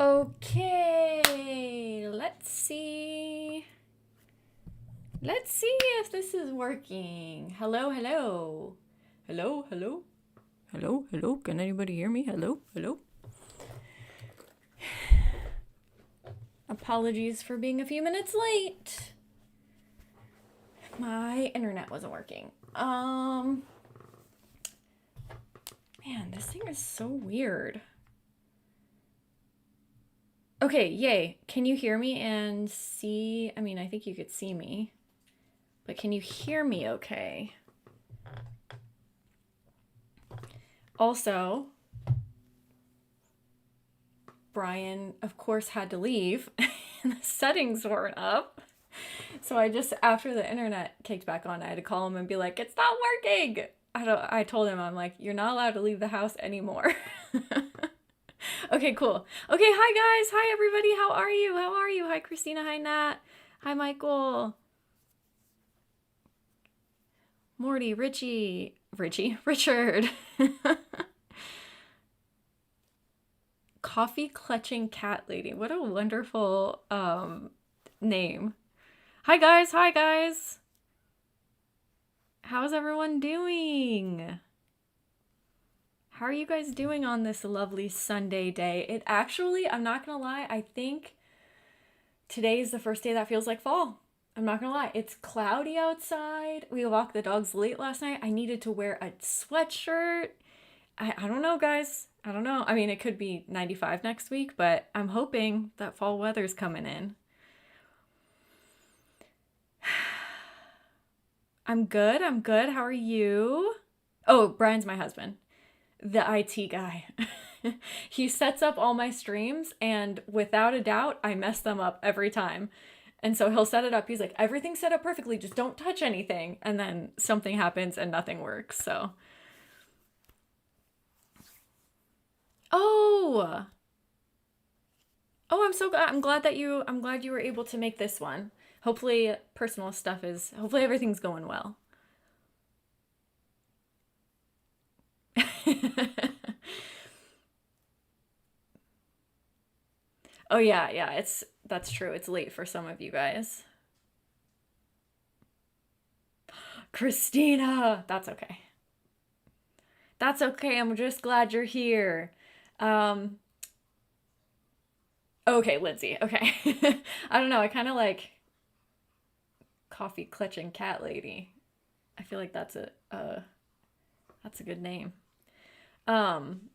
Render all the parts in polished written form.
Okay, let's see. Let's see if this is working. Hello, hello. Hello, hello. Hello, hello. Can anybody hear me? Hello, hello. Apologies for being a few minutes late. My internet wasn't working. Man, this thing is so weird. Okay, yay. Can you hear me and see? I mean, I think you could see me. But can you hear me okay? Also, Brian, of course, had to leave and the settings weren't up. So I just, after the internet kicked back on, I had to call him and be like, it's not working. I told him, I'm like, you're not allowed to leave the house anymore. Okay, cool. Okay, hi guys. Hi everybody. How are you? How are you? Hi Christina. Hi Nat. Hi Michael. Morty, Richard. Coffee clutching cat lady. What a wonderful name. Hi guys. Hi guys. How's everyone doing? How are you guys doing on this lovely Sunday day? It actually, I'm not gonna lie, I think today is the first day that feels like fall. I'm not gonna lie, it's cloudy outside. We walked the dogs late last night. I needed to wear a sweatshirt. I don't know, guys. I don't know. I mean, it could be 95 next week, but I'm hoping that fall weather's coming in. I'm good. I'm good. How are you? Oh, Brian's my husband, the IT guy. He sets up all my streams, and without a doubt, I mess them up every time. And so he'll set it up. He's like, everything's set up perfectly, just don't touch anything. And then something happens and nothing works. So, oh, oh, I'm so glad. I'm glad you were able to make this one. Hopefully, hopefully everything's going well. Oh yeah, yeah, that's true. It's late for some of you guys. Christina, that's okay. That's okay. I'm just glad you're here. Um, okay, Lindsay. Okay. I don't know. I kind of like coffee clutching cat lady. I feel like that's a good name. Um,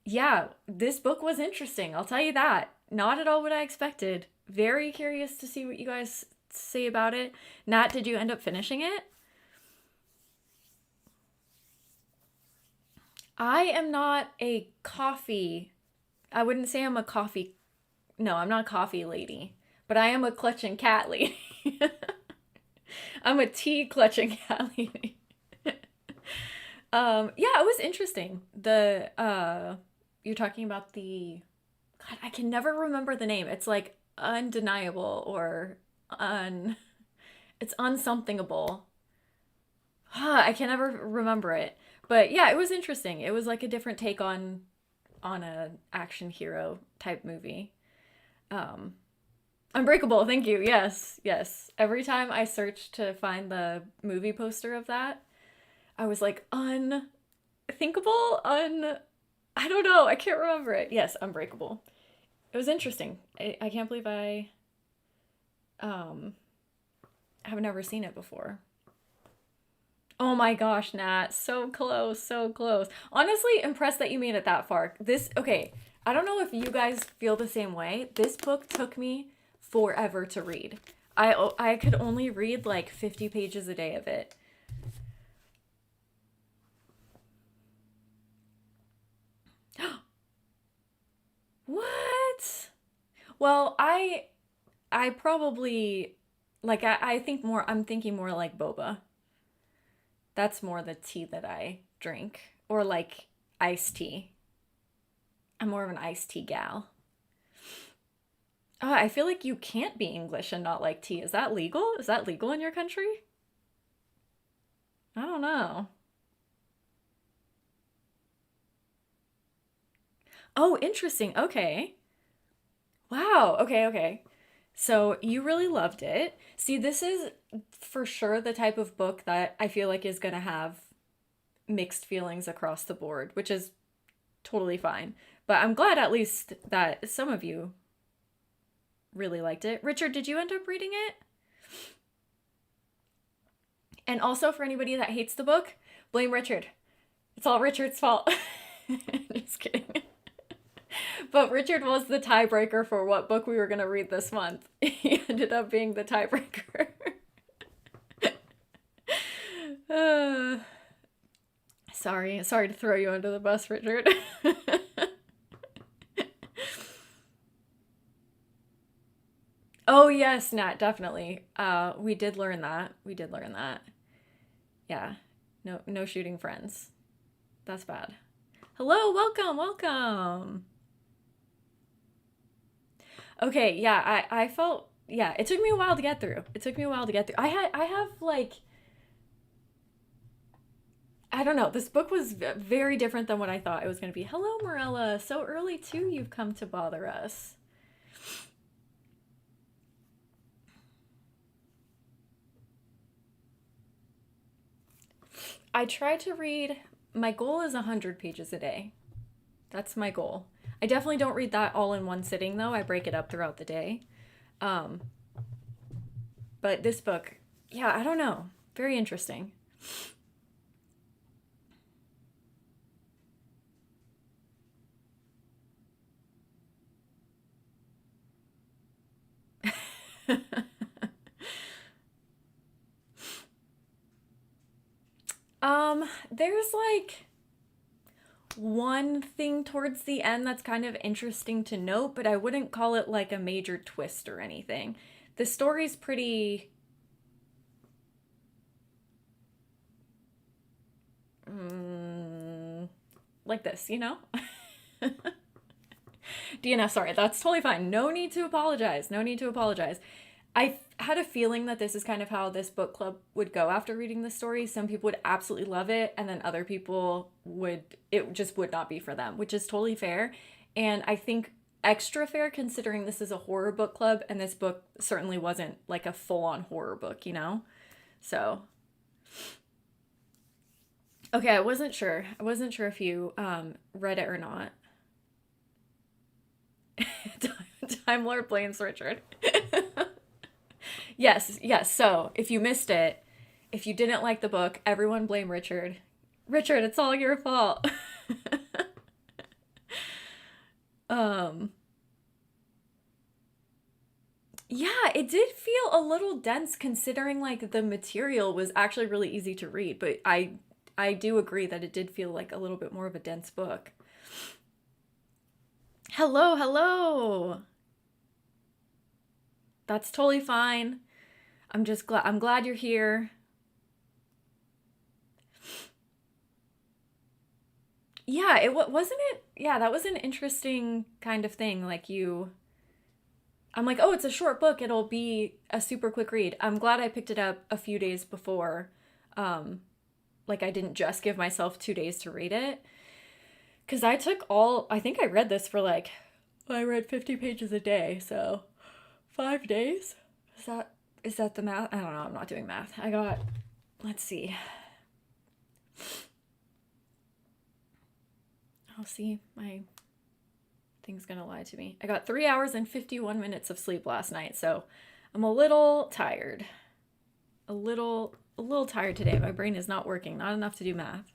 yeah, this book was interesting. I'll tell you that. Not at all what I expected. Very curious to see what you guys say about it. Nat, did you end up finishing it? I am not a coffee. I wouldn't say I'm a coffee. No, I'm not a coffee lady, but I am a clutching cat lady. I'm a tea clutching cat lady. Yeah, it was interesting. You're talking about the God, I can never remember the name. It's like undeniable or un it's unsomethingable. I can never remember it. But yeah, it was interesting. It was like a different take on a action hero type movie. Um Unbreakable, thank you. Yes, yes. Every time I searched to find the movie poster of that, I was like unthinkable, I don't know. I can't remember it. Yes, Unbreakable. It was interesting. I can't believe I um have never seen it before. Oh my gosh, Nat. So close, so close. Honestly, impressed that you made it that far. Okay, I don't know if you guys feel the same way. This book took me forever to read. I could only read like 50 pages a day of it. What? Well, I probably like I think more I'm thinking more like boba. That's more the tea that I drink. Or like iced tea. I'm more of an iced tea gal. Oh, I feel like you can't be English and not like tea. Is that legal? Is that legal in your country? I don't know. Oh, interesting. Okay. Wow. Okay, okay. So you really loved it. See, this is for sure the type of book that I feel like is going to have mixed feelings across the board, which is totally fine. But I'm glad at least that some of you really liked it. Richard, did you end up reading it? And also, for anybody that hates the book, blame Richard. It's all Richard's fault. Just kidding. But Richard was the tiebreaker for what book we were going to read this month. He ended up being the tiebreaker. uh, sorry to throw you under the bus, Richard. Oh yes, Nat, definitely. We did learn that. We did learn that. Yeah. No shooting friends. That's bad. Hello, welcome, welcome. Okay, yeah, I felt yeah, it took me a while to get through. It took me a while to get through. I have like I don't know. This book was very different than what I thought it was going to be. Hello, Morella. So early too you've come to bother us. I try to read my goal is 100 pages a day. That's my goal. I definitely don't read that all in one sitting though. I break it up throughout the day. Um, but this book, yeah, I don't know. Very interesting. There's like one thing towards the end that's kind of interesting to note, but I wouldn't call it like a major twist or anything. The story's pretty mm, like this, you know? DNF, sorry, that's totally fine. No need to apologize. No need to apologize. I had a feeling that this is kind of how this book club would go after reading the story. Some people would absolutely love it, and then other people would, it just would not be for them, which is totally fair. And I think extra fair considering this is a horror book club, and this book certainly wasn't like a full on horror book, you know? So, okay, I wasn't sure. I wasn't sure if you read it or not. Time Lord blames Richard. Yes, yes. So if you missed it, if you didn't like the book, everyone blame Richard. Richard, it's all your fault. um, yeah, it did feel a little dense considering like the material was actually really easy to read, but I do agree that it did feel like a little bit more of a dense book. Hello, hello. That's totally fine. I'm glad you're here. Yeah, wasn't it. Yeah, that was an interesting kind of thing. Like you I'm like, "Oh, it's a short book. It'll be a super quick read." I'm glad I picked it up a few days before. Um like I didn't just give myself 2 days to read it cuz I think I read this for like I read 50 pages a day, so 5 days? Is that is that the math? I don't know. I'm not doing math. I got let's see. I'll see. My thing's gonna lie to me. I got 3 hours and 51 minutes of sleep last night, so I'm a little tired. A little tired today. My brain is not working, not enough to do math.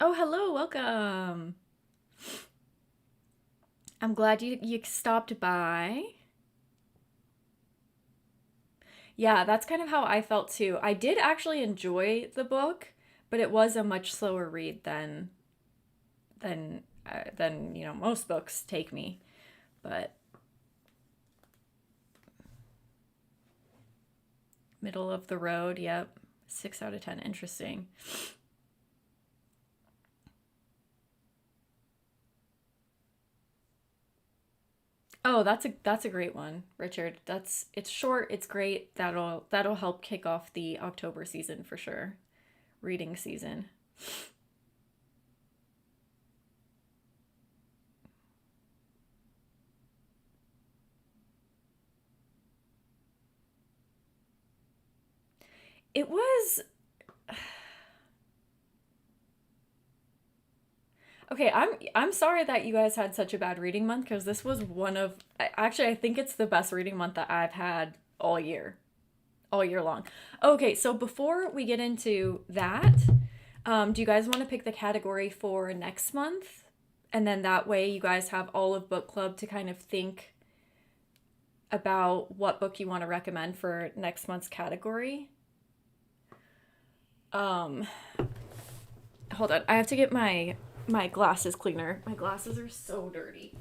Oh, hello, welcome. I'm glad you stopped by. Yeah, that's kind of how I felt too. I did actually enjoy the book, but it was a much slower read than you know most books take me. But middle of the road, yep. 6 out of 10. Interesting. Oh, that's a great one, Richard. It's short, it's great. That'll help kick off the October season for sure. Reading season. It was okay. I'm sorry that you guys had such a bad reading month because this was one of actually I think it's the best reading month that I've had all year long. Okay, so before we get into that, do you guys want to pick the category for next month? And then that way you guys have all of book club to kind of think about what book you want to recommend for next month's category. Um, Hold on. I have to get my glasses cleaner. My glasses are so dirty.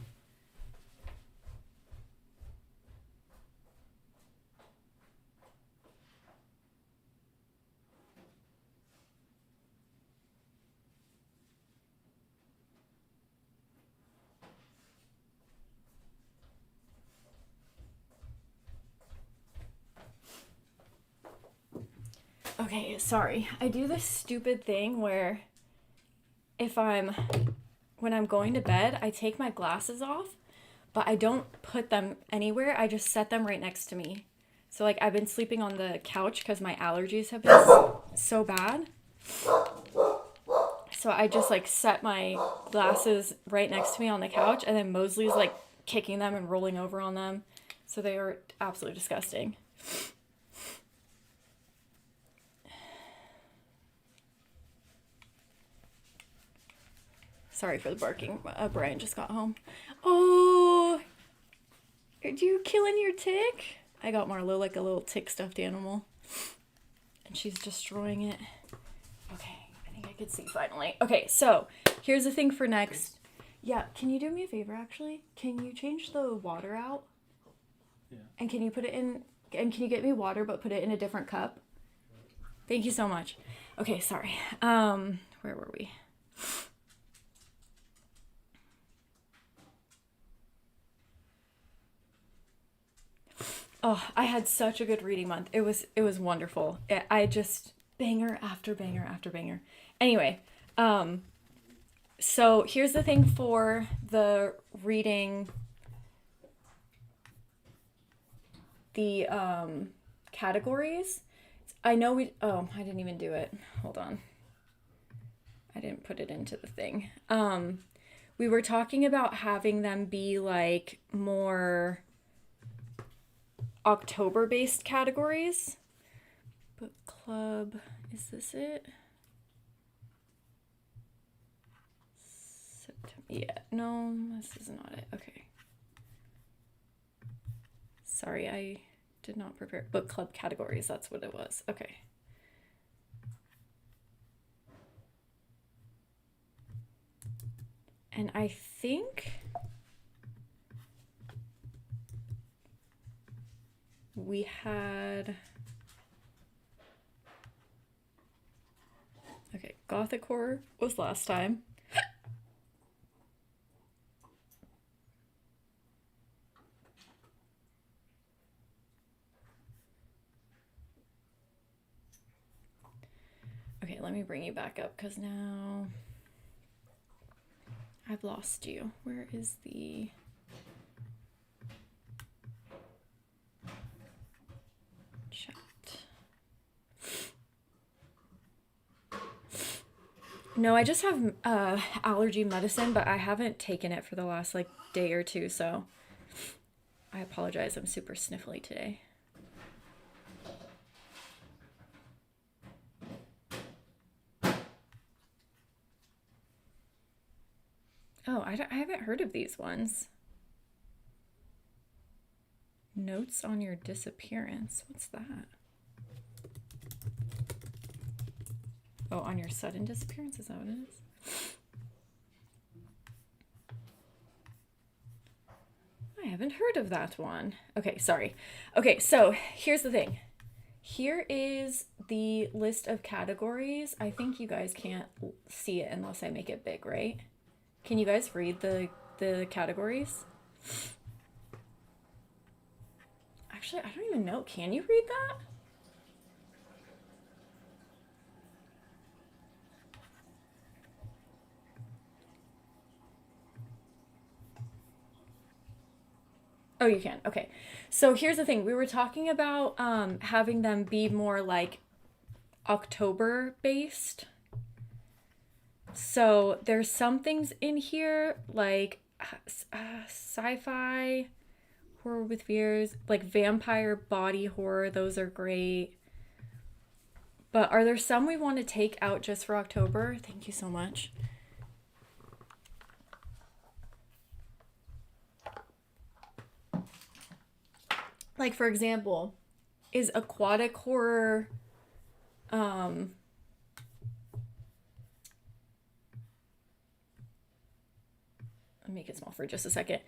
Okay, sorry. I do this stupid thing where if I'm when I'm going to bed, I take my glasses off, but I don't put them anywhere. I just set them right next to me. So like I've been sleeping on the couch because my allergies have been so bad. So I just like set my glasses right next to me on the couch, and then Mosley's like kicking them and rolling over on them. So they are absolutely disgusting. Sorry for the barking. Brian just got home. Oh, are you killing your tick? I got Marlo like a little tick stuffed animal, and she's destroying it. Okay, I think I could see finally. Okay, so here's the thing for next. Yeah, can you do me a favor actually? Can you change the water out? Yeah. And can you put it in, and can you get me water but put it in a different cup? Thank you so much. Okay, sorry. Where were we? Oh, I had such a good reading month. It was wonderful. I just banger after banger after banger. Anyway, so here's the thing for the reading the categories. I know we I didn't even do it. Hold on. I didn't put it into the thing. We were talking about having them be like more October based categories. Book club, is this it? September. Yeah, no, this is not it. Okay. Sorry, I did not prepare. Book club categories, that's what it was. Okay. And I think we had. Okay, Gothic horror was last time. Okay, let me bring you back up because now I've lost you. Where is the. Chat? No, I just have allergy medicine, but I haven't taken it for the last like day or two, so I apologize. I'm super sniffly today. Oh, I haven't heard of these ones. Notes on your disappearance. What's that? Oh, on your sudden disappearance? Is that what it is? I haven't heard of that one. Okay, sorry. Okay, so here's the thing. Here is the list of categories. I think you guys can't see it unless I make it big, right? Can you guys read the categories? Actually, I don't even know. Can you read that? Oh, you can. Okay. So here's the thing. We were talking about having them be more like October based. So there's some things in here like sci-fi horror with fears, like vampire body horror. Those are great. But are there some we want to take out just for October? Thank you so much. Like for example, is aquatic horror um let me make it small for just a second.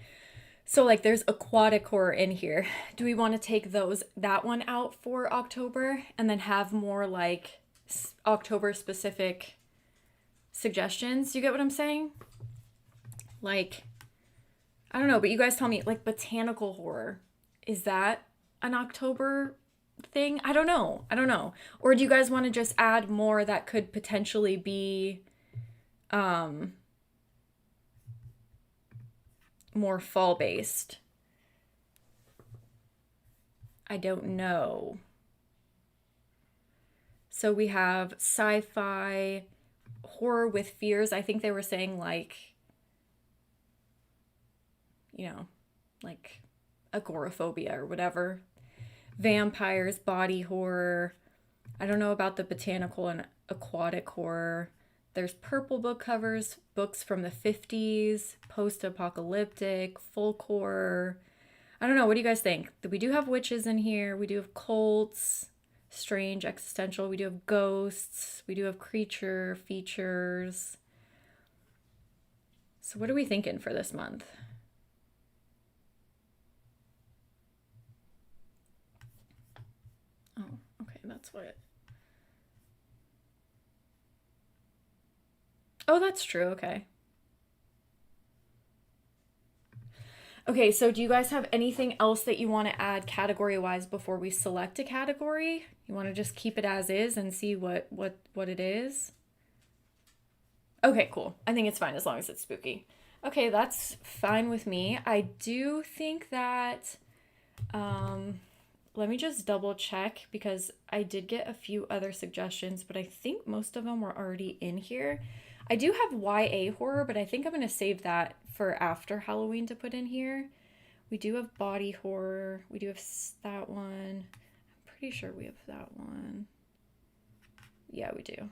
So like there's aquatic horror in here. Do we want to take that one out for October and then have more like October specific suggestions? You get what I'm saying? Like I don't know, but you guys tell me like botanical horror. Is that an October thing? I don't know. I don't know. Or do you guys want to just add more that could potentially be um more fall based? I don't know. So we have sci-fi, horror with fears. I think they were saying like, you know, like agoraphobia or whatever. Vampires, body horror. I don't know about the botanical and aquatic horror. There's purple book covers, books from the 50s, post apocalyptic, folk horror. I don't know. What do you guys think? We do have witches in here. We do have cults, strange, existential. We do have ghosts. We do have creature features. So, what are we thinking for this month? Oh, okay. That's what. Oh, that's true. Okay. Okay, so do you guys have anything else that you want to add category wise before we select a category? You want to just keep it as is and see what it is? Okay, cool. I think it's fine as long as it's spooky. Okay, that's fine with me. I do think that um let me just double check because I did get a few other suggestions, but I think most of them were already in here. I do have YA horror, but I think I'm going to save that for after Halloween to put in here. We do have body horror. We do have that one. I'm pretty sure we have that one. Yeah, we do.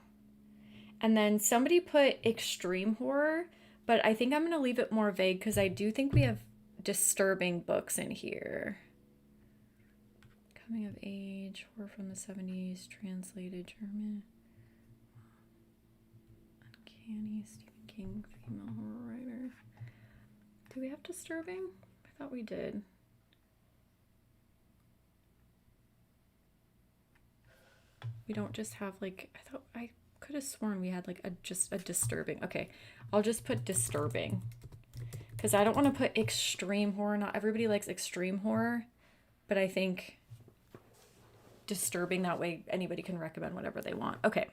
And then somebody put extreme horror, but I think I'm going to leave it more vague because I do think we have disturbing books in here. Coming of age, horror from the 70s, translated German. Uncanny, Stephen King, female horror writer. Do we have disturbing? I thought we did. We don't just have like, I could have sworn we had like just a disturbing. Okay, I'll just put disturbing because I don't want to put extreme horror. Not everybody likes extreme horror, but I think disturbing, that way anybody can recommend whatever they want. Okay.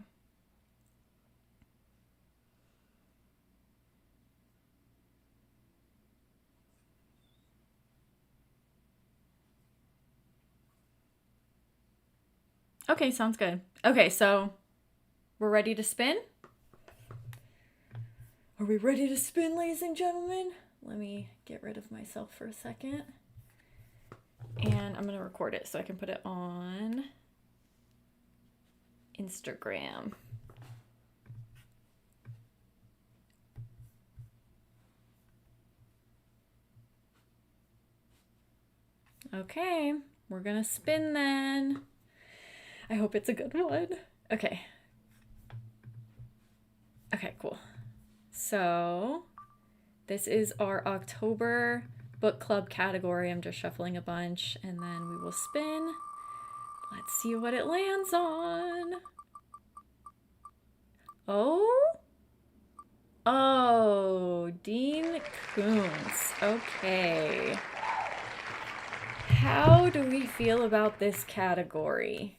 Okay, sounds good. Okay, so we're ready to spin? Are we ready to spin, ladies and gentlemen? Let me get rid of myself for a second. And I'm going to record it so I can put it on Instagram. Okay, we're going to spin then. I hope it's a good one. Okay. Okay, cool. So this is our October book club category. I'm just shuffling a bunch and then we will spin. Let's see what it lands on. Oh? Oh, Dean Koontz. Okay. How do we feel about this category?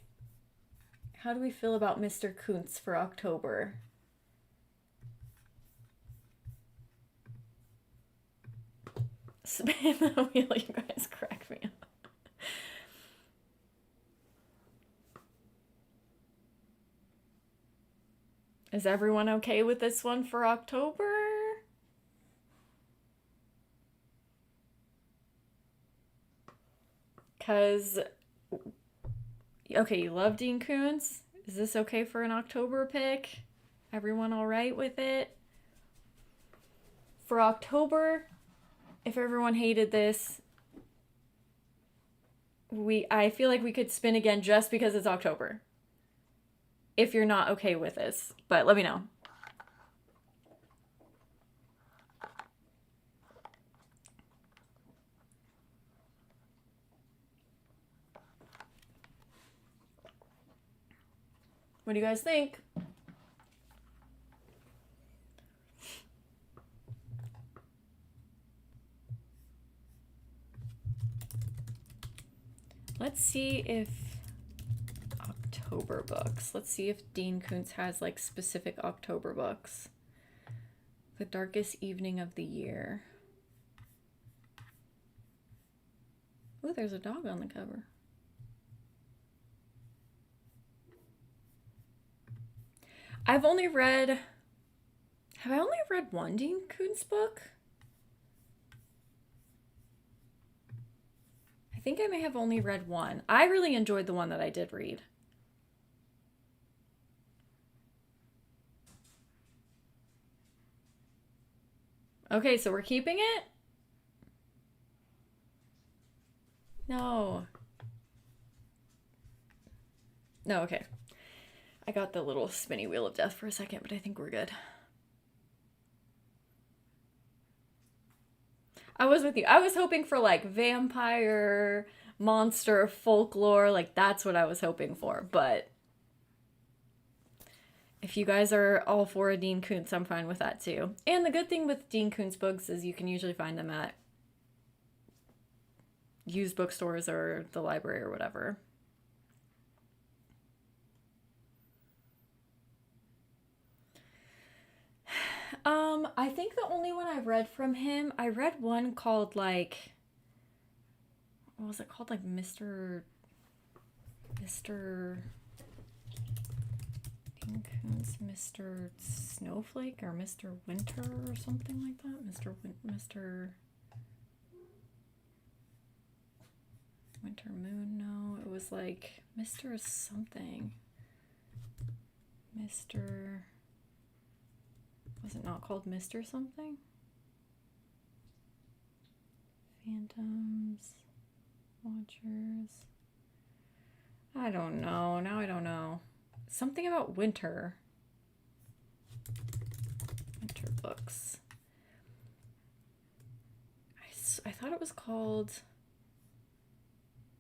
How do we feel about Mr. Kuntz for October? Spin the wheel, you guys crack me up. Is everyone okay with this one for October? Because, okay, you love Dean Koontz. Is this okay for an October pick? Everyone all right with it? For October, if everyone hated this, I feel like we could spin again just because it's October. If you're not okay with this, but let me know. What do you guys think? Let's see if October books. Let's see if Dean Koontz has like specific October books. The Darkest Evening of the Year. Oh, there's a dog on the cover. Have I only read one Dean Koontz book? I think I may have only read one. I really enjoyed the one that I did read. Okay, so we're keeping it? No. No, okay. I got the little spinny wheel of death for a second, but I think we're good. I was with you. I was hoping for like vampire, monster, folklore. Like that's what I was hoping for. But if you guys are all for a Dean Koontz, I'm fine with that too. And the good thing with Dean Koontz books is you can usually find them at used bookstores or the library or whatever. I think the only one I read from him, I read one called like, what was it called? Like Mr. Dean Koontz, Mr. Snowflake or Mr. Winter or something like that. Mr. Winter Moon, no, it was like Mr. something. Was it not called Mr. something? Phantoms, Watchers. I don't know. Now I don't know. Something about winter. Winter books. I thought it was called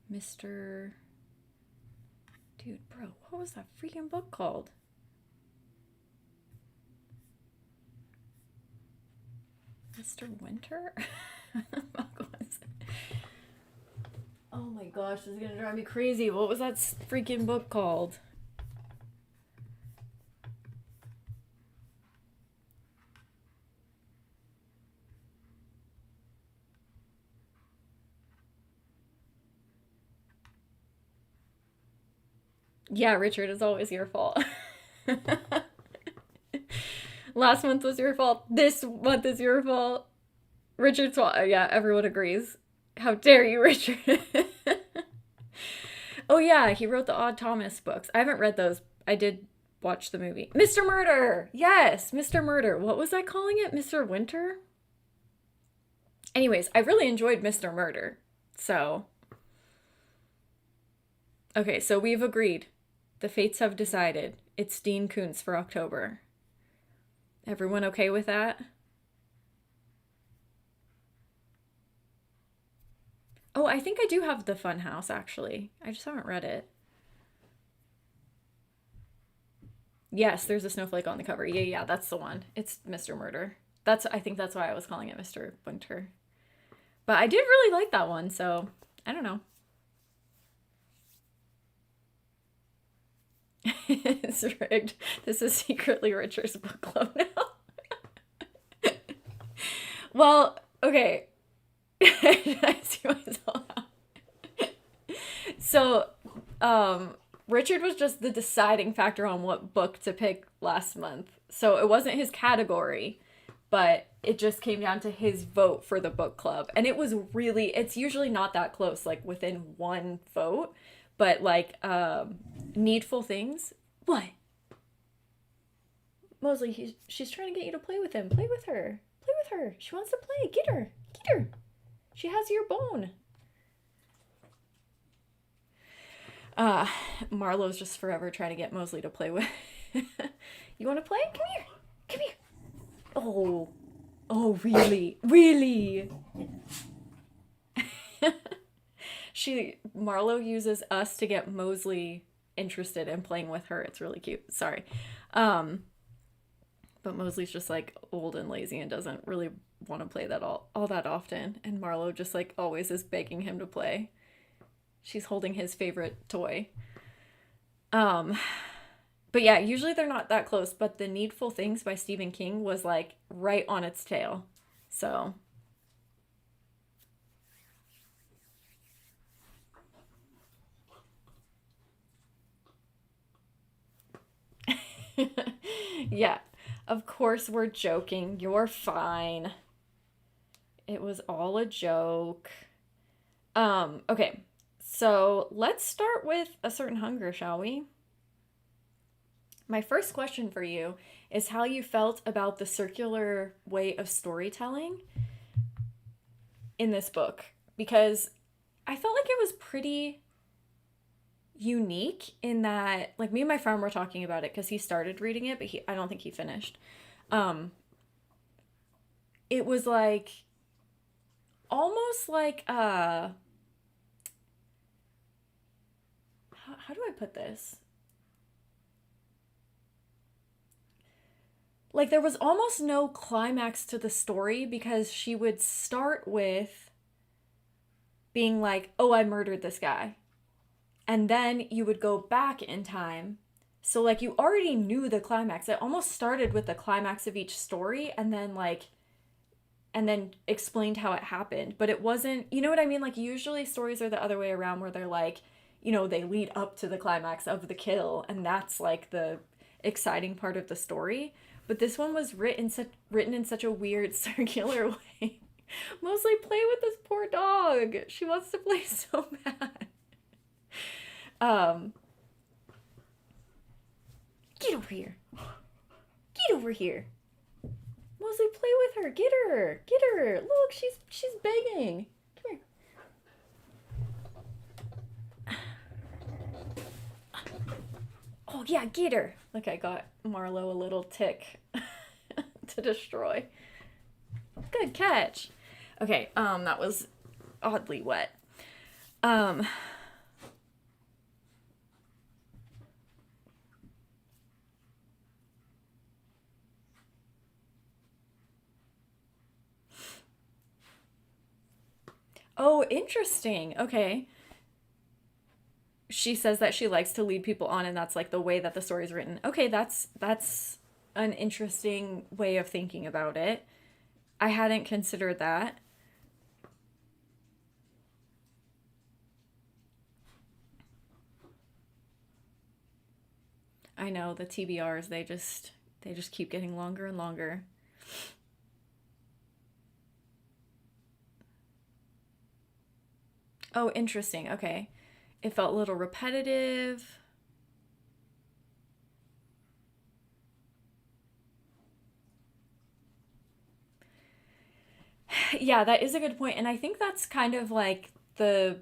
Mr. Dude, bro, what was that freaking book called? Mr. Winter? Oh my gosh, this is gonna drive me crazy. What was that freaking book called? Yeah, Richard, it's always your fault. Last month was your fault. This month is your fault. Richard's fault. Yeah, everyone agrees. How dare you, Richard? Oh yeah, he wrote the Odd Thomas books. I haven't read those. I did watch the movie. Mr. Murder! Yes, Mr. Murder. What was I calling it? Mr. Winter? Anyways, I really enjoyed Mr. Murder. So. Okay, so we've agreed. The fates have decided. It's Dean Koontz for October. Everyone okay with that? Oh, I think I do have the Fun House, actually. I just haven't read it. Yes, there's a snowflake on the cover. Yeah, that's the one. It's Mr. Murder. I think that's why I was calling it Mr. Winter. But I did really like that one, so I don't know. It's rigged. This is secretly Richard's book club now. Well, okay. I see myself now. So, Richard was just the deciding factor on what book to pick last month. So it wasn't his category, but it just came down to his vote for the book club. And it was really, it's usually not that close, like within one vote, but like Needful Things. What? Mosley, she's trying to get you to play with him. Play with her. Play with her. She wants to play. Get her. Get her. She has your bone. Uh, Marlowe's just forever trying to get Mosley to play with. You want to play? Come here. Come here. Oh. Oh, really? Really? Marlowe uses us to get Mosley interested in playing with her. It's really cute. Sorry. Um, but Mosley's just like old and lazy and doesn't really want to play that all that often. And Marlowe just like always is begging him to play. She's holding his favorite toy. Um, but yeah, usually they're not that close, but The Needful Things by Stephen King was like right on its tail. So, yeah. Of course we're joking. You're fine. It was all a joke. Okay. So, let's start with A Certain Hunger, shall we? My first question for you is how you felt about the circular way of storytelling in this book, because I felt like it was pretty unique in that, like, me and my friend were talking about it because he started reading it, but I don't think he finished. Um, it was like almost like how do I put this? Like there was almost no climax to the story because she would start with being like, "Oh, I murdered this guy." And then you would go back in time. So like you already knew the climax. It almost started with the climax of each story and then explained how it happened. But it wasn't, you know what I mean? Like usually stories are the other way around where they're like, they lead up to the climax of the kill and that's like the exciting part of the story. But this one was written in such a weird circular way. Mostly play with this poor dog. She wants to play so bad. Um, get over here. Get over here. Mostly play with her. Get her. Get her. Look, she's begging. Come here. Oh yeah, get her. Look, I got Marlowe a little tick to destroy. Good catch. Okay, that was oddly wet. Um, oh, interesting. Okay. She says that she likes to lead people on and that's like the way that the story's written. Okay, that's an interesting way of thinking about it. I hadn't considered that. I know the TBRs, they just keep getting longer and longer. Oh, interesting. Okay. It felt a little repetitive. Yeah, that is a good point. And I think that's kind of like the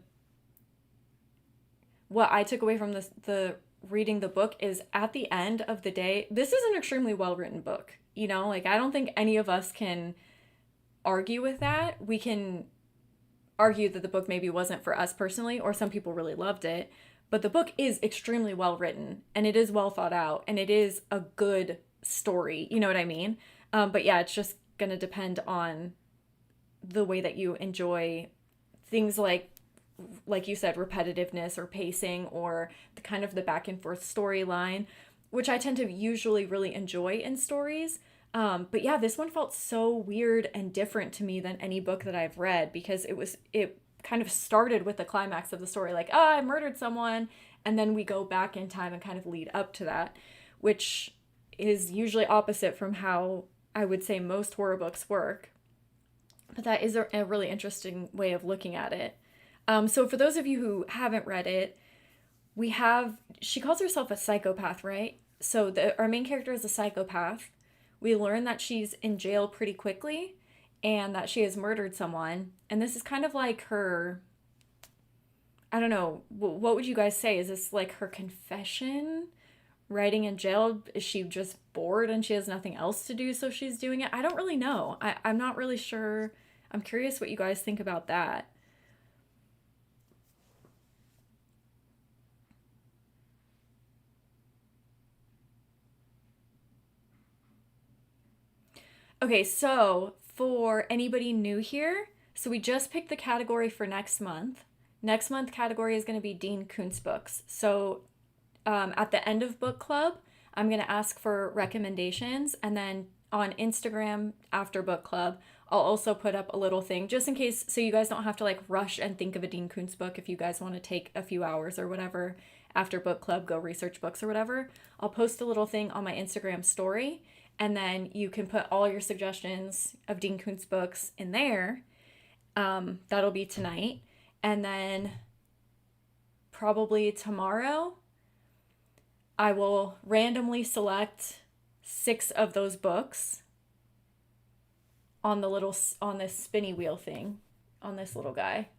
what I took away from the reading the book is at the end of the day, this is an extremely well written book. Like I don't think any of us can argue with that. We can argue that the book maybe wasn't for us personally, or some people really loved it. But the book is extremely well written and it is well thought out and it is a good story. You know what I mean? But yeah, it's just going to depend on the way that you enjoy things like like you said, repetitiveness or pacing or the kind of the back and forth storyline, which I tend to usually really enjoy in stories. But yeah, this one felt so weird and different to me than any book that I've read, because it kind of started with the climax of the story, like, oh, I murdered someone, and then we go back in time and kind of lead up to that, which is usually opposite from how I would say most horror books work. But that is a really interesting way of looking at it. So for those of you who haven't read it, she calls herself a psychopath, right? So our main character is a psychopath. We learn that she's in jail pretty quickly and that she has murdered someone. And this is kind of like her, I don't know, what would you guys say? Is this like her confession? Writing in jail? Is she just bored and she has nothing else to do, so she's doing it? I don't really know. I'm not really sure. I'm curious what you guys think about that. Okay, so for anybody new here, so we just picked the category for next month. Next month category is going to be Dean Koontz books. So at the end of book club, I'm going to ask for recommendations. And then on Instagram after book club, I'll also put up a little thing just in case, so you guys don't have to like rush and think of a Dean Koontz book. If you guys want to take a few hours or whatever after book club, go research books or whatever, I'll post a little thing on my Instagram story. And then you can put all your suggestions of Dean Koontz books in there. That'll be tonight. And then probably tomorrow, I will randomly select 6 of those books on this spinny wheel thing, on this little guy,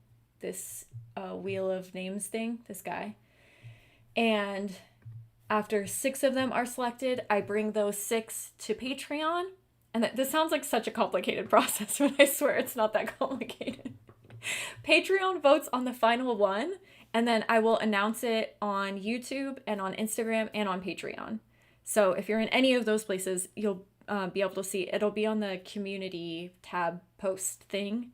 this wheel of names thing, this guy. And after 6 of them are selected, I bring those 6 to Patreon. And this sounds like such a complicated process, but I swear it's not that complicated. Patreon votes on the final one, and then I will announce it on YouTube and on Instagram and on Patreon. So if you're in any of those places, you'll be able to see. It'll be on the community tab post thing,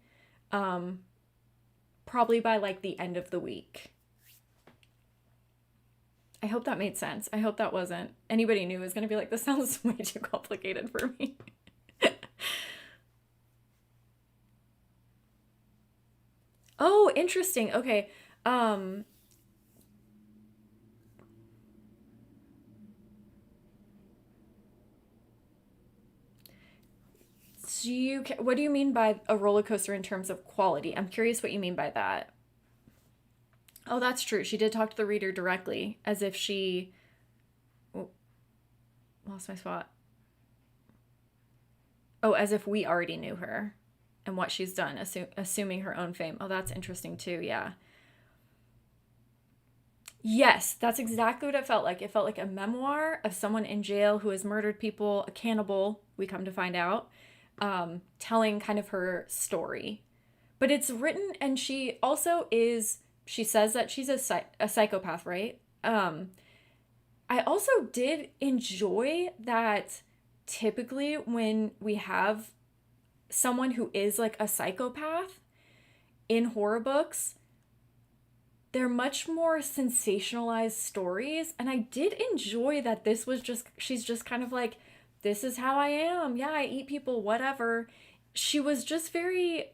probably by like the end of the week. I hope that made sense. I hope that wasn't anybody new is going to be like, this sounds way too complicated for me. Oh, interesting. Okay. Um, what do you mean by a roller coaster in terms of quality? I'm curious what you mean by that. Oh, that's true. She did talk to the reader directly, as if she, oh, lost my spot. Oh, as if we already knew her and what she's done, assuming her own fame. Oh, that's interesting too. Yeah. Yes, that's exactly what it felt like. It felt like a memoir of someone in jail who has murdered people, a cannibal, we come to find out, telling kind of her story. But it's written, and she also is, she says that she's a psychopath, right? I also did enjoy that typically when we have someone who is like a psychopath in horror books, they're much more sensationalized stories. And I did enjoy that this was just, she's just kind of like, this is how I am. Yeah, I eat people, whatever. She was just very,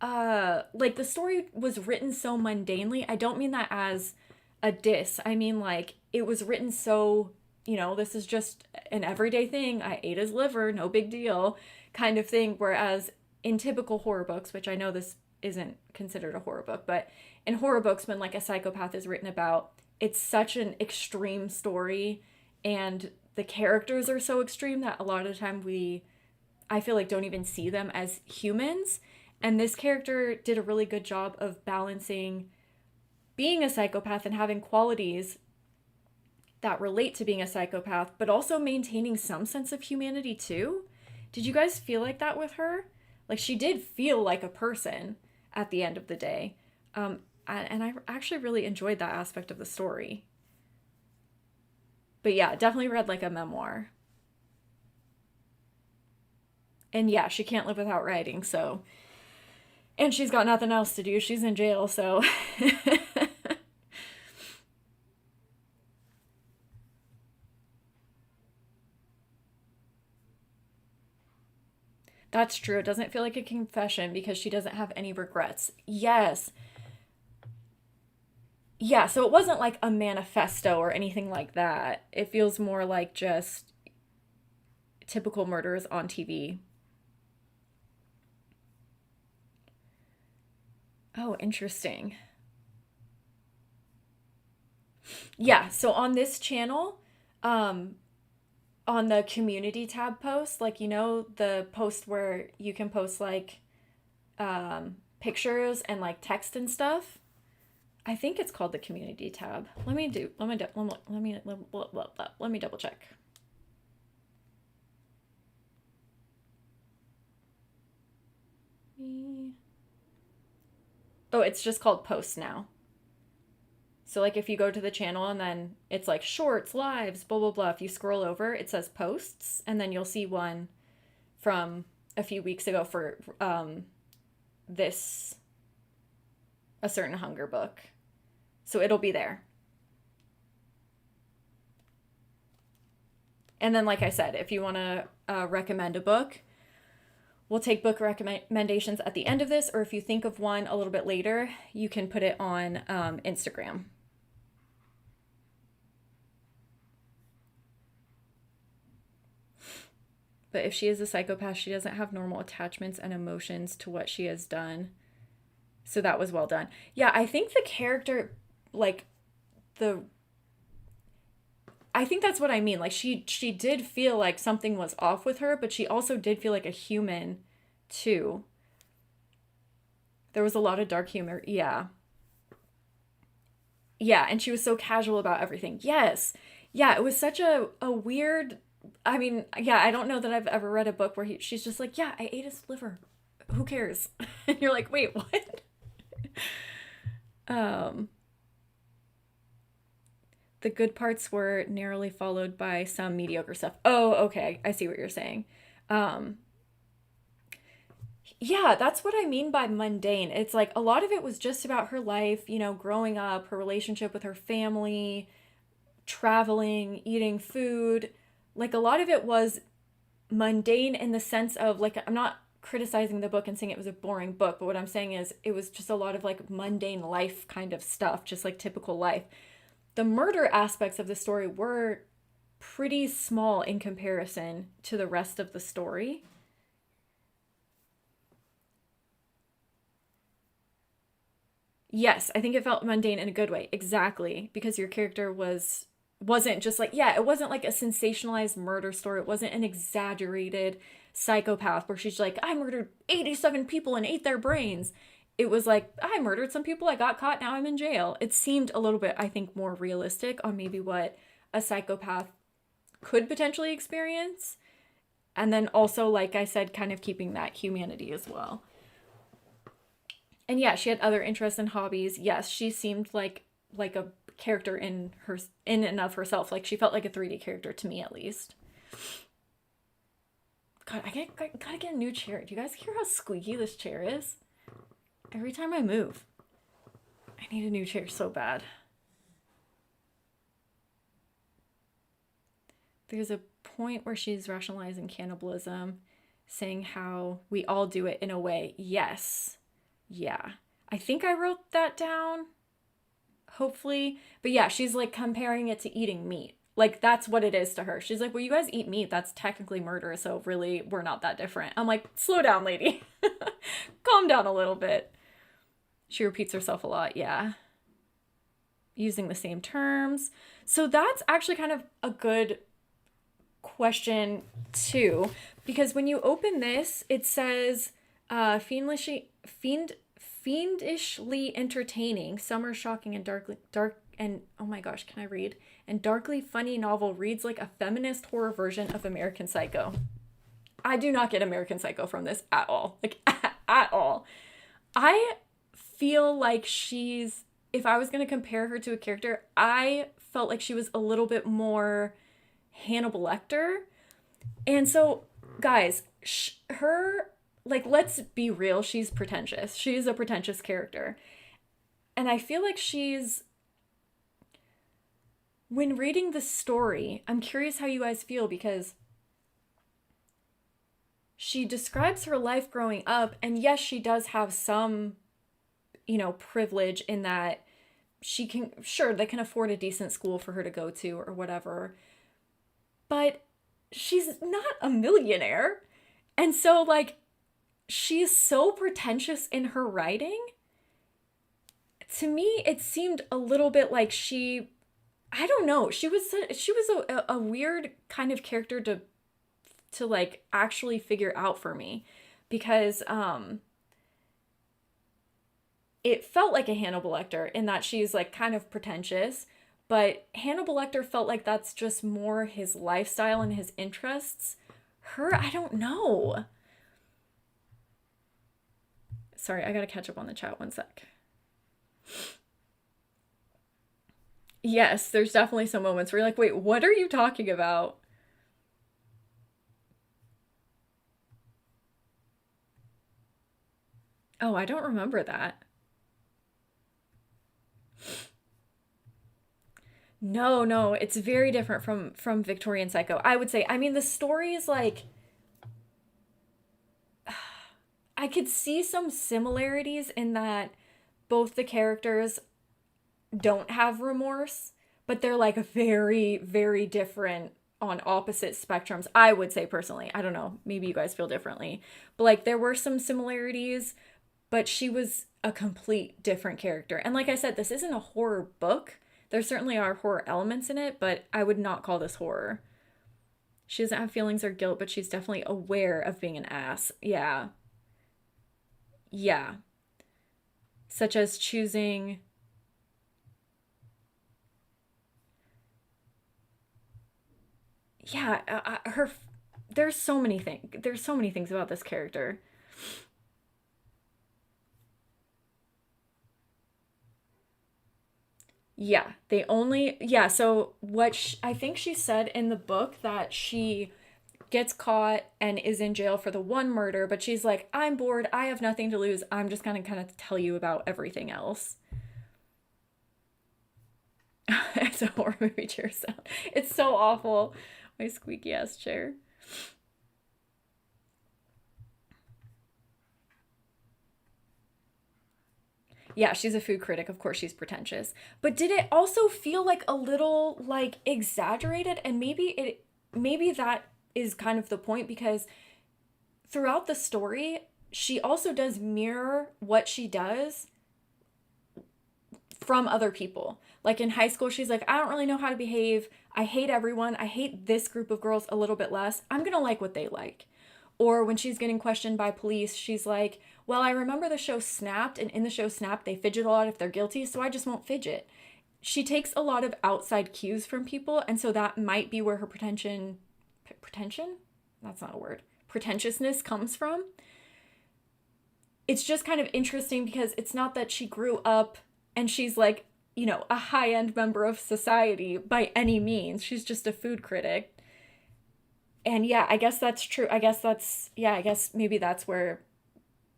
like the story was written so mundanely. I don't mean that as a diss. I mean, like, it was written so, this is just an everyday thing. I ate his liver, no big deal, kind of thing. Whereas in typical horror books, which I know this isn't considered a horror book, but in horror books, when like a psychopath is written about, it's such an extreme story, and the characters are so extreme that a lot of the time I feel like don't even see them as humans. And this character did a really good job of balancing being a psychopath and having qualities that relate to being a psychopath, but also maintaining some sense of humanity too. Did you guys feel like that with her? Like, she did feel like a person at the end of the day. And I actually really enjoyed that aspect of the story. But yeah, definitely read like a memoir. And yeah, she can't live without writing, so And she's got nothing else to do. She's in jail, so. That's true. It doesn't feel like a confession because she doesn't have any regrets. Yes. Yeah, so it wasn't like a manifesto or anything like that. It feels more like just typical murders on TV. Oh, interesting. Yeah, so on this channel, um, on the community tab post, like, the post where you can post like pictures and like text and stuff. I think it's called the community tab. Let me double check. Oh, it's just called posts now. So like if you go to the channel and then it's like shorts, lives, blah blah blah. If you scroll over, it says posts, and then you'll see one from a few weeks ago for this a certain hunger book. So it'll be there. And then, like I said, if you want to recommend a book, we'll take book recommendations at the end of this, or if you think of one a little bit later, you can put it on Instagram. But if she is a psychopath, she doesn't have normal attachments and emotions to what she has done. So that was well done. Yeah, I think the character, like, the I think that's what I mean. Like she did feel like something was off with her, but she also did feel like a human too. There was a lot of dark humor. Yeah. Yeah, and she was so casual about everything. Yes. Yeah, it was such a weird, I mean, yeah, I don't know that I've ever read a book where she's just like, "Yeah, I ate his liver. Who cares?" And you're like, "Wait, what?" Um the good parts were narrowly followed by some mediocre stuff. Oh, okay. I see what you're saying. Um, yeah, that's what I mean by mundane. It's like a lot of it was just about her life, growing up, her relationship with her family, traveling, eating food. Like a lot of it was mundane in the sense of like, I'm not criticizing the book and saying it was a boring book, but what I'm saying is it was just a lot of like mundane life kind of stuff, just like typical life. The murder aspects of the story were pretty small in comparison to the rest of the story. Yes, I think it felt mundane in a good way. Exactly, because your character wasn't just like, yeah, it wasn't like a sensationalized murder story. It wasn't an exaggerated psychopath where she's like, I murdered 87 people and ate their brains. It was like, I murdered some people, I got caught, now I'm in jail. It seemed a little bit, I think, more realistic on maybe what a psychopath could potentially experience. And then also, like I said, kind of keeping that humanity as well. And yeah, she had other interests and hobbies. Yes, she seemed like a character in and of herself. Like she felt like a 3D character to me at least. God, gotta get a new chair. Do you guys hear how squeaky this chair is? Every time I move, I need a new chair so bad. There's a point where she's rationalizing cannibalism, saying how we all do it in a way. Yes. Yeah. I think I wrote that down, hopefully. But yeah, she's like comparing it to eating meat. Like that's what it is to her. She's like, well, you guys eat meat. That's technically murder. So really, we're not that different. I'm like, slow down, lady. Calm down a little bit. She repeats herself a lot. Yeah. Using the same terms. So that's actually kind of a good question, too. Because when you open this, it says fiendishly entertaining, summer shocking and dark and oh my gosh, can I read? And darkly funny novel reads like a feminist horror version of American Psycho. I do not get American Psycho from this at all. Like at all. I feel like if I was going to compare her to a character, I felt like she was a little bit more Hannibal Lecter. And so, guys, her like, let's be real, she's pretentious. She's a pretentious character. And I feel like when reading the story, I'm curious how you guys feel because she describes her life growing up, and yes, she does have some, privilege in that she can, sure, they can afford a decent school for her to go to or whatever, but she's not a millionaire. And so, like, she's so pretentious in her writing. To me, it seemed a little bit like I don't know, she was a weird kind of character to like actually figure out for me because it felt like a Hannibal Lecter in that she's like kind of pretentious, but Hannibal Lecter felt like that's just more his lifestyle and his interests. Her, I don't know. Sorry, I gotta catch up on the chat one sec. Yes, there's definitely some moments where you're like, wait, what are you talking about? Oh, I don't remember that. No, no, it's very different from Victorian Psycho. I would say. I mean, the story is like I could see some similarities in that both the characters don't have remorse, but they're like very, very different on opposite spectrums. I would say personally. I don't know. Maybe you guys feel differently. But like there were some similarities, but she was a complete different character. And like I said, this isn't a horror book. There certainly are horror elements in it, but I would not call this horror. She doesn't have feelings or guilt, but she's definitely aware of being an ass. Yeah. Yeah. Such as choosing, yeah, her, there's so many things about this character. Yeah, yeah, so I think she said in the book that she gets caught and is in jail for the one murder, but she's like, I'm bored, I have nothing to lose, I'm just gonna kind of tell you about everything else. It's a horror movie chair sound. It's so awful. My squeaky ass chair. Yeah, she's a food critic. Of course, she's pretentious. But did it also feel like a little like exaggerated? And maybe that is kind of the point because throughout the story, she also does mirror what she does from other people. Like in high school, she's like, I don't really know how to behave. I hate everyone. I hate this group of girls a little bit less. I'm going to like what they like. Or when she's getting questioned by police, she's like, well, I remember the show Snapped, and in the show Snapped, they fidget a lot if they're guilty, so I just won't fidget. She takes a lot of outside cues from people, and so that might be where her pretension? That's not a word. Pretentiousness comes from. It's just kind of interesting because it's not that she grew up and she's like, a high end member of society by any means. She's just a food critic. And yeah, I guess that's true. I guess maybe that's where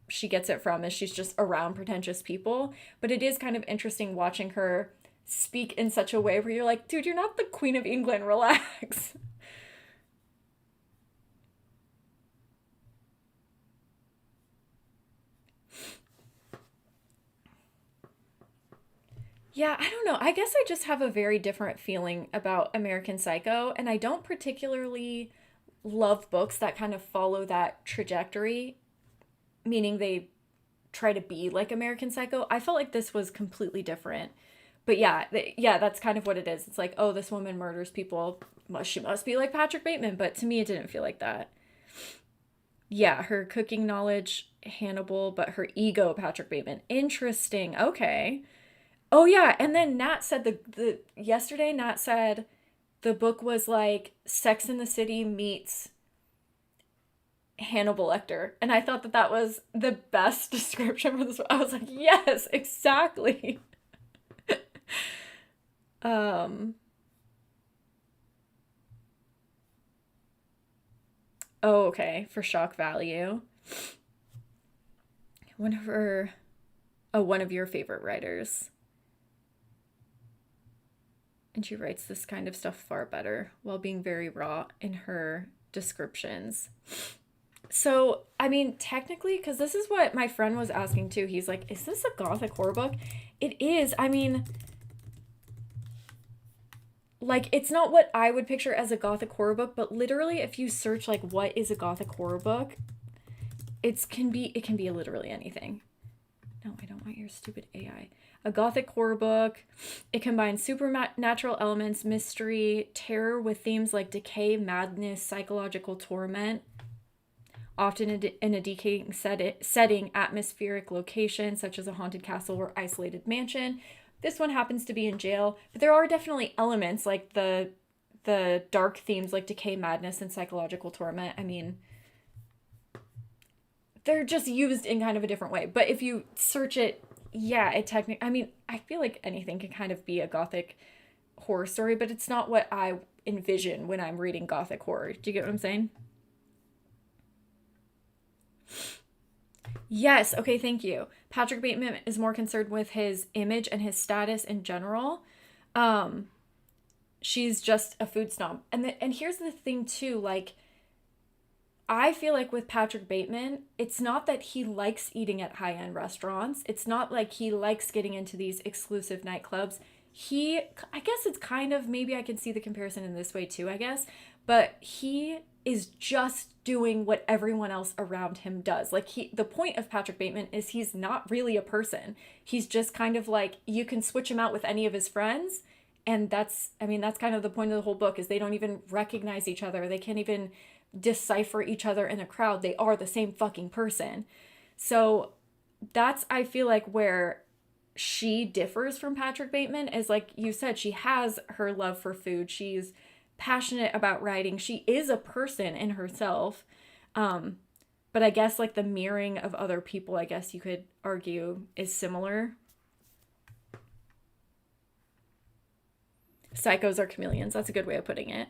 she gets it from is she's just around pretentious people. But it is kind of interesting watching her speak in such a way where you're like, dude, you're not the Queen of England, relax. Yeah, I don't know. I guess I just have a very different feeling about American Psycho, and I don't particularly love books that kind of follow that trajectory, meaning they try to be like American Psycho. I felt like this was completely different. But yeah, yeah, that's kind of what it is. It's like, oh, this woman murders people. She must be like Patrick Bateman, but to me it didn't feel like that. Yeah, her cooking knowledge, Hannibal, but her ego, Patrick Bateman. Interesting. Okay. Oh yeah, and then Nat said the yesterday Nat said the book was like Sex in the City meets Hannibal Lecter, and I thought that that was the best description for this. I was like, yes, exactly. Um. Oh, okay, for shock value. one of one of your favorite writers. And she writes this kind of stuff far better while being very raw in her descriptions. So, I mean, technically, because this is what my friend was asking too. He's like, is this a gothic horror book? It is. I mean, like, it's not what I would picture as a gothic horror book, but literally, if you search, like, what is a gothic horror book, it can be literally anything. No, I don't want your stupid AI. A gothic horror book. It combines supernatural elements, mystery, terror with themes like decay, madness, psychological torment, often in a decaying setting, atmospheric location, such as a haunted castle or isolated mansion. This one happens to be in jail, but there are definitely elements like the dark themes like decay, madness, and psychological torment. I mean, they're just used in kind of a different way. But if you search it, yeah, I mean, I feel like anything can kind of be a gothic horror story, but it's not what I envision when I'm reading gothic horror. Do you get what I'm saying? Yes, okay, thank you. Patrick Bateman is more concerned with his image and his status in general. Um, she's just a food snob. And here's the thing too, like I feel like with Patrick Bateman, it's not that he likes eating at high-end restaurants. It's not like he likes getting into these exclusive nightclubs. I guess it's kind of, maybe I can see the comparison in this way too, I guess, but he is just doing what everyone else around him does. Like the point of Patrick Bateman is he's not really a person. He's just kind of like, you can switch him out with any of his friends. And I mean, that's kind of the point of the whole book is they don't even recognize each other. They can't even decipher each other in a crowd. They are the same fucking person. So that's, I feel like, where she differs from Patrick Bateman is like you said, she has her love for food. She's passionate about writing. She is a person in herself. Um, but I guess like the mirroring of other people, I guess you could argue, is similar. Psychos are chameleons. That's a good way of putting it.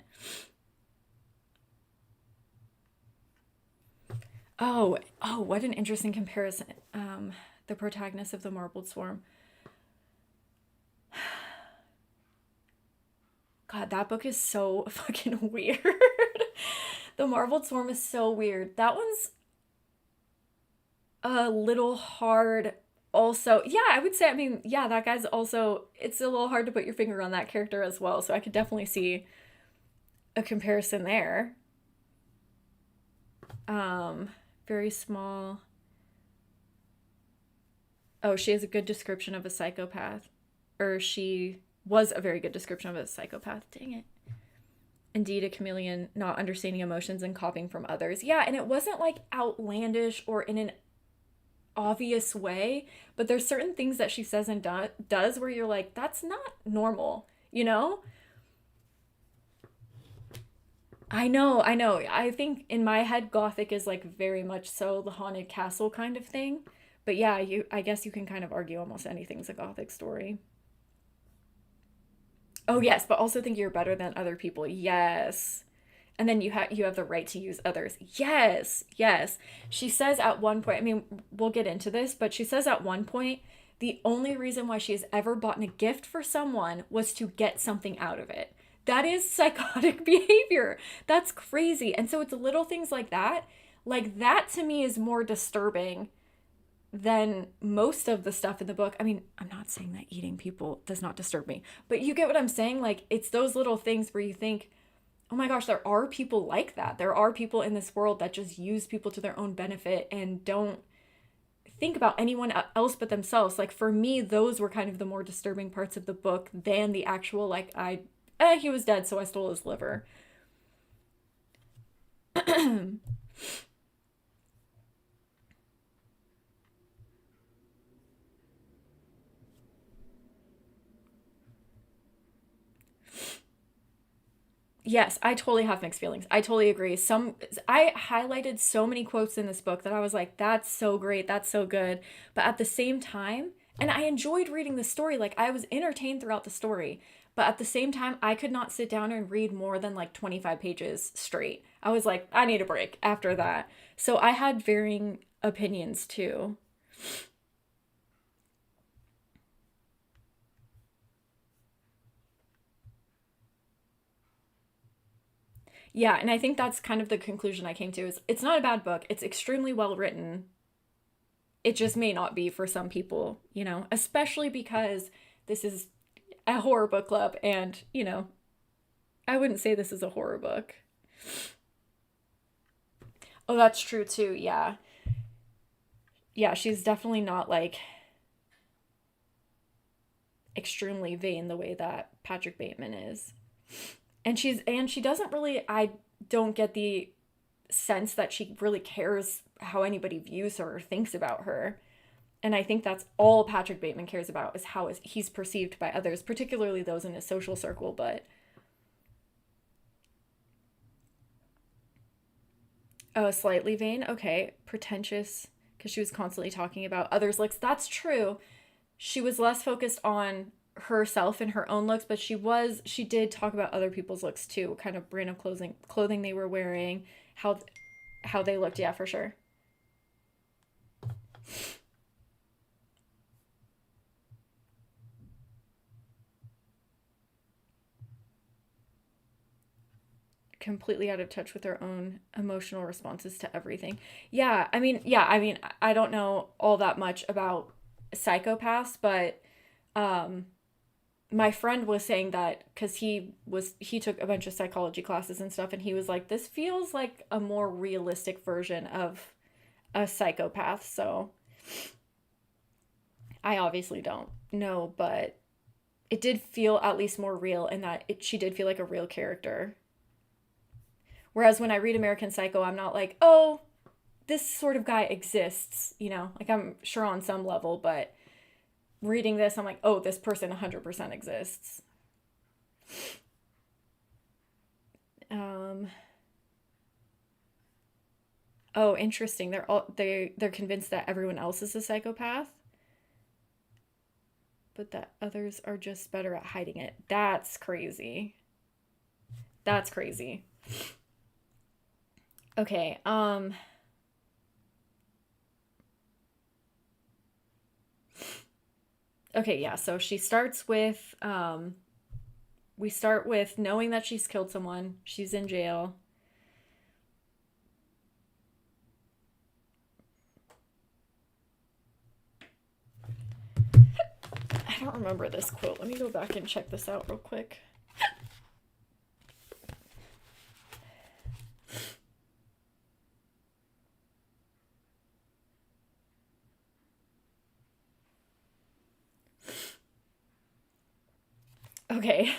Oh, what an interesting comparison. The protagonist of The Marbled Swarm. God, that book is so fucking weird. The Marbled Swarm is so weird. That one's a little hard. Also, yeah, I would say, I mean, yeah, that guy's also, it's a little hard to put your finger on that character as well. So I could definitely see a comparison there. Um, Very small. Oh, she has a good description of a psychopath. Or she was a very good description of a psychopath. Dang it. Indeed, a chameleon, not understanding emotions and copying from others. Yeah, and it wasn't like outlandish or in an obvious way, but there's certain things that she says and does where you're like, that's not normal, you know? I know, I know. I think in my head, Gothic is like very much so the haunted castle kind of thing. But yeah, I guess you can kind of argue almost anything's a Gothic story. Oh yes, but also think you're better than other people. Yes. And then you have the right to use others. Yes. Yes. She says at one point, I mean, we'll get into this, but she says at one point the only reason why she has ever bought a gift for someone was to get something out of it. That is psychotic behavior. That's crazy. And so it's little things like that. Like that to me is more disturbing than most of the stuff in the book. I mean, I'm not saying that eating people does not disturb me, but you get what I'm saying? Like, it's those little things where you think, oh my gosh, there are people like that. There are people in this world that just use people to their own benefit and don't think about anyone else but themselves. Like, for me, those were kind of the more disturbing parts of the book than the actual, like, he was dead, so I stole his liver. Yes, I totally have mixed feelings. I totally agree. I highlighted so many quotes in this book that I was like, that's so great, that's so good. But at the same time, and I enjoyed reading the story, like I was entertained throughout the story. But at the same time, I could not sit down and read more than like 25 pages straight. I was like, I need a break after that. So I had varying opinions too. Yeah, and I think that's kind of the conclusion I came to is it's not a bad book. It's extremely well written. It just may not be for some people, especially because this is a horror book club and, I wouldn't say this is a horror book. Oh, that's true too. Yeah. Yeah, she's definitely not like extremely vain the way that Patrick Bateman is. And she doesn't really, I don't get the sense that she really cares how anybody views her or thinks about her. And I think that's all Patrick Bateman cares about is how he's perceived by others, particularly those in his social circle. But oh, slightly vain. Okay, pretentious because she was constantly talking about others' looks. That's true. She was less focused on herself and her own looks, but she did talk about other people's looks too, what kind of brand of clothing they were wearing, how they looked. Yeah, for sure. Completely out of touch with their own emotional responses to everything. Yeah, I don't know all that much about psychopaths, but um my friend was saying that because he took a bunch of psychology classes and stuff, and he was like, this feels like a more realistic version of a psychopath. So I obviously don't know, but it did feel at least more real in that she did feel like a real character. Whereas when I read American Psycho, I'm not like, oh, this sort of guy exists, like I'm sure on some level, but reading this, I'm like, oh, this person 100% exists. Um, oh, interesting. They're convinced that everyone else is a psychopath, but that others are just better at hiding it. That's crazy. That's crazy. Okay. Okay, yeah. So she starts with we start with knowing that she's killed someone. She's in jail. I don't remember this quote. Let me go back and check this out real quick. Okay.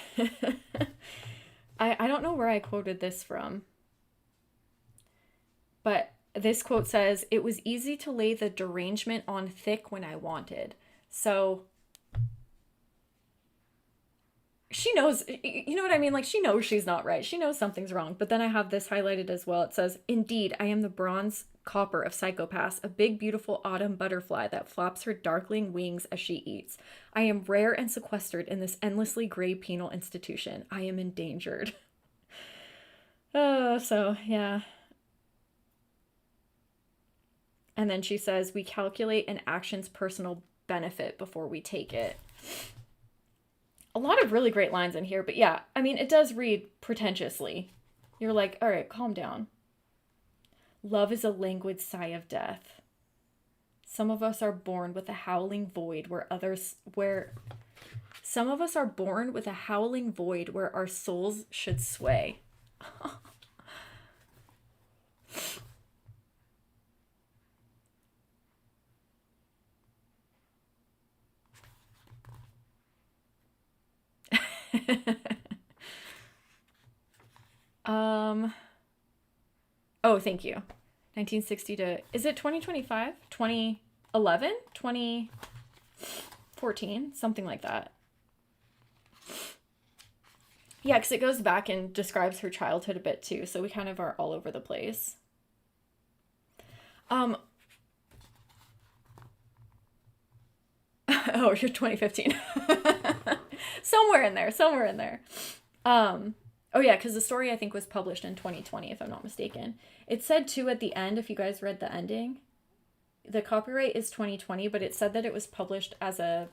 I don't know where I quoted this from, but this quote says, it was easy to lay the derangement on thick when I wanted. So she knows, you know what I mean? Like, she knows she's not right. She knows something's wrong. But then I have this highlighted as well. It says, indeed, I am the bronze copper of psychopaths, a big, beautiful autumn butterfly that flaps her darkling wings as she eats. I am rare and sequestered in this endlessly gray penal institution. I am endangered. So yeah. And then she says, we calculate an action's personal benefit before we take it. A lot of really great lines in here, but yeah, I mean, it does read pretentiously. You're like, all right, calm down. Love is a languid sigh of death. Some of us are born with a howling void where some of us are born with a howling void where our souls should sway. um oh, thank you. 1960 to, is it 2025? 2011? 2014? Something like that. Yeah, because it goes back and describes her childhood a bit too, so we kind of are all over the place. Um, oh, you're 2015. Somewhere in there, somewhere in there. Um, oh yeah, because the story I think was published in 2020, if I'm not mistaken. It said too at the end, if you guys read the ending, the copyright is 2020, but it said that it was published as a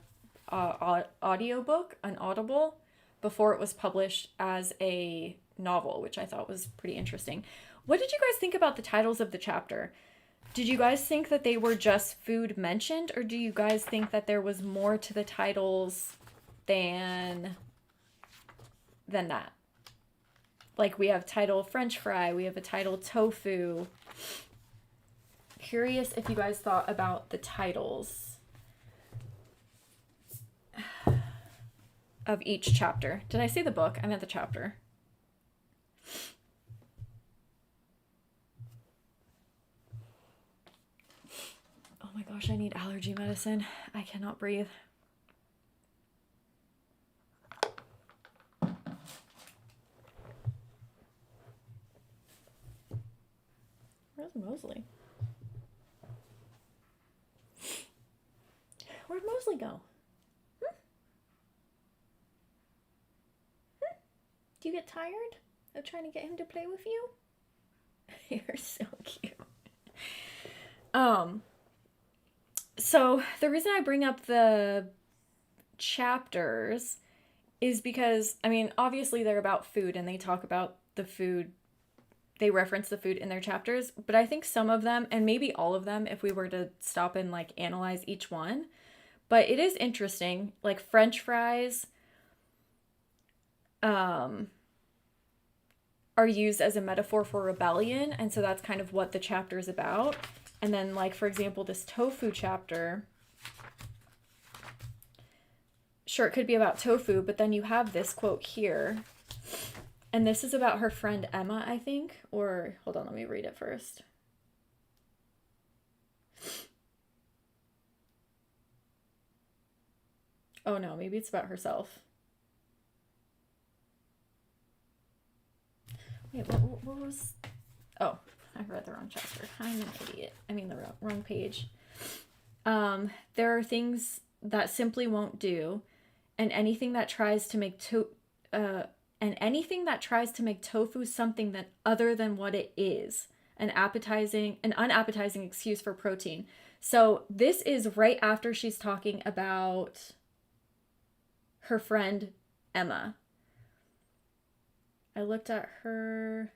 audiobook, an Audible, before it was published as a novel, which I thought was pretty interesting. What did you guys think about the titles of the chapter? Did you guys think that they were just food mentioned, or do you guys think that there was more to the titles than that? Like, we have title French fry, we have a title tofu. Curious if you guys thought about the titles of each chapter. Did I say the book? I meant the chapter. Oh my gosh, I need allergy medicine. I cannot breathe. Where's Mosley? Where'd Mosley go? Do you get tired of trying to get him to play with you? You're so cute. So the reason I bring up the chapters is because, I mean, obviously they're about food and they talk about the food. They reference the food in their chapters, but I think some of them, and maybe all of them, if we were to stop and like analyze each one, but it is interesting. Like French fries are used as a metaphor for rebellion, and so that's kind of what the chapter is about. And then, like, for example, this tofu chapter, sure, it could be about tofu, but then you have this quote here, and this is about her friend Emma, I think, or hold on, let me read it first. Oh no, maybe it's about herself. Wait, what was... Oh, I read the wrong chapter. I'm an idiot. I mean the wrong page. There are things that simply won't do, and anything that tries to make tofu something that other than what it is, an unappetizing excuse for protein. So this is right after she's talking about her friend Emma. I looked at her.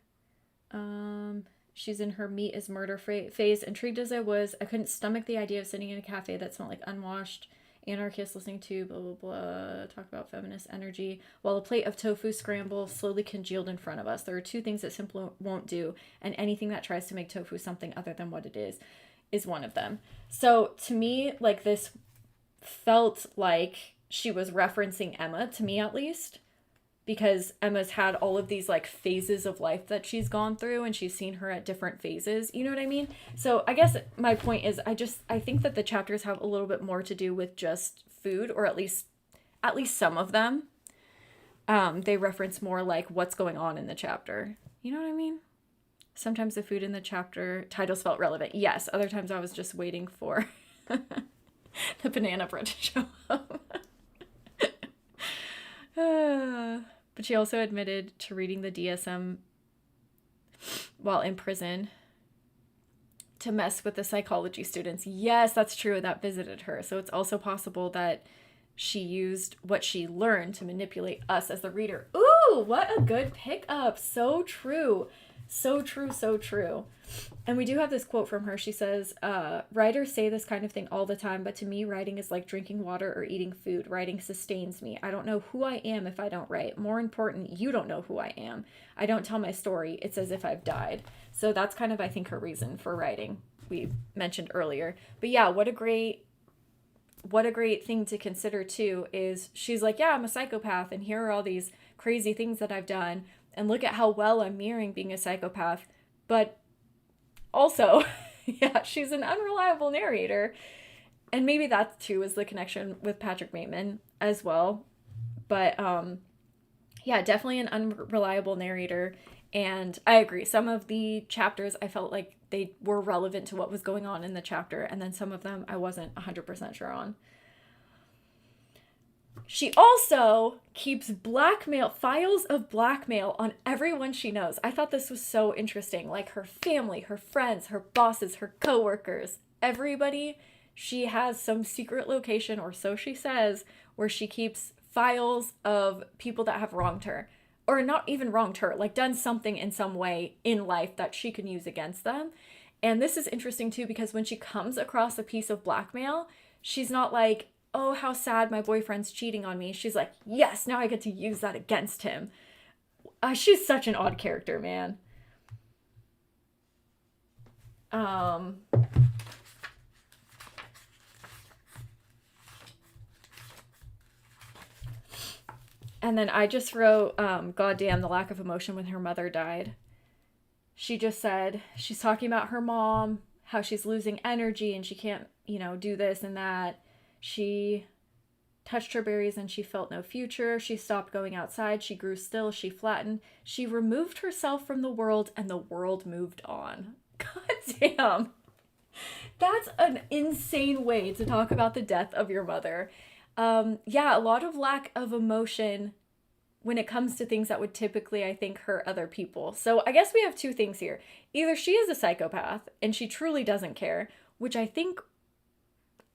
She's in her meat is murder phase. Intrigued as I was, I couldn't stomach the idea of sitting in a cafe that smelled like unwashed anarchists listening to blah, blah, blah, talk about feminist energy, while a plate of tofu scramble slowly congealed in front of us. There are two things that simply won't do, and anything that tries to make tofu something other than what it is one of them. So to me, like, this felt like she was referencing Emma, to me at least, because Emma's had all of these like phases of life that she's gone through, and she's seen her at different phases. You know what I mean? So I guess my point is I think that the chapters have a little bit more to do with just food, or at least some of them. They reference more like what's going on in the chapter. You know what I mean? Sometimes the food in the chapter titles felt relevant. Yes. Other times I was just waiting for the banana bread to show up. But she also admitted to reading the DSM while in prison to mess with the psychology students. Yes, that's true. That visited her. So it's also possible that she used what she learned to manipulate us as the reader. Ooh, what a good pickup. So true. So true, so true. And we do have this quote from her. She says, writers say this kind of thing all the time, but to me, writing is like drinking water or eating food. Writing sustains me. I don't know who I am if I don't write. More important, you don't know who I am. I don't tell my story. It's as if I've died. So that's kind of, I think, her reason for writing, we mentioned earlier. But yeah, what a great thing to consider too is she's like, yeah, I'm a psychopath, and here are all these crazy things that I've done, and look at how well I'm mirroring being a psychopath. But also, yeah, she's an unreliable narrator. And maybe that too is the connection with Patrick Bateman as well. But yeah, definitely an unreliable narrator. And I agree. Some of the chapters I felt like they were relevant to what was going on in the chapter, and then some of them I wasn't 100% sure on. She also keeps files of blackmail on everyone she knows. I thought this was so interesting. Like her family, her friends, her bosses, her coworkers, everybody. She has some secret location, or so she says, where she keeps files of people that have wronged her. Or not even wronged her, like done something in some way in life that she can use against them. And this is interesting too, because when she comes across a piece of blackmail, she's not like, oh, how sad my boyfriend's cheating on me. She's like, yes, now I get to use that against him. She's such an odd character, man. Um, and then I just wrote, God damn, the lack of emotion when her mother died. She just said, she's talking about her mom, how she's losing energy and she can't, do this and that. She touched her berries and she felt no future. She stopped going outside. She grew still. She flattened. She removed herself from the world and the world moved on. God damn. That's an insane way to talk about the death of your mother. Yeah, a lot of lack of emotion when it comes to things that would typically, I think, hurt other people. So I guess we have two things here. Either she is a psychopath and she truly doesn't care, which I think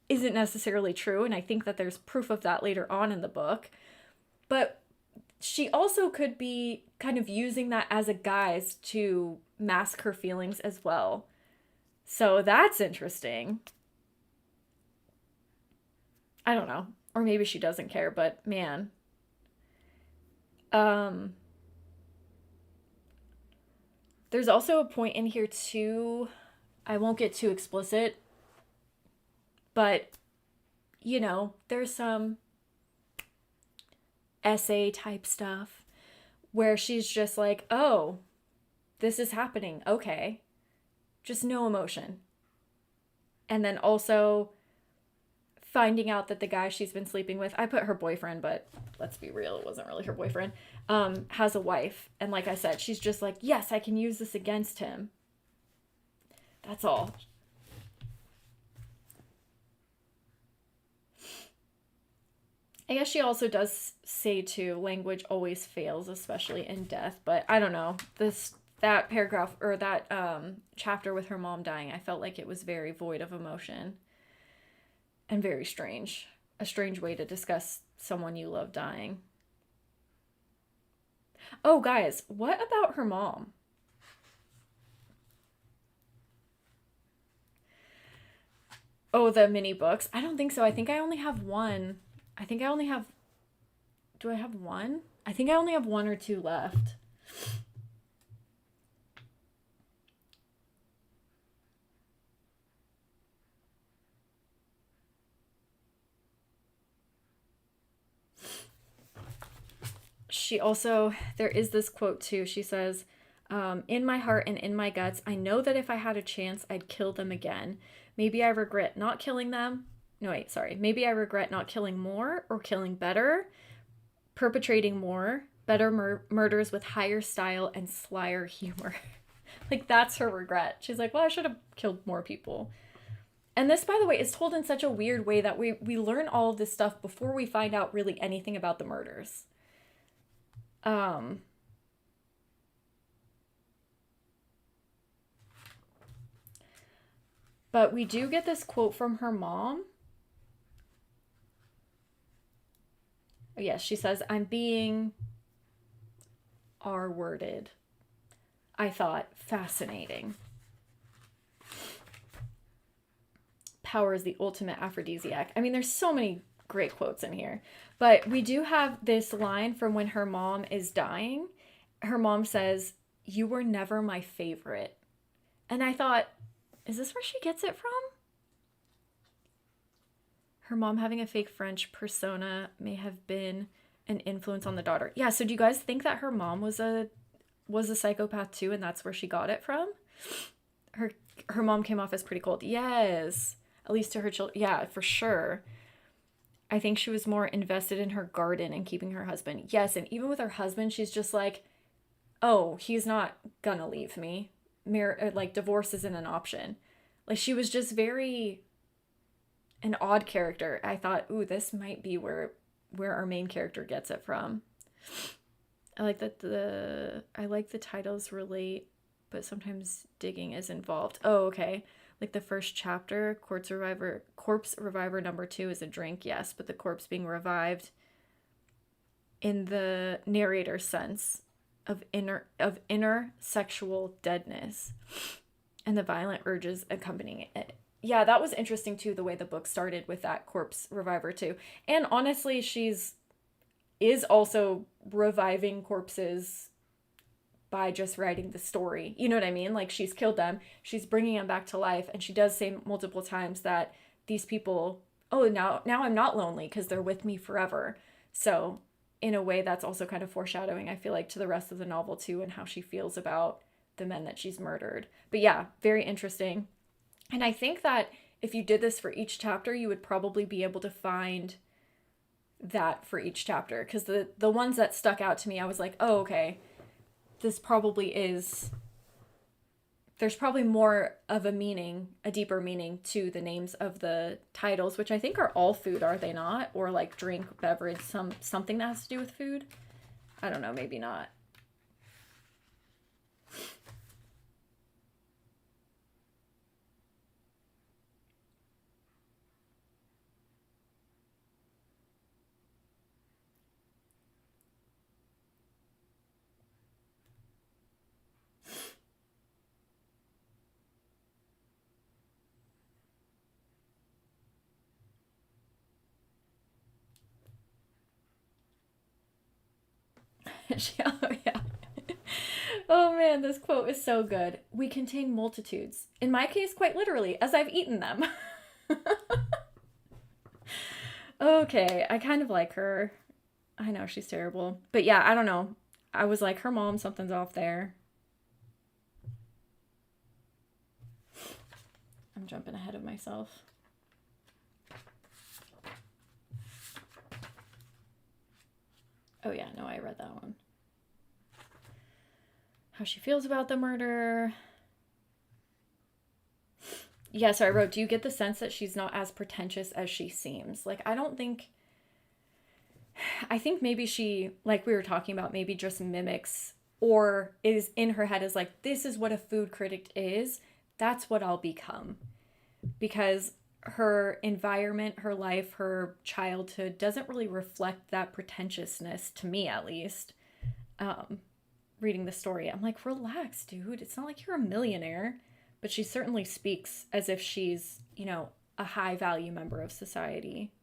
isn't necessarily true, and I think that there's proof of that later on in the book. But she also could be kind of using that as a guise to mask her feelings as well. So that's interesting. I don't know. Or maybe she doesn't care, but man. Um there's also a point in here too. I won't get too explicit, but there's some essay type stuff where she's just like, "Oh, this is happening. Okay." Just no emotion. And then also finding out that the guy she's been sleeping with, I put her boyfriend, but let's be real, it wasn't really her boyfriend, has a wife. And like I said, she's just like, yes, I can use this against him. That's all. I guess she also does say too, language always fails, especially in death. But I don't know. That paragraph or that chapter with her mom dying, I felt like it was very void of emotion and very strange. A strange way to discuss someone you love dying. Oh, guys, what about her mom? Oh, the mini books. I don't think so. I think I only have one. I think I only have. Do I have one? I think I only have one or two left. She also, there is this quote too. She says, in my heart and in my guts, I know that if I had a chance, I'd kill them again. Maybe I regret not killing them. No, wait, sorry. Maybe I regret not killing more or killing better, perpetrating more, better murders with higher style and slyer humor. Like, that's her regret. She's like, well, I should have killed more people. And this, by the way, is told in such a weird way that we learn all of this stuff before we find out really anything about the murders. Um, but we do get this quote from her mom. Yes, she says, I'm being R worded. I thought fascinating. Power is the ultimate aphrodisiac. I mean, there's so many great quotes in here. But we do have this line from when her mom is dying. Her mom says, "You were never my favorite." And I thought, is this where she gets it from? Her mom having a fake French persona may have been an influence on the daughter. Yeah, so do you guys think that her mom was a psychopath too, and that's where she got it from? Her her mom came off as pretty cold. Yes. At least to her children. Yeah, for sure. I think she was more invested in her garden and keeping her husband. Yes, and even with her husband, she's just like, oh, he's not gonna leave me. Like, divorce isn't an option. Like, she was just very an odd character. I thought, ooh, this might be where our main character gets it from. I like the titles relate, but sometimes digging is involved. Oh, okay. Like the first chapter, corpse reviver number 2 is a drink, yes, but the corpse being revived in the narrator's sense of inner sexual deadness and the violent urges accompanying it. Yeah, that was interesting too, the way the book started with that corpse reviver too. And honestly, she's is also reviving corpses by just writing the story. You know what I mean? Like she's killed them, she's bringing them back to life, and she does say multiple times that these people, oh, now I'm not lonely because they're with me forever. So, in a way that's also kind of foreshadowing, I feel like, to the rest of the novel too, and how she feels about the men that she's murdered. But yeah, very interesting. And I think that if you did this for each chapter, you would probably be able to find that for each chapter, because the ones that stuck out to me, I was like, oh, okay, this probably is, there's probably more of a meaning, a deeper meaning to the names of the titles, which I think are all food, are they not? Or like drink, beverage, something that has to do with food. I don't know, maybe not. Oh yeah. Oh man, this quote is so good. We contain multitudes. In my case, quite literally, as I've eaten them. Okay, I kind of like her. I know she's terrible. But yeah, I don't know. I was like, her mom, something's off there. I'm jumping ahead of myself. Oh yeah, no, I read that one. How she feels about the murder. Yeah, so I wrote, do you get the sense that she's not as pretentious as she seems? Like, I don't think. I think maybe she, like we were talking about, maybe just mimics or is in her head is like, this is what a food critic is. That's what I'll become. Because her environment, her life, her childhood doesn't really reflect that pretentiousness, to me at least. Um, Reading the story, I'm like, relax, dude. It's not like you're a millionaire. But she certainly speaks as if she's, a high value member of society.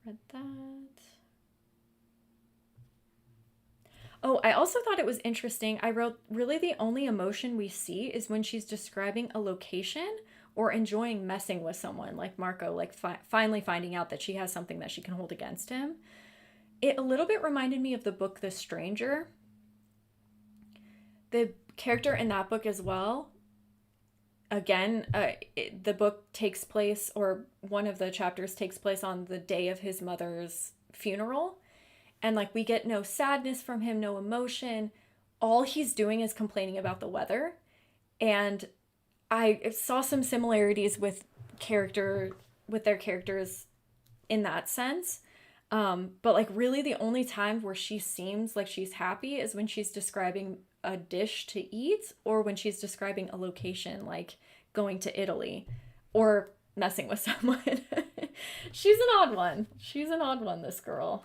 Read that. Oh, I also thought it was interesting. I wrote, really, the only emotion we see is when she's describing a location or enjoying messing with someone like Marco, like finally finding out that she has something that she can hold against him. It a little bit reminded me of the book The Stranger. The character in that book as well, again, the book takes place, or one of the chapters takes place on the day of his mother's funeral. And like, we get no sadness from him, no emotion. All he's doing is complaining about the weather. And I saw some similarities with their characters in that sense. But like, really the only time where she seems like she's happy is when she's describing a dish to eat, or when she's describing a location, like going to Italy or messing with someone. She's an odd one. She's an odd one, this girl.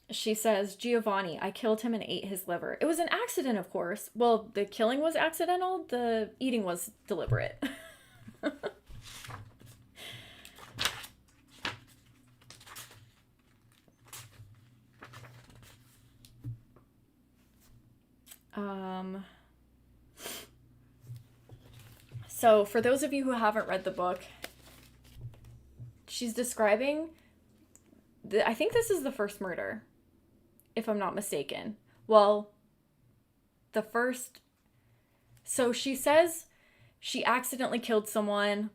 She says, Giovanni, I killed him and ate his liver. It was an accident, of course. Well, the killing was accidental, the eating was deliberate. um, so, for those of you who haven't read the book, she's describing. I think this is the first murder, if I'm not mistaken. Well, the first. So she says she accidentally killed someone.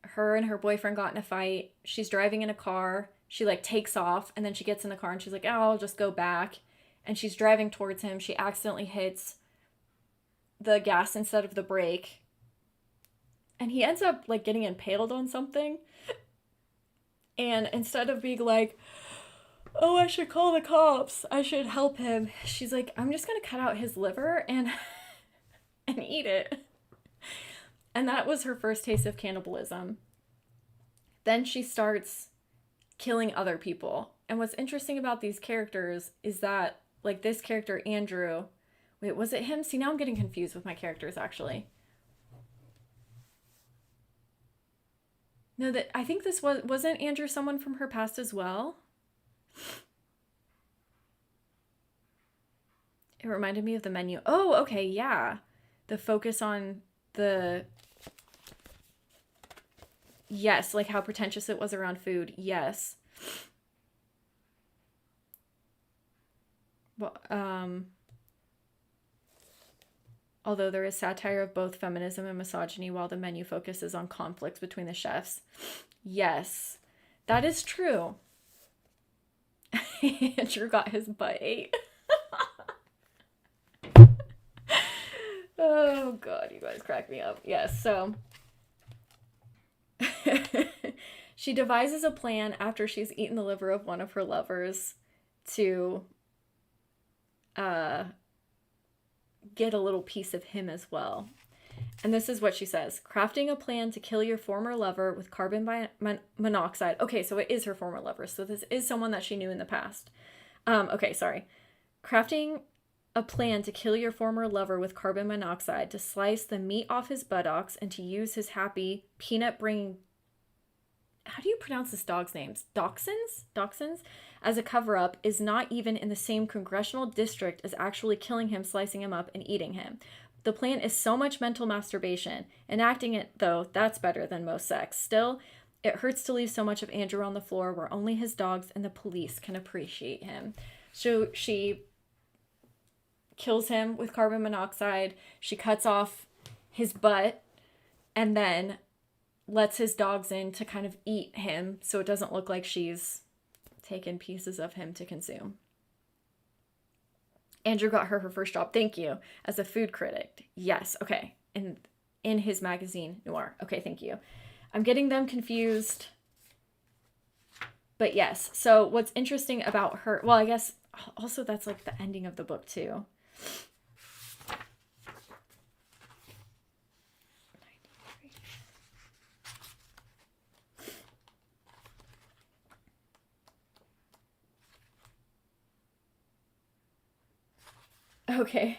Her and her boyfriend got in a fight. She's driving in a car. She like takes off, and then she gets in the car and she's like, oh, I'll just go back. And she's driving towards him. She accidentally hits the gas instead of the brake. And he ends up like getting impaled on something. And instead of being like, oh, I should call the cops, I should help him, she's like, I'm just gonna cut out his liver and and eat it. And that was her first taste of cannibalism. Then she starts killing other people. And what's interesting about these characters is that, like, this character, Andrew, wait, was it him? See, now I'm getting confused with my characters, actually. No, that I think this wasn't Andrew someone from her past as well? It reminded me of the menu. Oh, okay, yeah. The focus on the, yes, like how pretentious it was around food. Yes. Well, although there is satire of both feminism and misogyny while the menu focuses on conflicts between the chefs. Yes, that is true. Andrew got his butt ate. Oh god, you guys crack me up. Yes, so she devises a plan after she's eaten the liver of one of her lovers to uh get a little piece of him as well. And this is what she says: crafting a plan to kill your former lover with carbon monoxide. Okay, so it is her former lover. So this is someone that she knew in the past. Okay, sorry. Crafting a plan to kill your former lover with carbon monoxide, to slice the meat off his buttocks, and to use his happy peanut bringing, how do you pronounce this dog's names? Dachshunds? As a cover up is not even in the same congressional district as actually killing him, slicing him up, and eating him. The plan is so much mental masturbation. Enacting it, though, that's better than most sex. Still, it hurts to leave so much of Andrew on the floor where only his dogs and the police can appreciate him. So she kills him with carbon monoxide. She cuts off his butt and then lets his dogs in to kind of eat him so it doesn't look like she's taken pieces of him to consume. Andrew got her first job, thank you, as a food critic. Yes, okay. In his magazine, Noir. Okay, thank you. I'm getting them confused. But yes, so what's interesting about her, well, I guess also that's like the ending of the book too. Okay.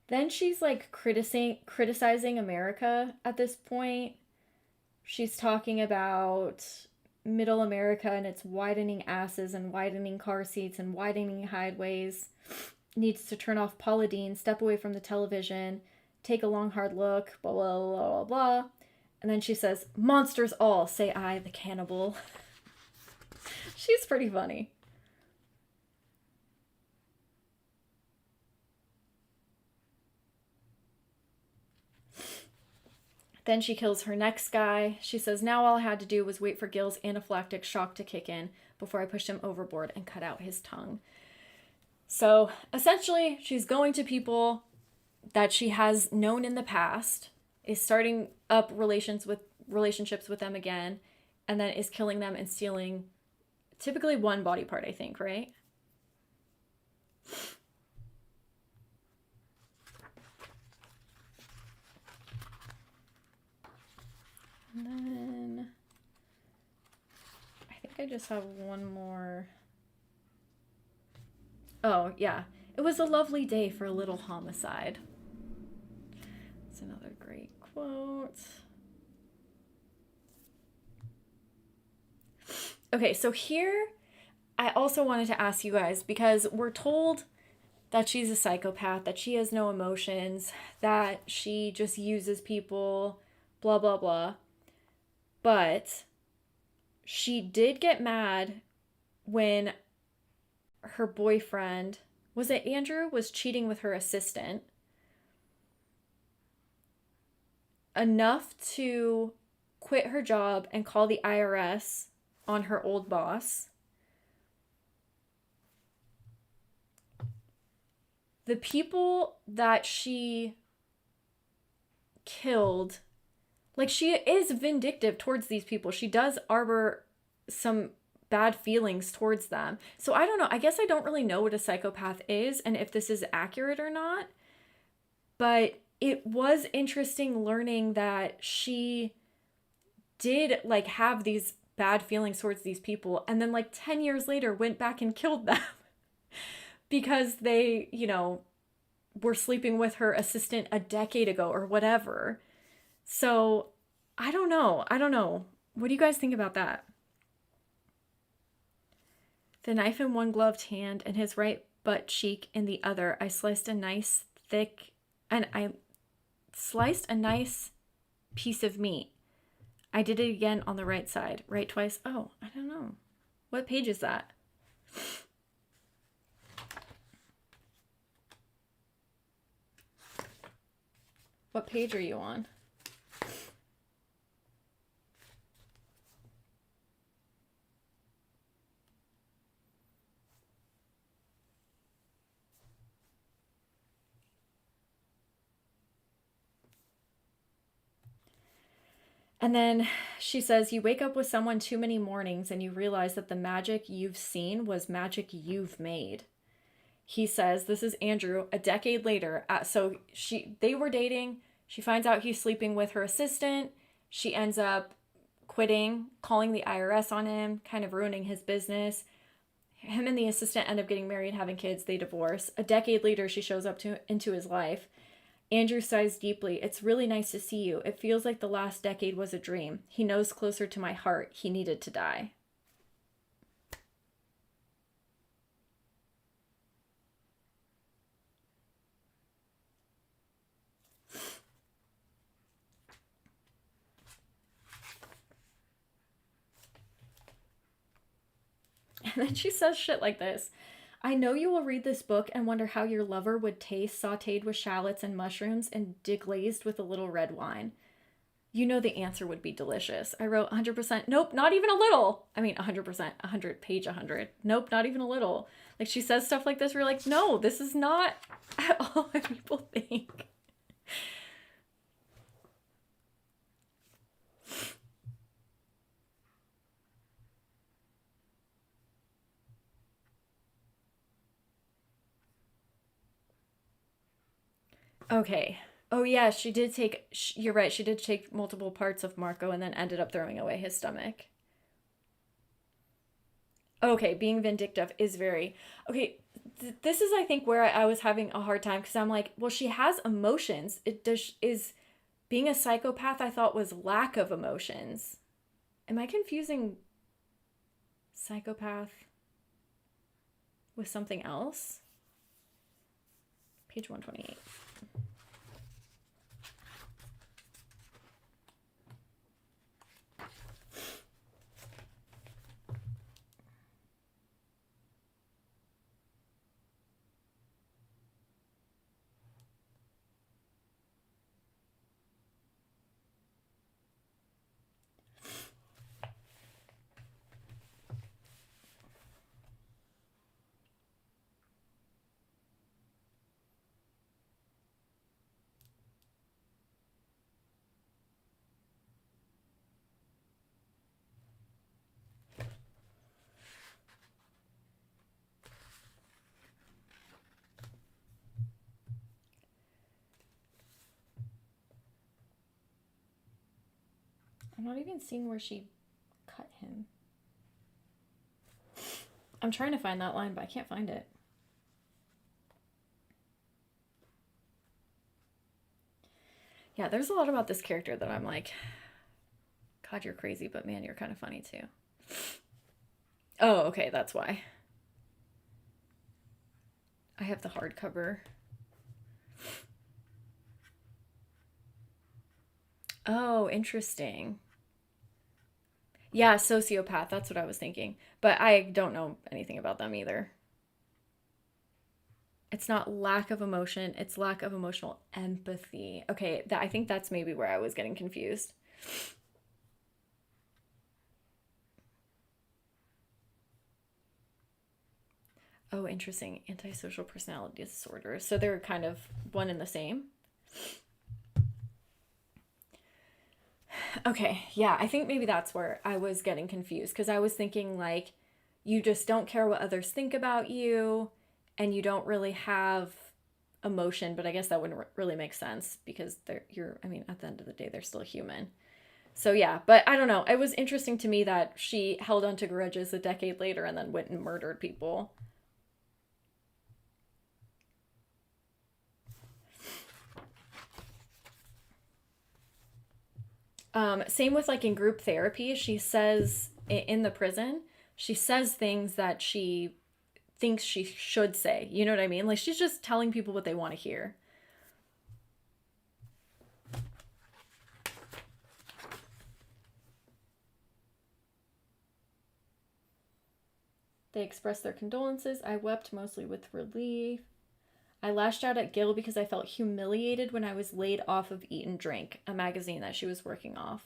Then she's like criticizing America at this point. She's talking about middle America and its widening asses and widening car seats and widening highways. Needs to turn off Paula Deen, step away from the television, take a long hard look, blah blah blah blah blah. And then she says, monsters all, say I, the cannibal. She's pretty funny. Then she kills her next guy. She says, now all I had to do was wait for Gil's anaphylactic shock to kick in before I pushed him overboard and cut out his tongue. So essentially, she's going to people that she has known in the past, is starting up relationships with them again, and then is killing them and stealing typically one body part, I think, right? And then I think I just have one more. Oh, yeah. It was a lovely day for a little homicide. It's another great quote. Okay, so here I also wanted to ask you guys, because we're told that she's a psychopath, that she has no emotions, that she just uses people, blah, blah, blah. But she did get mad when her boyfriend, was it Andrew, was cheating with her assistant enough to quit her job and call the IRS on her old boss. the people that she killed, like, she is vindictive towards these people. She does arbor some bad feelings towards them. So I don't know. I guess I don't really know what a psychopath is and if this is accurate or not. But it was interesting learning that she did like have these bad feelings towards these people and then like 10 years later went back and killed them because they, were sleeping with her assistant a decade ago or whatever. So I don't know. I don't know. What do you guys think about that? The knife in one gloved hand and his right butt cheek in the other. I sliced a nice piece of meat. I did it again on the right side. Right twice. Oh, I don't know. What page is that? What page are you on? And then she says, you wake up with someone too many mornings and you realize that the magic you've seen was magic you've made. He says, this is Andrew, a decade later. So they were dating. She finds out he's sleeping with her assistant. She ends up quitting, calling the IRS on him, kind of ruining his business. Him and the assistant end up getting married, having kids. They divorce. A decade later, she shows up into his life. Andrew sighs deeply. It's really nice to see you. It feels like the last decade was a dream. He knows closer to my heart. He needed to die. And then she says shit like this. I know you will read this book and wonder how your lover would taste sauteed with shallots and mushrooms and deglazed with a little red wine. You know the answer would be delicious. I wrote 100%. Nope, not even a little. I mean, 100%, 100, page 100. Nope, not even a little. Like, she says stuff like this. We're like, no, this is not at all what people think. Okay. Oh, yeah, she did take. You're right. She did take multiple parts of Marco and then ended up throwing away his stomach. Okay, being vindictive is very. Okay, this is, I think, where I was having a hard time because I'm like, well, she has emotions. It does. Is being a psychopath, I thought, was lack of emotions. Am I confusing psychopath with something else? Page 128. I'm not even seeing where she cut him. I'm trying to find that line, but I can't find it. Yeah, there's a lot about this character that I'm like, God, you're crazy, but man, you're kind of funny too. Oh, okay, that's why. I have the hardcover. Oh, interesting. Yeah, sociopath, that's what I was thinking. But I don't know anything about them either. It's not lack of emotion, it's lack of emotional empathy. Okay, I think that's maybe where I was getting confused. Oh, interesting. Antisocial personality disorder. So they're kind of one and the same. Okay, yeah, I think maybe that's where I was getting confused because I was thinking like you just don't care what others think about you and you don't really have emotion, but I guess that wouldn't really make sense because I mean, at the end of the day, they're still human. So yeah, but I don't know. It was interesting to me that she held on to grudges a decade later and then went and murdered people. Same with like in group therapy, she says in the prison, she says things that she thinks she should say. You know what I mean? Like she's just telling people what they want to hear. They expressed their condolences. I wept mostly with relief. I lashed out at Gil because I felt humiliated when I was laid off of Eat and Drink, a magazine that she was working off.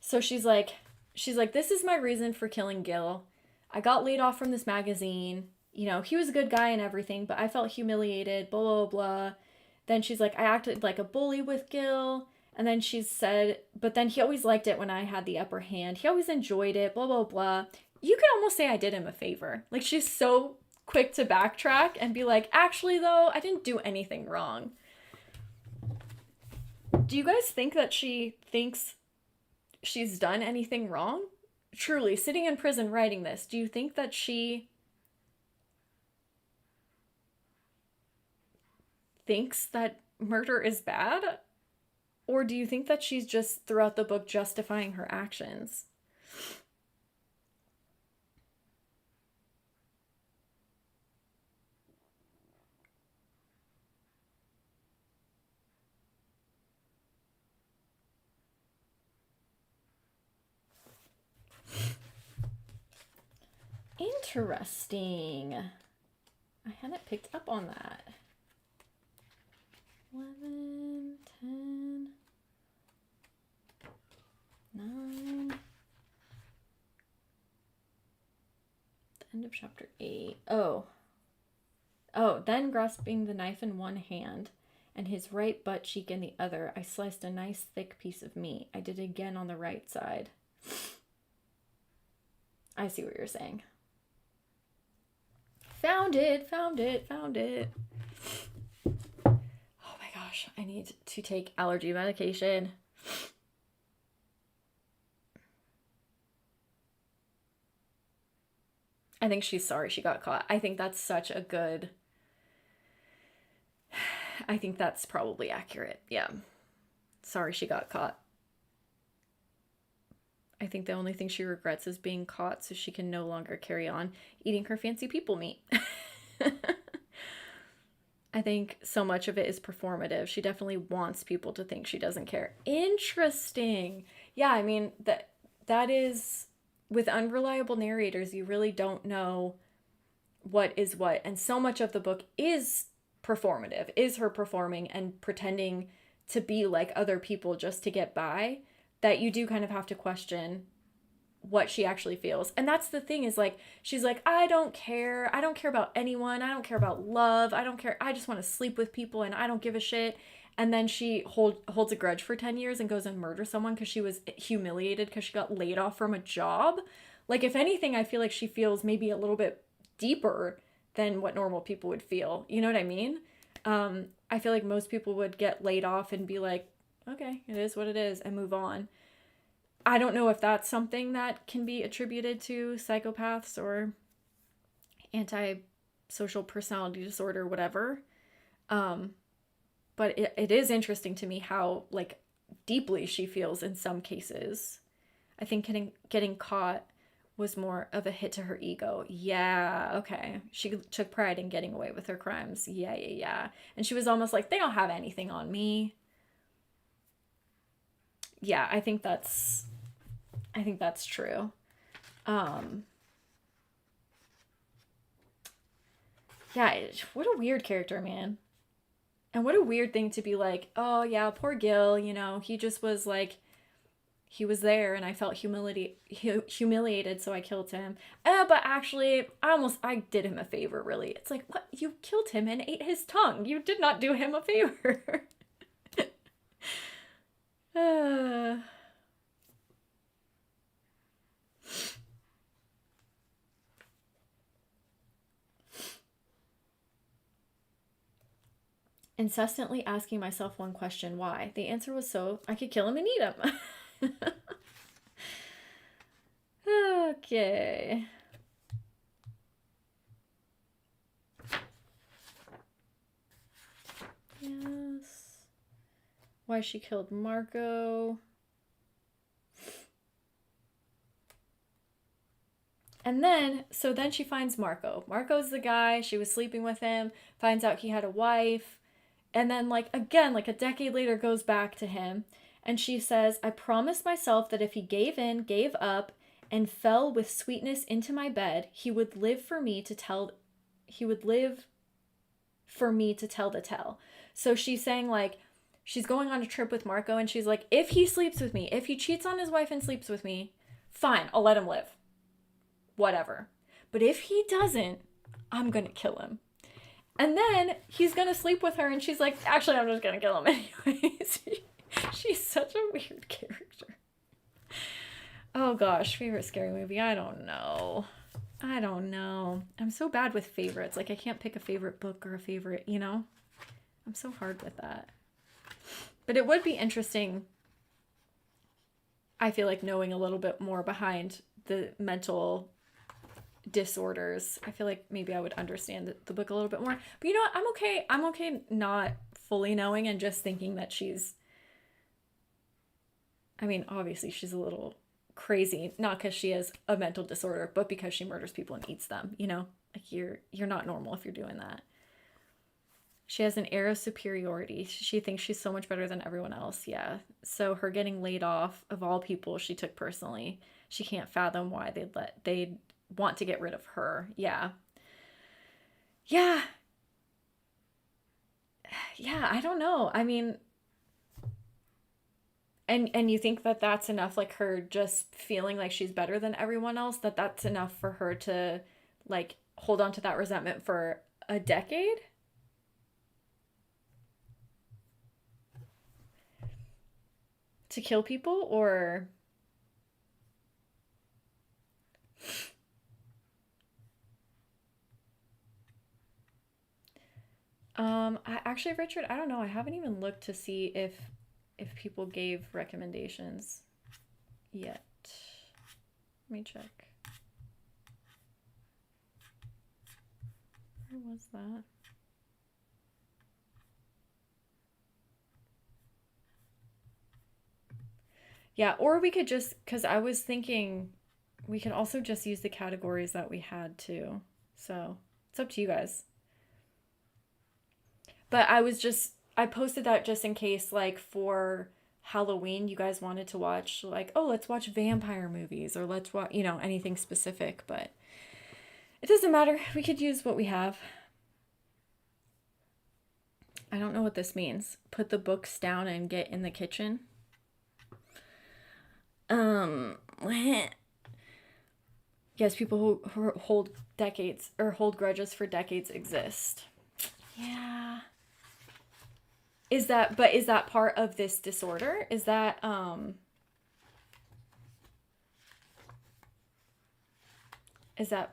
So she's like, this is my reason for killing Gil. I got laid off from this magazine. You know, he was a good guy and everything, but I felt humiliated, blah, blah, blah. Then she's like, I acted like a bully with Gil. And then she said, but then he always liked it when I had the upper hand. He always enjoyed it, blah, blah, blah. You could almost say I did him a favor. Like, she's so quick to backtrack and be like, actually, though, I didn't do anything wrong. Do you guys think that she thinks she's done anything wrong? Truly, sitting in prison writing this, do you think that she thinks that murder is bad? Or do you think that she's just throughout the book justifying her actions? Interesting. I hadn't picked up on that. 11, 10, 9. The end of chapter 8. Oh, then grasping the knife in one hand and his right butt cheek in the other, I sliced a nice thick piece of meat. I did it again on the right side. I see what you're saying. Found it, found it, found it. Oh my gosh, I need to take allergy medication. I think she's sorry she got caught. I think that's such a good. I think that's probably accurate. Yeah. Sorry she got caught. I think the only thing she regrets is being caught so she can no longer carry on eating her fancy people meat. I think so much of it is performative. She definitely wants people to think she doesn't care. Interesting. Yeah, I mean that is with unreliable narrators, you really don't know what is what. And so much of the book is performative, is her performing and pretending to be like other people just to get by, that you do kind of have to question what she actually feels. And that's the thing is like she's like, I don't care. I don't care about anyone. I don't care about love. I don't care. I just want to sleep with people and I don't give a shit. And then she holds a grudge for 10 years and goes and murders someone because she was humiliated because she got laid off from a job. Like, if anything, I feel like she feels maybe a little bit deeper than what normal people would feel. You know what I mean? I feel like most people would get laid off and be like, okay, it is what it is, and move on. I don't know if that's something that can be attributed to psychopaths or antisocial personality disorder, whatever. Um, but it is interesting to me how like deeply she feels in some cases. I think getting caught was more of a hit to her ego. Yeah, okay. She took pride in getting away with her crimes. Yeah, yeah, yeah. And she was almost like, they don't have anything on me. Yeah, I think that's true. Um yeah, what a weird character, man. And what a weird thing to be like, oh yeah, poor Gil, he just was like he was there and I felt humiliated, so I killed him. But actually, I did him a favor, really. It's like, what? You killed him and ate his tongue. You did not do him a favor. uh, Incessantly asking myself one question, why? The answer was so I could kill him and eat him. Okay. Yes. Why she killed Marco. And then, so then she finds Marco. Marco's the guy, she was sleeping with him, finds out he had a wife, and then, like, again, like a decade later, goes back to him. And she says, I promised myself that if he gave in, gave up, and fell with sweetness into my bed, he would live for me to tell the tale. So she's saying, like, she's going on a trip with Marco, and she's like, if he sleeps with me, if he cheats on his wife and sleeps with me, fine, I'll let him live. Whatever. But if he doesn't, I'm gonna kill him. And then he's gonna sleep with her, and she's like, actually, I'm just gonna kill him anyways. She's such a weird character. Oh gosh, favorite scary movie? I don't know. I'm so bad with favorites. Like, I can't pick a favorite book or a favorite, you know? I'm so hard with that. But it would be interesting, I feel like, knowing a little bit more behind the mental disorders. I feel like maybe I would understand the book a little bit more. But you know what? I'm okay not fully knowing and just thinking that I mean, obviously she's a little crazy, not because she has a mental disorder, but because she murders people and eats them, you know? Like, you're not normal if you're doing that. She has an air of superiority. She thinks she's so much better than everyone else. Yeah. So her getting laid off, of all people, she took personally. She can't fathom why they'd want to get rid of her. Yeah. Yeah. Yeah, I don't know. I mean, and you think that that's enough, like, her just feeling like she's better than everyone else, that's enough for her to, like, hold on to that resentment for a decade? To kill people? Or actually, Richard, I don't know. I haven't even looked to see if people gave recommendations yet. Let me check. Where was that? Yeah, or we could just, because I was thinking we could also just use the categories that we had too. So it's up to you guys. But I posted that just in case, like, for Halloween, you guys wanted to watch, like, oh, let's watch vampire movies, or let's watch, anything specific. But it doesn't matter. We could use what we have. I don't know what this means. Put the books down and get in the kitchen. Um, yes, people who hold decades or hold grudges for decades exist. Yeah. Is that part of this disorder? Is that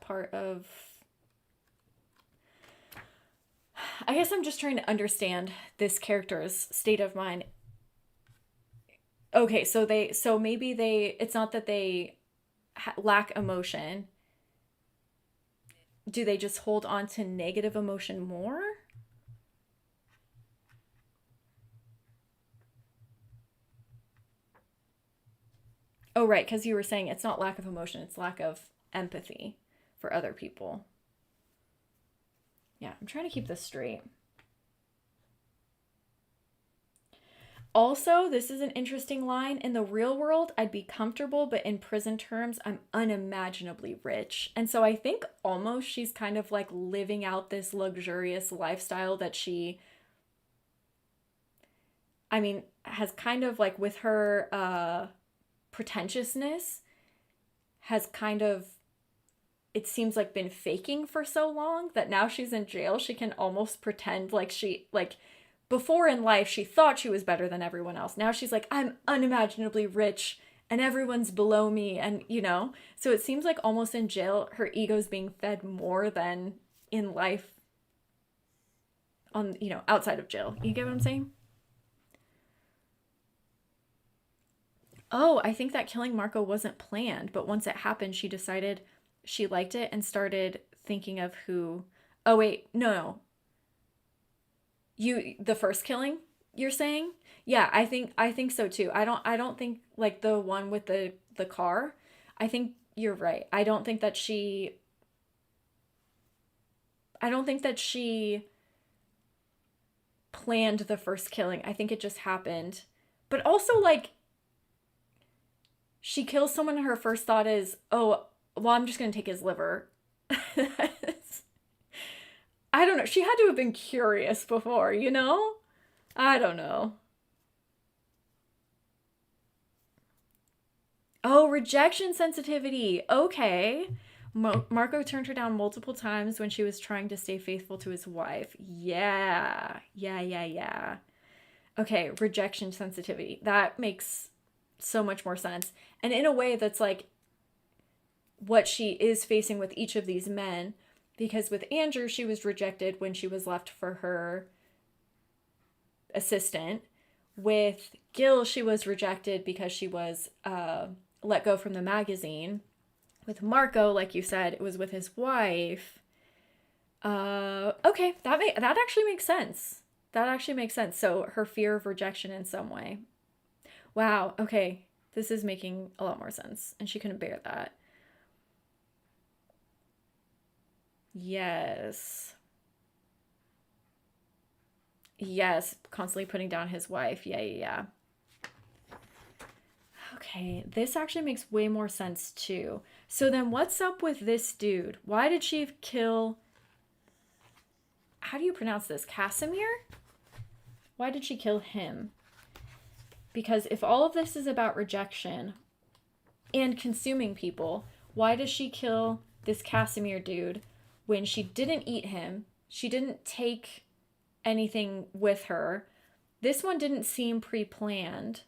part of, I guess I'm just trying to understand this character's state of mind. Okay, so maybe it's not that they lack emotion. Do they just hold on to negative emotion more? Oh, right, because you were saying it's not lack of emotion, it's lack of empathy for other people. Yeah, I'm trying to keep this straight. Also, this is an interesting line. In the real world, I'd be comfortable, but in prison terms, I'm unimaginably rich. And so I think almost she's kind of like living out this luxurious lifestyle that I mean, has kind of, like, with her pretentiousness has kind of, it seems like, been faking for so long that now she's in jail, she can almost pretend like she, like, before in life she thought she was better than everyone else. Now she's like, I'm unimaginably rich and everyone's below me, and so it seems like almost in jail her ego's being fed more than in life, on outside of jail. You get what I'm saying? Oh, I think that killing Marco wasn't planned, but once it happened, she decided she liked it and started thinking of who. Oh wait, no. You, the first killing, you're saying? Yeah, I think so too. I don't think like the one with the car. I think you're right. I don't think that she planned the first killing. I think it just happened. But also, like, she kills someone and her first thought is, oh, well, I'm just going to take his liver. I don't know. She had to have been curious before, you know? I don't know. Oh, rejection sensitivity. Okay. Marco turned her down multiple times when she was trying to stay faithful to his wife. Yeah. Yeah, yeah, yeah. Okay, rejection sensitivity. That makes so much more sense. And in a way, that's like what she is facing with each of these men. Because with Andrew, she was rejected when she was left for her assistant. With Gil, she was rejected because she was let go from the magazine. With Marco, like you said, it was with his wife. Okay, that actually makes sense. That actually makes sense. So her fear of rejection in some way. Wow. Okay, this is making a lot more sense, and she couldn't bear that. Yes. Yes, constantly putting down his wife. Yeah, yeah, yeah. Okay, this actually makes way more sense too. So then what's up with this dude? Why did she kill, how do you pronounce this? Casimir? Why did she kill him? Because if all of this is about rejection and consuming people, why does she kill this Casimir dude when she didn't eat him? She didn't take anything with her. This one didn't seem pre-planned.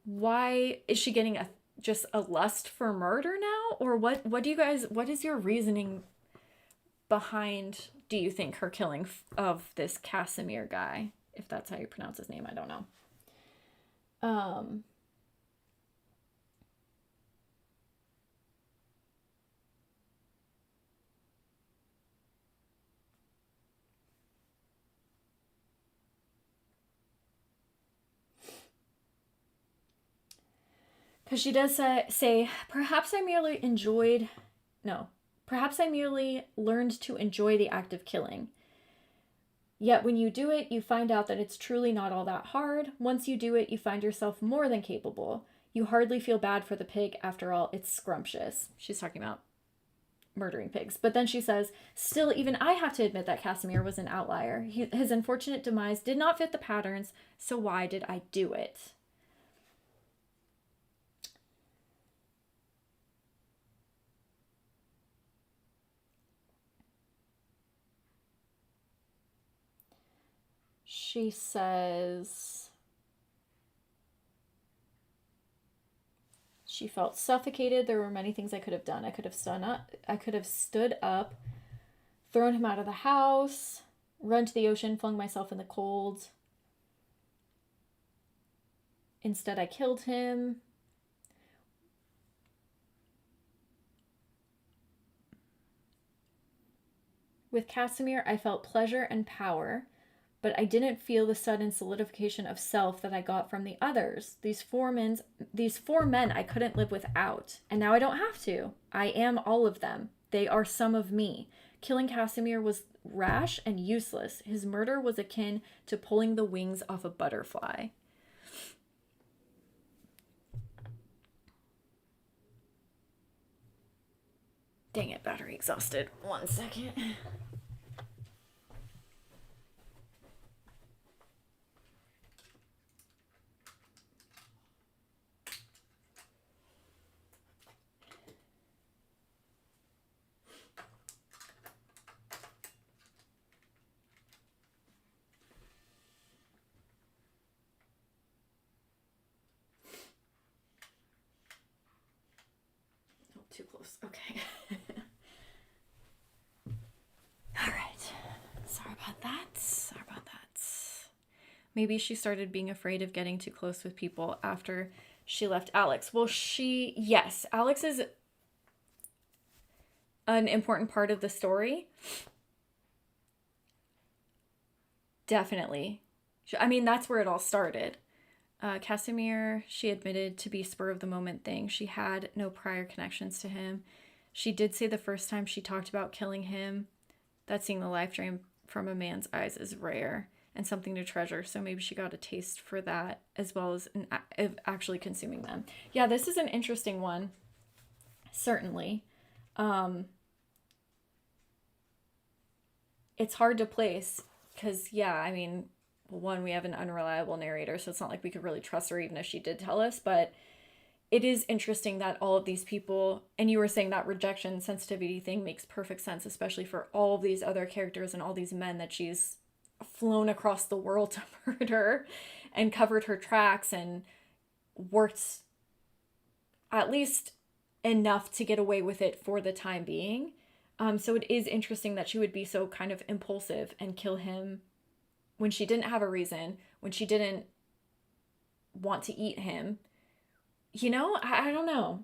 Why is she getting a just a lust for murder now? Or what do you guys, what is your reasoning behind, do you think, her killing of this Casimir guy? If that's how you pronounce his name, I don't know. Um because she does say, perhaps I merely enjoyed, no, perhaps I merely learned to enjoy the act of killing. Yet when you do it, you find out that it's truly not all that hard. Once you do it, you find yourself more than capable. You hardly feel bad for the pig. After all, it's scrumptious. She's talking about murdering pigs. But then she says, still, even I have to admit that Casimir was an outlier. His unfortunate demise did not fit the patterns, so why did I do it? She says she felt suffocated. There were many things I could have done. I could have stood up, thrown him out of the house, run to the ocean, flung myself in the cold. Instead, I killed him. With Casimir, I felt pleasure and power, but I didn't feel the sudden solidification of self that I got from the others. These four men I couldn't live without, and now I don't have to. I am all of them. They are some of me. Killing Casimir was rash and useless. His murder was akin to pulling the wings off a butterfly. Dang it, battery exhausted. 1 second. too close. Okay. All right. Sorry about that. Sorry about that. Maybe she started being afraid of getting too close with people after she left Alex. Well, yes, Alex is an important part of the story. Definitely. I mean, that's where it all started. Casimir, she admitted to be spur of the moment thing. She had no prior connections to him. She did say the first time she talked about killing him that seeing the life drain from a man's eyes is rare and something to treasure. So maybe she got a taste for that as well as actually consuming them. Yeah, this is an interesting one. Certainly. It's hard to place because, yeah, I mean, one, we have an unreliable narrator, so it's not like we could really trust her even if she did tell us, but it is interesting that all of these people, and you were saying that rejection sensitivity thing makes perfect sense, especially for all of these other characters and all these men that she's flown across the world to murder and covered her tracks and worked at least enough to get away with it for the time being. So it is interesting that she would be so kind of impulsive and kill him when she didn't have a reason, when she didn't want to eat him. You know, I don't know.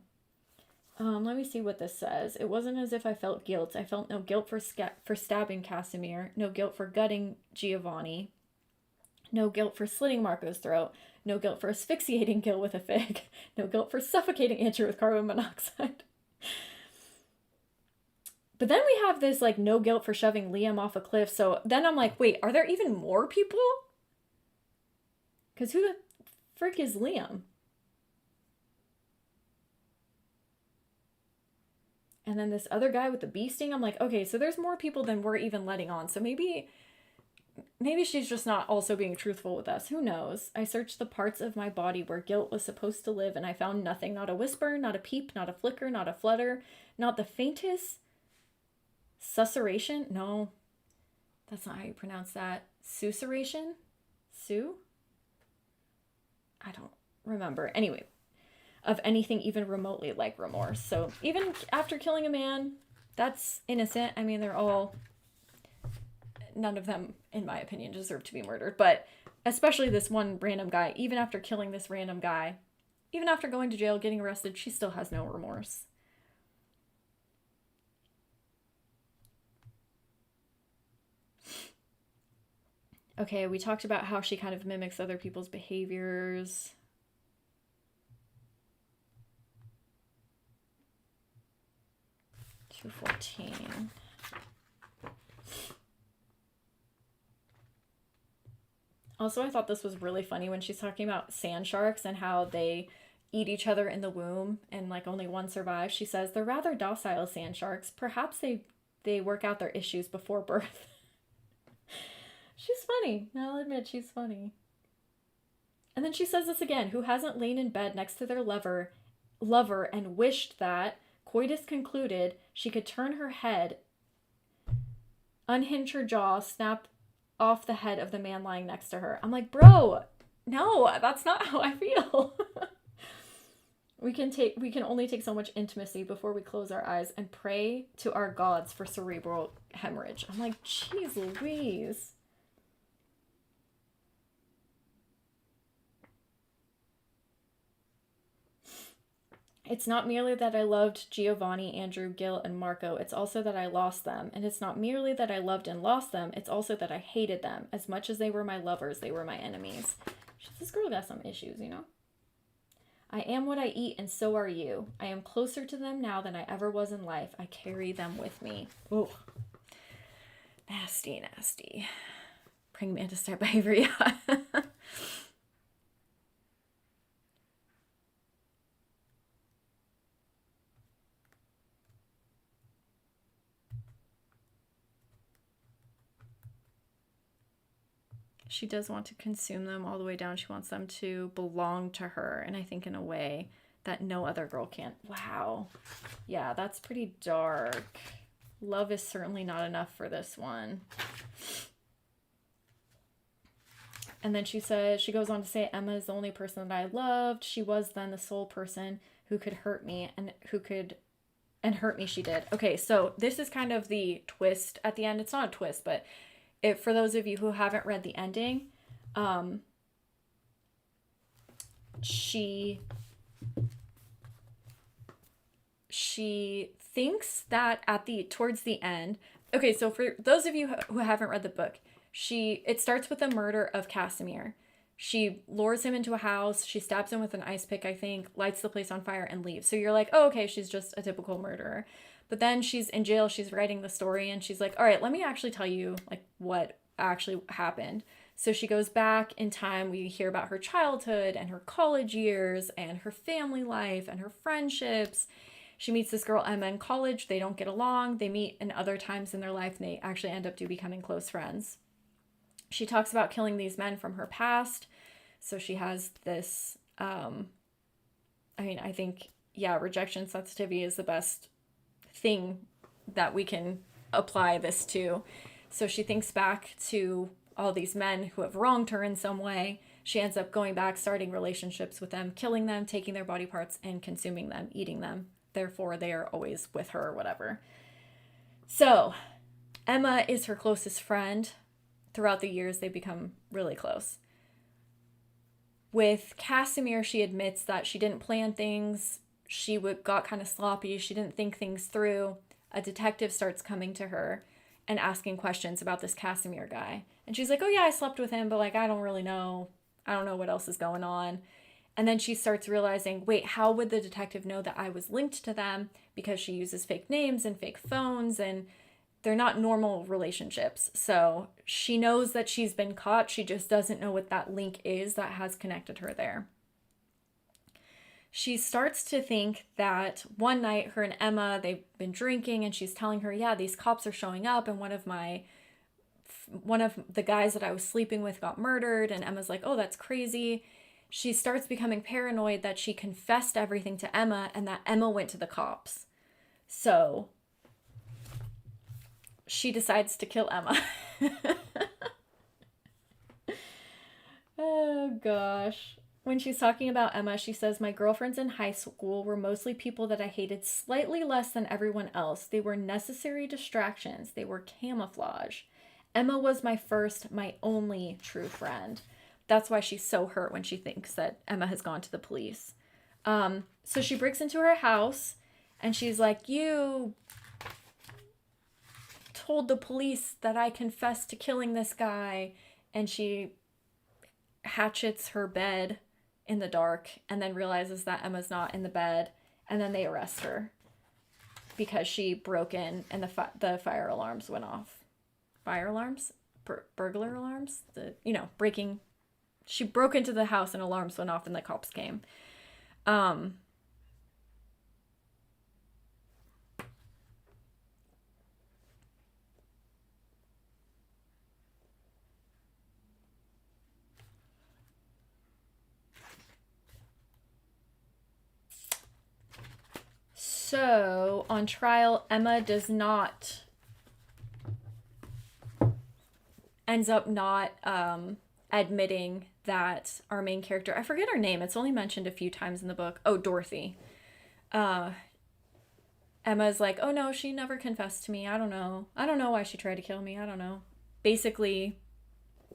Let me see what this says. It wasn't as if I felt guilt. I felt no guilt for stabbing Casimir, no guilt for gutting Giovanni, no guilt for slitting Marco's throat, no guilt for asphyxiating Gil with a fig, no guilt for suffocating Andrew with carbon monoxide. But then we have this, like, no guilt for shoving Liam off a cliff. So then I'm like, wait, are there even more people? Because who the frick is Liam? And then this other guy with the bee sting, I'm like, okay, so there's more people than we're even letting on. So maybe she's just not also being truthful with us. Who knows? I searched the parts of my body where guilt was supposed to live, and I found nothing. Not a whisper, not a peep, not a flicker, not a flutter, not the faintest susurration. No, that's not how you pronounce that. Susurration? Sue? I don't remember. Anyway, of anything even remotely like remorse. So even after killing a man, that's innocent. I mean, none of them, in my opinion, deserve to be murdered. But especially this one random guy, even after killing this random guy, even after going to jail, getting arrested, she still has no remorse. Okay, we talked about how she kind of mimics other people's behaviors. $2.14. Also, I thought this was really funny when she's talking about sand sharks and how they eat each other in the womb and like only one survives. She says they're rather docile sand sharks. Perhaps they work out their issues before birth. She's funny. I'll admit she's funny. And then she says this again. Who hasn't lain in bed next to their lover and wished that, coitus concluded, she could turn her head, unhinge her jaw, snap off the head of the man lying next to her. I'm like, bro, no, that's not how I feel. We can only take so much intimacy before we close our eyes and pray to our gods for cerebral hemorrhage. I'm like, jeez Louise. It's not merely that I loved Giovanni, Andrew, Gil, and Marco. It's also that I lost them. And it's not merely that I loved and lost them. It's also that I hated them. As much as they were my lovers, they were my enemies. This girl got some issues, you know? I am what I eat, and so are you. I am closer to them now than I ever was in life. I carry them with me. Ooh. Nasty, nasty. Praying mantis type behavior, yeah. She does want to consume them all the way down. She wants them to belong to her, and I think in a way that no other girl can. Wow. Yeah, that's pretty dark. Love is certainly not enough for this one. And then she goes on to say, Emma is the only person that I loved. She was then the sole person who could hurt me and who could And hurt me she did. Okay, so this is kind of the twist at the end. It's not a twist, but for those of you who haven't read the ending, she thinks that towards the end. Okay, so for those of you who haven't read the book, it starts with the murder of Casimir. She lures him into a house, she stabs him with an ice pick, I think, lights the place on fire, and leaves. So you're like, oh, okay, she's just a typical murderer. But then she's in jail, she's writing the story, and she's like, all right, let me actually tell you like what actually happened. So she goes back in time. We hear about her childhood and her college years and her family life and her friendships. She meets this girl, Emma, in college. They don't get along. They meet in other times in their life, and they actually end up becoming close friends. She talks about killing these men from her past. So she has this, I think, yeah, rejection sensitivity is the best thing that we can apply this to. So she thinks back to all these men who have wronged her in some way. She ends up going back, starting relationships with them, killing them, taking their body parts, and consuming them, eating them. Therefore, they are always with her or whatever. So Emma is her closest friend. Throughout the years, they become really close. With Casimir, she admits that she didn't plan things. She got kind of sloppy. She didn't think things through. A detective starts coming to her and asking questions about this Casimir guy. And she's like, oh yeah, I slept with him, but like, I don't really know. I don't know what else is going on. And then she starts realizing, wait, how would the detective know that I was linked to them? Because she uses fake names and fake phones, and they're not normal relationships. So she knows that she's been caught. She just doesn't know what that link is that has connected her there. She starts to think that one night her and Emma, they've been drinking, and she's telling her, yeah, these cops are showing up, and one of the guys that I was sleeping with got murdered. And Emma's like, oh, that's crazy. She starts becoming paranoid that she confessed everything to Emma and that Emma went to the cops. So she decides to kill Emma. Oh gosh. When she's talking about Emma, she says, my girlfriends in high school were mostly people that I hated slightly less than everyone else. They were necessary distractions. They were camouflage. Emma was my first, my only true friend. That's why she's so hurt when she thinks that Emma has gone to the police. So she breaks into her house and she's like, you told the police that I confessed to killing this guy. And she hatchets her bed in the dark and then realizes that Emma's not in the bed. And then they arrest her because she broke in and the fire alarms went off. Fire alarms? Burglar alarms? Breaking. She broke into the house and alarms went off and the cops came. So on trial, Emma ends up not admitting that our main character, I forget her name, it's only mentioned a few times in the book. Oh, Dorothy. Emma's like, oh no, she never confessed to me. I don't know why she tried to kill me. I don't know. Basically,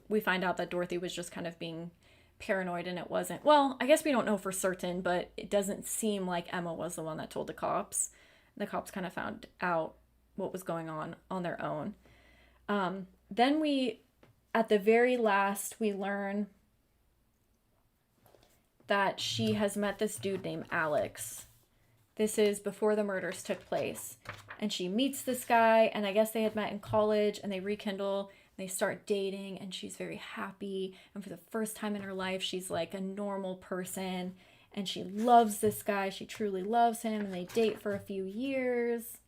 we find out that Dorothy was just kind of being paranoid, and it wasn't. Well, I guess we don't know for certain, but it doesn't seem like Emma was the one that told the cops. The cops kind of found out what was going on their own. Then at the very last, we learn that she has met this dude named Alex. This is before the murders took place. And she meets this guy, and I guess they had met in college, and they rekindle, and they start dating, and she's very happy. And for the first time in her life, she's like a normal person, and she loves this guy. She truly loves him, and they date for a few years.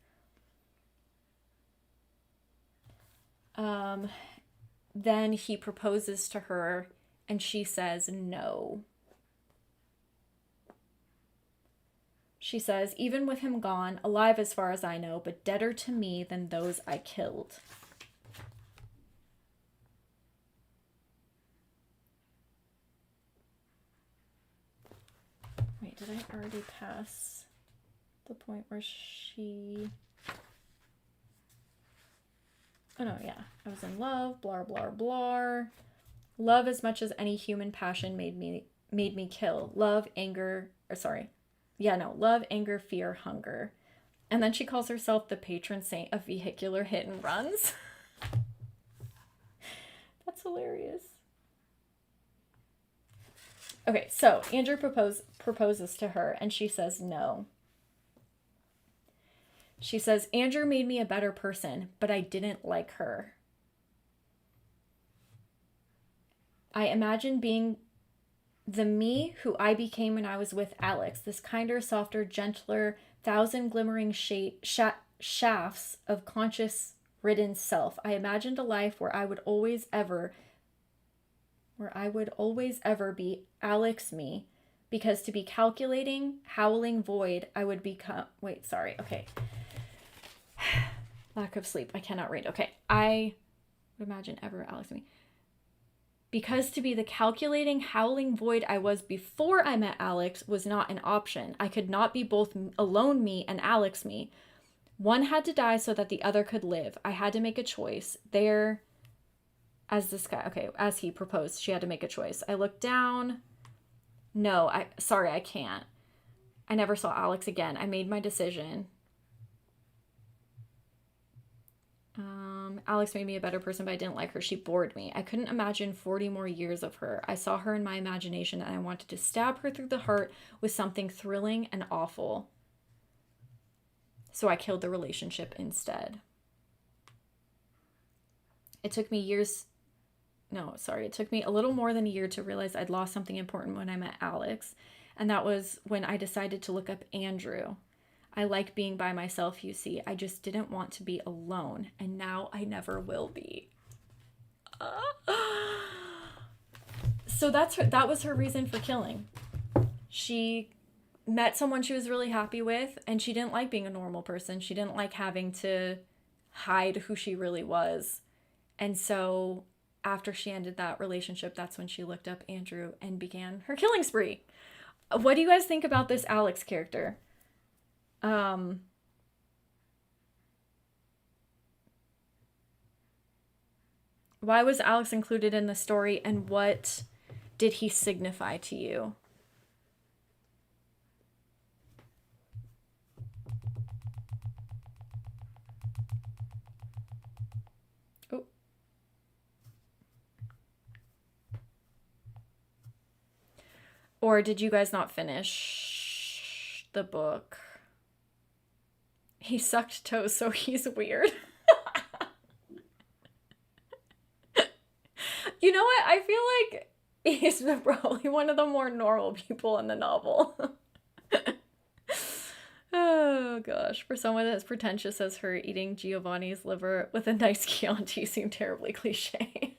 Then he proposes to her, and she says no. She says, even with him gone, alive as far as I know, but deader to me than those I killed. Wait, did I already pass? the point where she... Oh no, yeah. I was in love, blah, blah, blah. Love as much as any human passion made me kill. Love, anger, or sorry. Yeah, no. Love, anger, fear, hunger. And then she calls herself the patron saint of vehicular hit and runs. That's hilarious. Okay, so Andrew proposes to her, and she says no. She says, Andrew made me a better person, but I didn't like her. I imagine being the me who I became when I was with Alex, this kinder, softer, gentler, thousand glimmering shafts of conscious-ridden self. I imagined a life where I would always ever be Alex me, because to be calculating, howling void, I would become... Wait, sorry. Okay. Lack of sleep. I cannot read. Okay. I would imagine ever Alex me. Because to be the calculating, howling void I was before I met Alex was not an option. I could not be both alone me and Alex me. One had to die so that the other could live. I had to make a choice. There, as this guy, okay, as he proposed, she had to make a choice. I looked down. No, sorry, I can't. I never saw Alex again. I made my decision. Alex made me a better person, but I didn't like her. She bored me. I couldn't imagine 40 more years of her. I saw her in my imagination, and I wanted to stab her through the heart with something thrilling and awful. So I killed the relationship instead. It took me a little more than a year to realize I'd lost something important when I met Alex, and that was when I decided to look up Andrew. I like being by myself, you see. I just didn't want to be alone, and now I never will be. So that was her reason for killing. She met someone she was really happy with, and she didn't like being a normal person. She didn't like having to hide who she really was. And so after she ended that relationship, that's when she looked up Andrew and began her killing spree. What do you guys think about this Alex character? Why was Alex included in the story, and what did he signify to you? Oh. Or did you guys not finish the book? He sucked toes, so he's weird. You know what? I feel like he's probably one of the more normal people in the novel. Oh gosh, for someone as pretentious as her, eating Giovanni's liver with a nice Chianti seemed terribly cliche.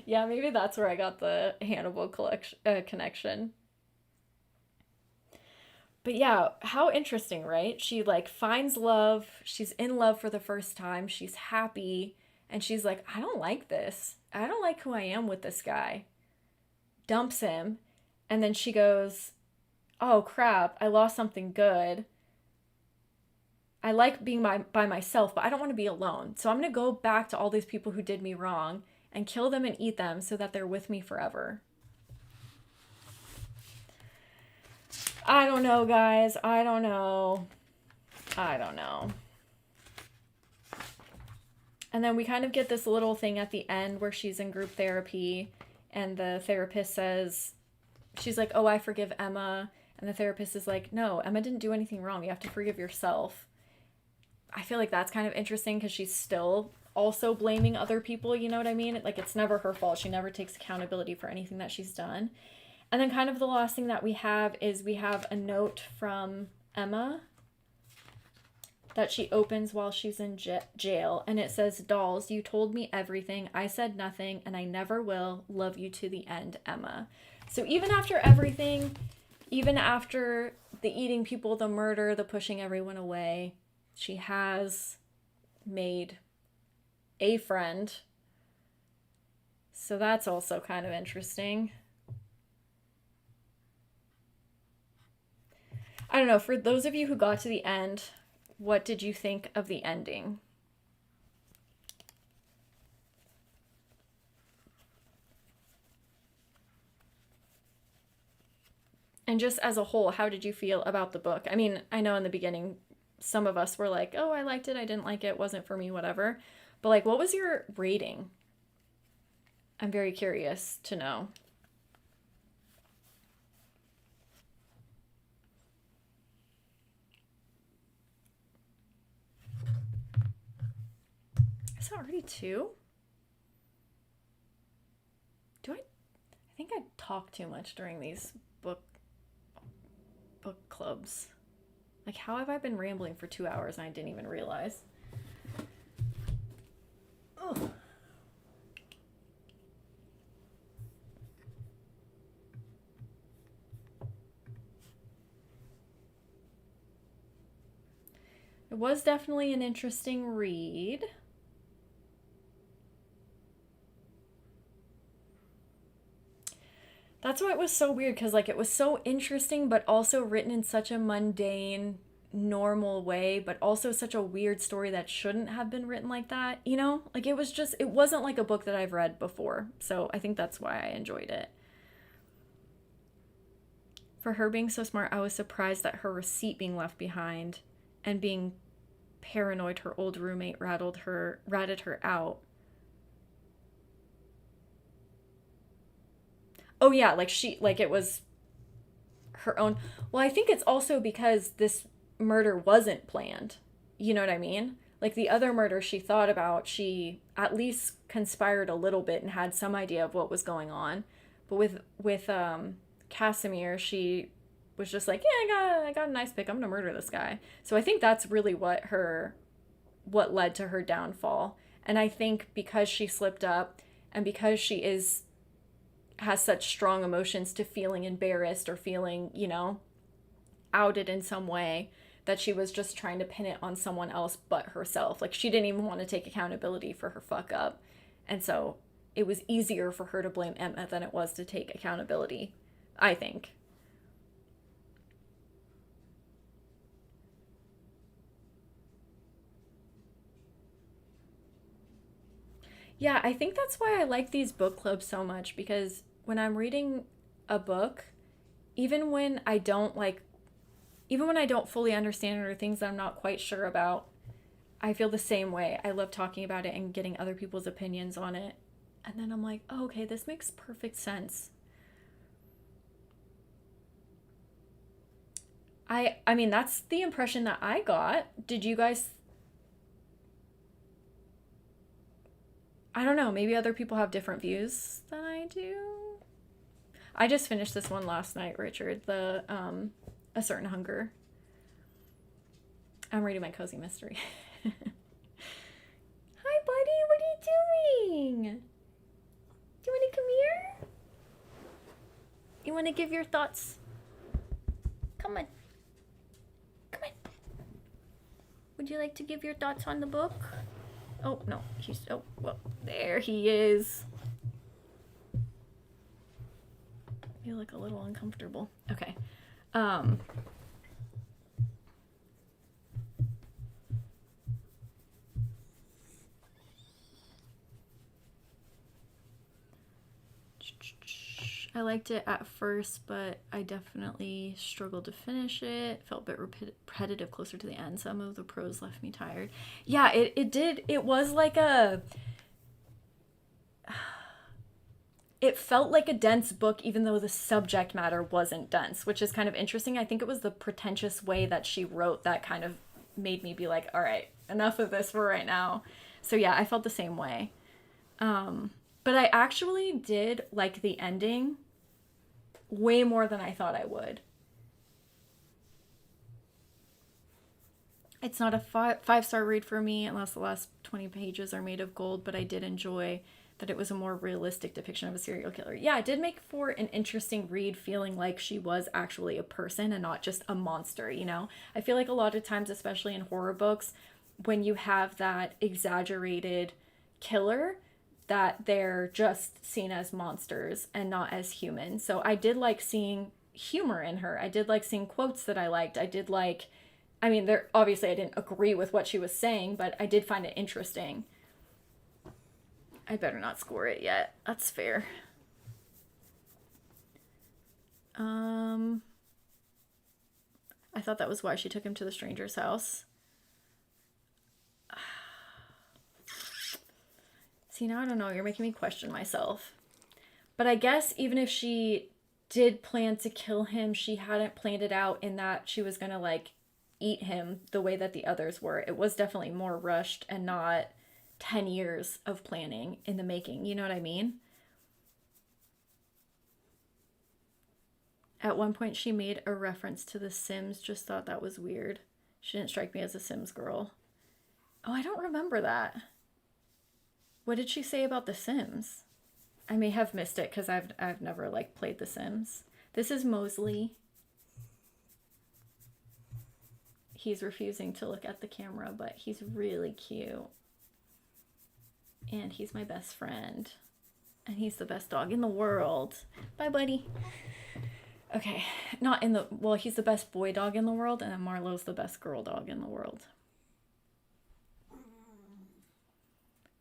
Yeah, maybe that's where I got the Hannibal connection. But yeah, how interesting, right? She like finds love. She's in love for the first time. She's happy. And she's like, I don't like this. I don't like who I am with this guy. Dumps him. And then she goes, oh crap, I lost something good. I like being by myself, but I don't want to be alone. So I'm going to go back to all these people who did me wrong and kill them and eat them so that they're with me forever. I don't know, guys. I don't know. And then we kind of get this little thing at the end where she's in group therapy and the therapist says, she's like, oh, I forgive Emma. And the therapist is like, no, Emma didn't do anything wrong. You have to forgive yourself. I feel like that's kind of interesting because she's still also blaming other people, you know what I mean? Like, it's never her fault. She never takes accountability for anything that she's done. And then kind of the last thing that we have is we have a note from Emma that she opens while she's in jail. And it says, dolls, you told me everything. I said nothing, and I never will. Love you to the end, Emma. So even after everything, even after the eating people, the murder, the pushing everyone away, she has made a friend. So that's also kind of interesting. I don't know, for those of you who got to the end, what did you think of the ending? And just as a whole, how did you feel about the book? I mean, I know in the beginning, some of us were like, oh, I liked it, I didn't like it, wasn't for me, whatever. But like, what was your rating? I'm very curious to know. Is that already two? Do I think I talk too much during these book clubs. Like, how have I been rambling for 2 hours and I didn't even realize? Ugh. It was definitely an interesting read. That's why it was so weird, because like it was so interesting but also written in such a mundane, normal way, but also such a weird story that shouldn't have been written like that, you know? Like it was just, it wasn't like a book that I've read before. So I think that's why I enjoyed it. For her being so smart, I was surprised at her receipt being left behind and being paranoid her old roommate ratted her out. Oh yeah, like it was her own. Well, I think it's also because this murder wasn't planned. You know what I mean? Like the other murder she thought about, she at least conspired a little bit and had some idea of what was going on. But with Casimir, she was just like, yeah, I got a nice pick. I'm gonna murder this guy. So I think that's really what led to her downfall. And I think because she slipped up and because she is has such strong emotions to feeling embarrassed or feeling, outed in some way, that she was just trying to pin it on someone else but herself. Like she didn't even want to take accountability for her fuck up. And so it was easier for her to blame Emma than it was to take accountability, I think. Yeah, I think that's why I like these book clubs so much, because when I'm reading a book, even when I don't like even when I don't fully understand it or things that I'm not quite sure about, I feel the same way. I love talking about it and getting other people's opinions on it. And then I'm like, oh, okay, this makes perfect sense. I mean, that's the impression that I got. Did you guys? I don't know, maybe other people have different views than I do. I just finished this one last night, Richard, the A Certain Hunger. I'm reading my cozy mystery. Hi, buddy. What are you doing? Do you want to come here? You want to give your thoughts? Come on. Come on. Would you like to give your thoughts on the book? Oh, no. Oh, well, there he is. You look a little uncomfortable. Okay. Um, I liked it at first, but I definitely struggled to finish it. Felt a bit repetitive closer to the end. Some of the prose left me tired. Yeah, it did. It was like it felt like a dense book, even though the subject matter wasn't dense, which is kind of interesting. I think it was the pretentious way that she wrote that kind of made me be like, all right, enough of this for right now. So yeah, I felt the same way. But I actually did like the ending way more than I thought I would. It's not a five-star read for me unless the last 20 pages are made of gold, but I did enjoy that it was a more realistic depiction of a serial killer. Yeah, it did make for an interesting read, feeling like she was actually a person and not just a monster, you know? I feel like a lot of times, especially in horror books, when you have that exaggerated killer, that they're just seen as monsters and not as human. So I did like seeing humor in her. I did like seeing quotes that I liked. I did like, I mean, there obviously I didn't agree with what she was saying, but I did find it interesting. I better not score it yet. That's fair. Um, I thought that was why she took him to the stranger's house. See, now I don't know. You're making me question myself. But I guess even if she did plan to kill him, she hadn't planned it out in that she was gonna like eat him the way that the others were. It was definitely more rushed and not 10 years of planning in the making. You know what I mean? At one point, she made a reference to The Sims, just thought that was weird. She didn't strike me as a Sims girl. Oh, I don't remember that. What did she say about The Sims? I may have missed it because I've never like played The Sims. This is Mosley. He's refusing to look at the camera, but he's really cute. And he's my best friend. And he's the best dog in the world. Bye, buddy. Okay, not in the, well, he's the best boy dog in the world, and then Marlowe's the best girl dog in the world.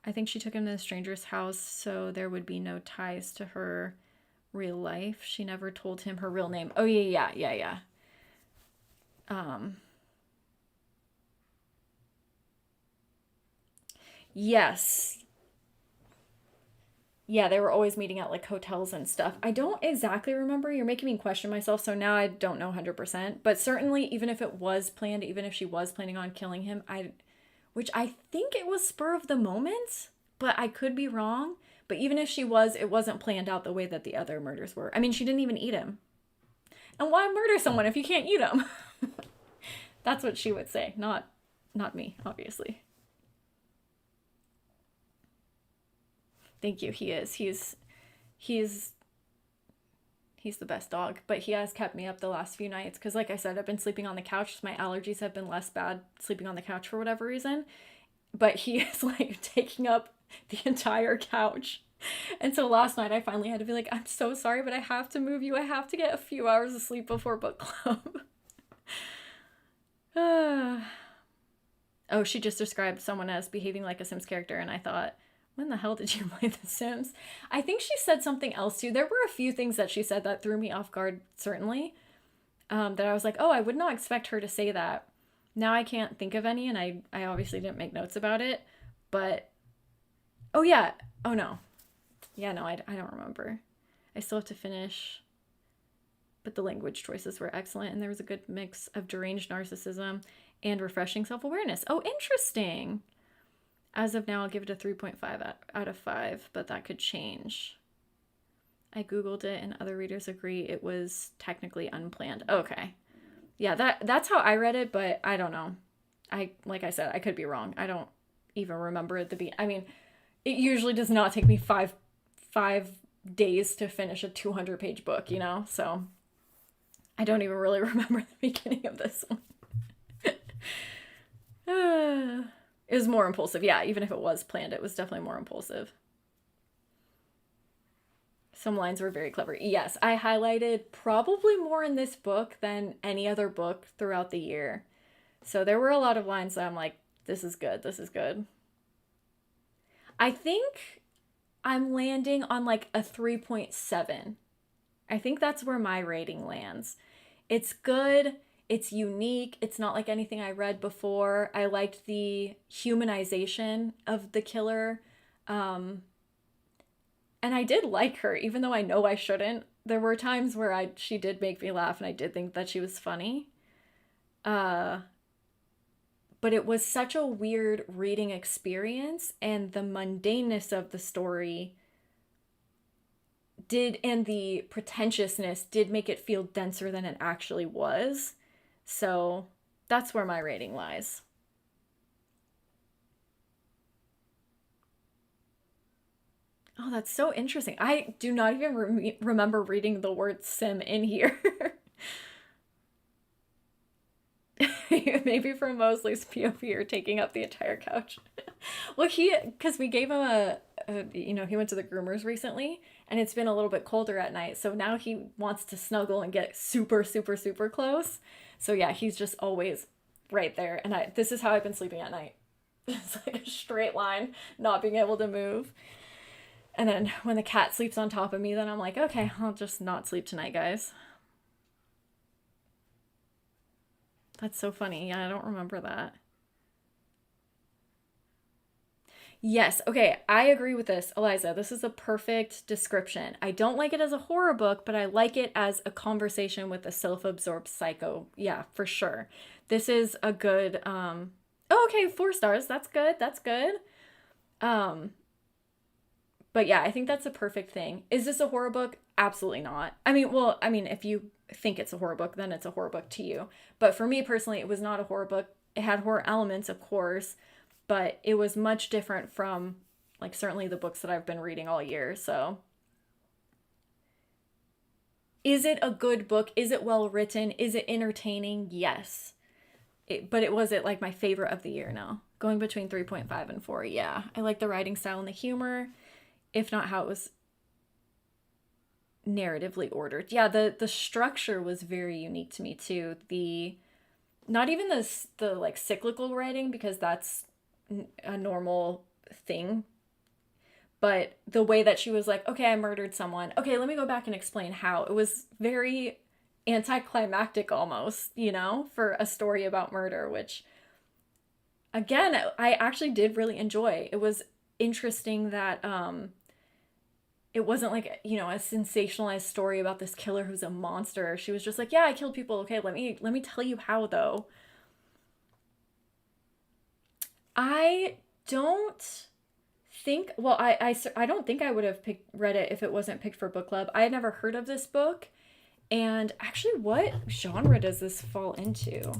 I think she took him to the stranger's house so there would be no ties to her real life. She never told him her real name. Oh, yeah. Yes. Yeah, they were always meeting at like hotels and stuff. I don't exactly remember. You're making me question myself, so now I don't know 100%. But certainly, even if it was planned, even if she was planning on killing him, which I think it was spur of the moment, but I could be wrong. But even if she was, it wasn't planned out the way that the other murders were. I mean, she didn't even eat him. And why murder someone if you can't eat him? That's what she would say, not me, obviously. Thank you. He's the best dog, but he has kept me up the last few nights because, like I said, I've been sleeping on the couch. My allergies have been less bad sleeping on the couch for whatever reason, but he is like taking up the entire couch. And so last night I finally had to be like, I'm so sorry, but I have to move you. I have to get a few hours of sleep before book club. Oh, she just described someone as behaving like a Sims character, and I thought, when the hell did you play The Sims? I think she said something else too. There were a few things that she said that threw me off guard, certainly. That I was like, oh, I would not expect her to say that. Now I can't think of any, and I obviously didn't make notes about it. But, oh yeah. Oh no. Yeah, no, I don't remember. I still have to finish. But the language choices were excellent, and there was a good mix of deranged narcissism and refreshing self-awareness. Oh, interesting. As of now, I'll give it a 3.5 out of 5, but that could change. I Googled it, and other readers agree it was technically unplanned. Okay. Yeah, that's how I read it, but I don't know. Like I said, I could be wrong. I don't even remember at the I mean, it usually does not take me five days to finish a 200-page book, you know? So I don't even really remember the beginning of this one. It was more impulsive. Yeah, even if it was planned, it was definitely more impulsive. Some lines were very clever. Yes, I highlighted probably more in this book than any other book throughout the year. So there were a lot of lines that I'm like, this is good, this is good. I think I'm landing on like a 3.7. I think that's where my rating lands. It's good. It's unique. It's not like anything I read before. I liked the humanization of the killer. And I did like her, even though I know I shouldn't. There were times where she did make me laugh, and I did think that she was funny. But it was such a weird reading experience, and the mundaneness of the story and the pretentiousness did make it feel denser than it actually was. So that's where my rating lies. Oh, that's so interesting. I do not even remember reading the word sim in here. Maybe from Mosley's POV or taking up the entire couch. Well, because we gave him he went to the groomers recently, and it's been a little bit colder at night. So now he wants to snuggle and get super, super, super close. So yeah, he's just always right there. And this is how I've been sleeping at night. It's like a straight line, not being able to move. And then when the cat sleeps on top of me, then I'm like, okay, I'll just not sleep tonight, guys. That's so funny. Yeah, I don't remember that. Yes, okay, I agree with this, Eliza. This is a perfect description. I don't like it as a horror book, but I like it as a conversation with a self-absorbed psycho. Yeah, for sure. This is a good Oh, okay, 4 stars. That's good. That's good. Um but yeah, I think that's a perfect thing. Is this a horror book? Absolutely not. I mean, if you think it's a horror book, then it's a horror book to you. But for me personally, it was not a horror book. It had horror elements, of course, but it was much different from like certainly the books that I've been reading all year. So, is it a good book? Is it well written? Is it entertaining? Yes. But it wasn't like my favorite of the year, no. Going between 3.5 and 4. Yeah. I like the writing style and the humor, if not how it was narratively ordered. Yeah, the structure was very unique to me too. The not even the like cyclical writing because that's a normal thing, but the way that she was like, okay, I murdered someone. Okay, let me go back and explain how. It was very anticlimactic almost, for a story about murder, which again, I actually did really enjoy. It was interesting that it wasn't like, a sensationalized story about this killer who's a monster. She was just like, yeah, I killed people. Okay, let me tell you how though. I don't think, well, I don't think I would have read it if it wasn't picked for book club. I had never heard of this book. And actually, what genre does this fall into?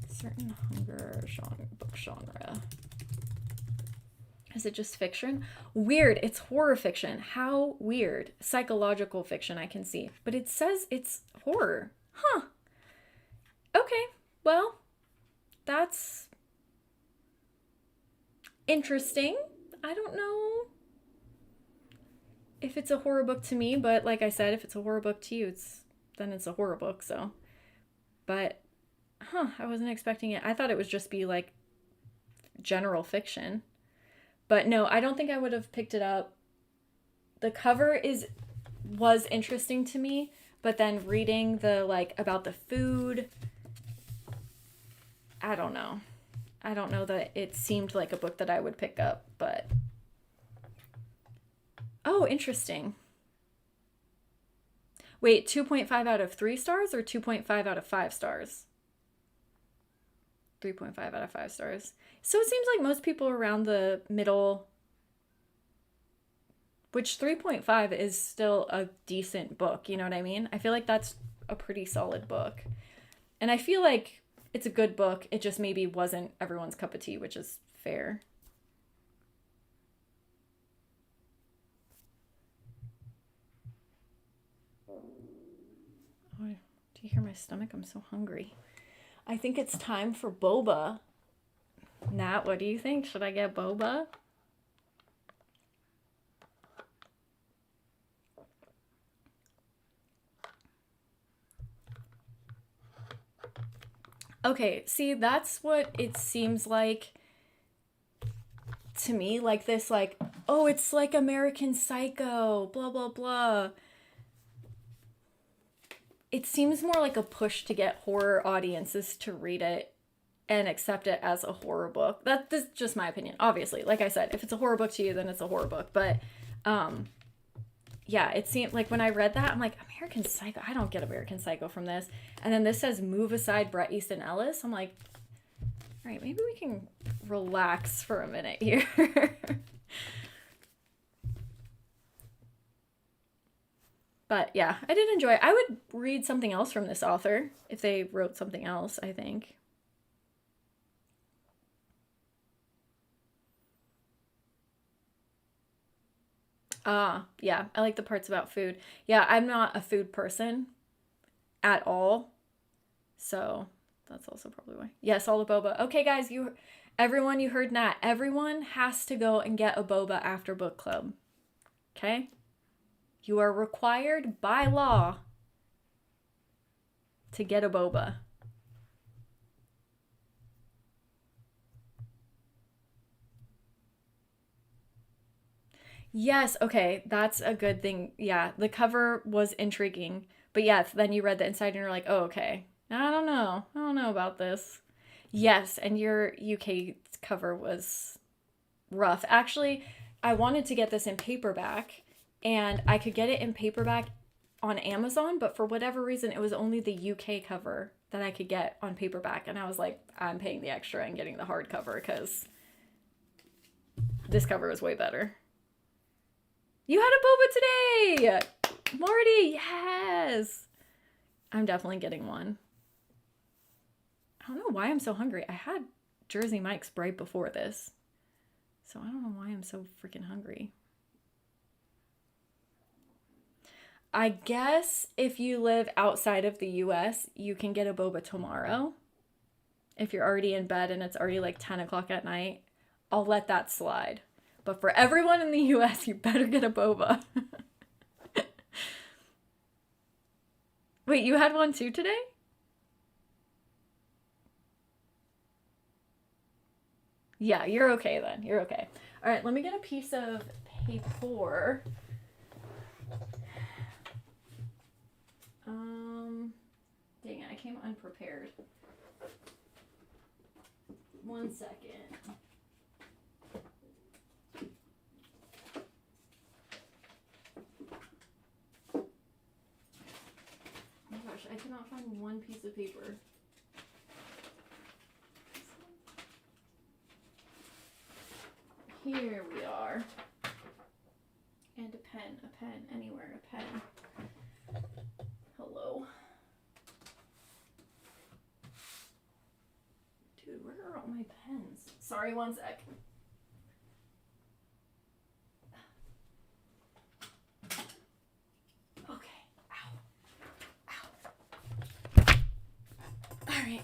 Certain hunger book genre. Is it just fiction? Weird. It's horror fiction. How weird. Psychological fiction, I can see. But it says it's horror. Huh. Okay. Well, that's interesting. I don't know if it's a horror book to me, but like I said, if it's a horror book to you, then it's a horror book, so. But I wasn't expecting it. I thought it would just be like general fiction. But no, I don't think I would have picked it up. The cover was interesting to me, but then reading the like about the food, I don't know. I don't know that it seemed like a book that I would pick up, but oh, interesting. Wait, 2.5 out of 3 stars or 2.5 out of 5 stars? 3.5 out of 5 stars. So it seems like most people around the middle, which 3.5 is still a decent book, you know what I mean? I feel like that's a pretty solid book. And I feel like it's a good book. It just maybe wasn't everyone's cup of tea, which is fair. Oh, do you hear my stomach? I'm so hungry. I think it's time for boba. Nat, what do you think? Should I get boba? Okay, see, that's what it seems like to me. Like this, like, oh, it's like American Psycho, blah, blah, blah. It seems more like a push to get horror audiences to read it and accept it as a horror book. That's just my opinion. Obviously, like I said, if it's a horror book to you, then it's a horror book. But yeah, it seemed like when I read that, I'm like, American Psycho. I don't get American Psycho from this. And then this says move aside Bret Easton Ellis. I'm like, all right, maybe we can relax for a minute here. But yeah, I did enjoy it. I would read something else from this author if they wrote something else, I think. Ah, yeah, I like the parts about food. Yeah, I'm not a food person at all. So that's also probably why. Yes, all the boba. Okay, guys, you Everyone, you heard Nat. Everyone has to go and get a boba after book club. Okay? You are required by law to get a boba. Yes, okay, that's a good thing. Yeah, the cover was intriguing. But yeah, then you read the inside and you're like, oh, okay. I don't know. I don't know about this. Yes, and your UK cover was rough. Actually, I wanted to get this in paperback, and I could get it in paperback on Amazon, but for whatever reason, it was only the UK cover that I could get on paperback. And I was like, I'm paying the extra and getting the hardcover because this cover is way better. You had a boba today! Morty, yes! I'm definitely getting one. I don't know why I'm so hungry. I had Jersey Mike's right before this. So I don't know why I'm so freaking hungry. I guess if you live outside of the US, you can get a boba tomorrow. If you're already in bed and it's already like 10 o'clock at night, I'll let that slide. But for everyone in the US, you better get a boba. Wait, you had one too today? Yeah, you're okay then. You're okay. All right, let me get a piece of paper. Dang it, I came unprepared. One second. Oh my gosh, I cannot find one piece of paper. Here we are. And a pen, anywhere, a pen. Hello. Dude, where are all my pens? Sorry, one sec. Okay. Ow. All right.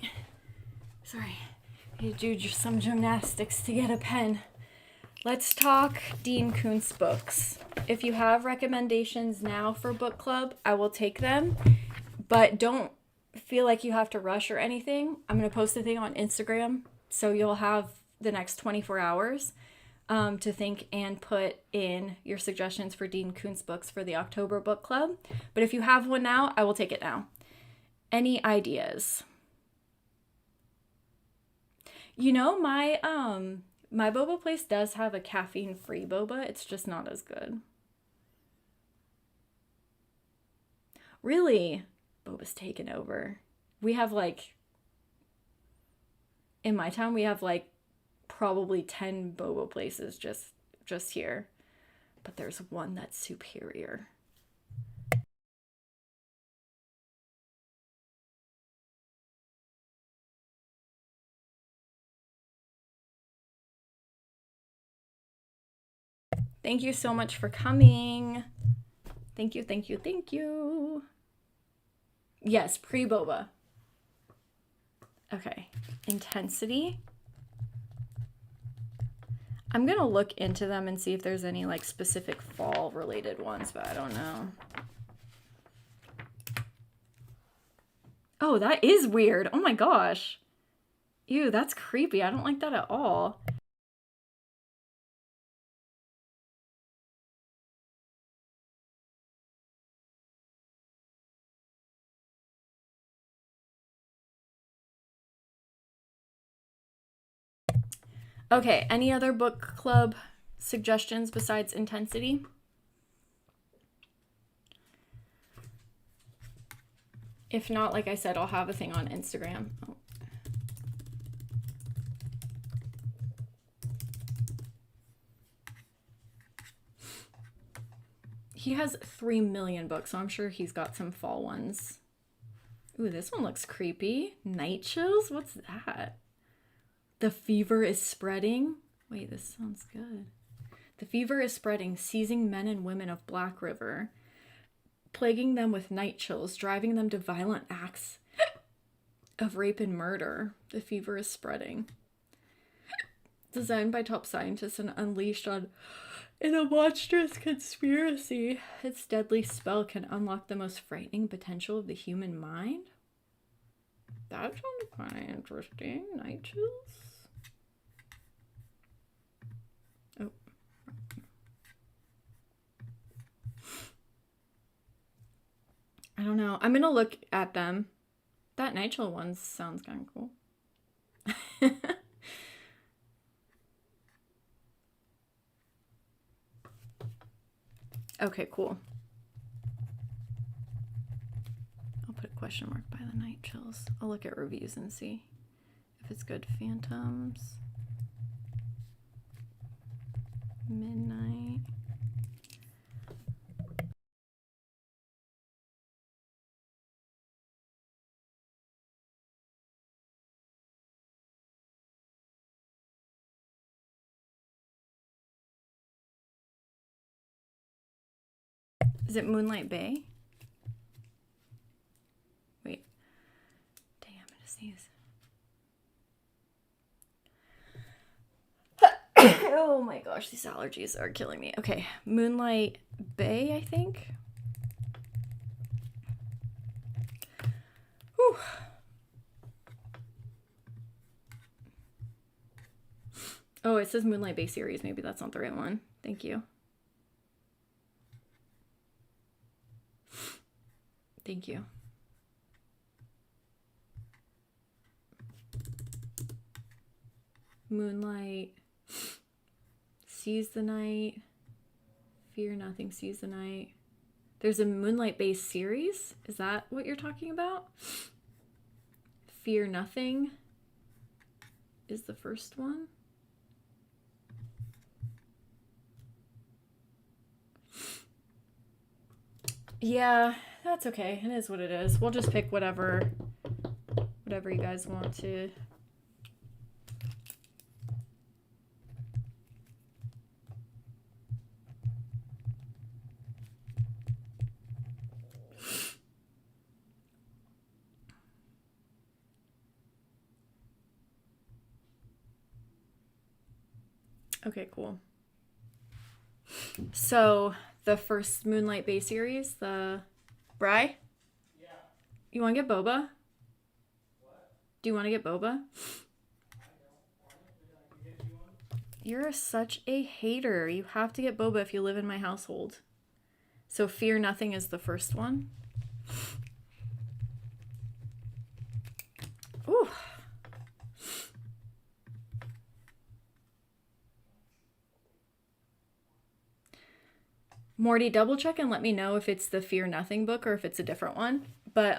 Sorry. I had to do some gymnastics to get a pen. Let's talk Dean Koontz books. If you have recommendations now for book club, I will take them. But don't feel like you have to rush or anything. I'm going to post a thing on Instagram, so you'll have the next 24 hours to think and put in your suggestions for Dean Koontz books for the October book club. But if you have one now, I will take it now. Any ideas? You know, my boba place does have a caffeine-free boba. It's just not as good. Really? Boba's taken over. We have like, in my town, we have like probably 10 boba places just here. But there's one that's superior. Thank you so much for coming. Thank you, thank you, thank you. Yes, pre-boba. Okay, intensity. I'm gonna look into them and see if there's any like specific fall related ones, but I don't know. Oh, that is weird. Oh my gosh. Ew, that's creepy. I don't like that at all. Okay, any other book club suggestions besides intensity? If not, like I said, I'll have a thing on Instagram. Oh. He has 3 million books, so I'm sure he's got some fall ones. Ooh, this one looks creepy. Night Chills? What's that? The fever is spreading. Wait, this sounds good. The fever is spreading, seizing men and women of Black River, plaguing them with night chills, driving them to violent acts of rape and murder. The fever is spreading. Designed by top scientists and unleashed on in a monstrous conspiracy. Its deadly spell can unlock the most frightening potential of the human mind. That sounds kind of interesting. Night chills. Oh. I don't know. I'm gonna look at them. That night chill one sounds kind of cool. Okay, cool. I'll put a question mark by the night chills. I'll look at reviews and see if it's good. Phantoms. Midnight. Is it Moonlight Bay? Wait. Dang, I'm gonna sneeze. Oh my gosh, these allergies are killing me. Okay, Moonlight Bay, I think. Whew. Oh, it says Moonlight Bay series. Maybe that's not the right one. Thank you. Thank you. Moonlight sees the night. Fear nothing sees the night. There's a Moonlight Bay series. Is that what you're talking about? Fear nothing is the first one. Yeah, that's okay. It is what it is. We'll just pick whatever you guys want to. Okay, cool. So the first Moonlight Bay series, the Bri? Yeah. You want to get boba? What? Do you want to get boba? I don't want it, but I can get you one. You're such a hater. You have to get boba if you live in my household. So Fear Nothing is the first one. Ooh. Morty, double check and let me know if it's the Fear Nothing book or if it's a different one. But,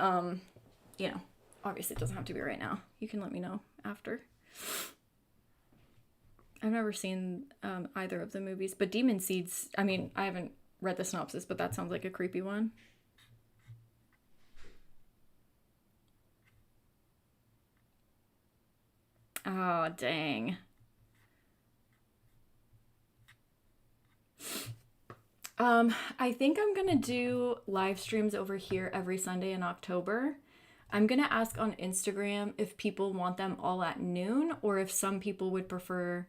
you know, obviously it doesn't have to be right now. You can let me know after. I've never seen either of the movies, but Demon Seeds, I mean, I haven't read the synopsis, but that sounds like a creepy one. Oh, dang. I think I'm gonna do live streams over here every Sunday in October. I'm gonna ask on Instagram if people want them all at noon or if some people would prefer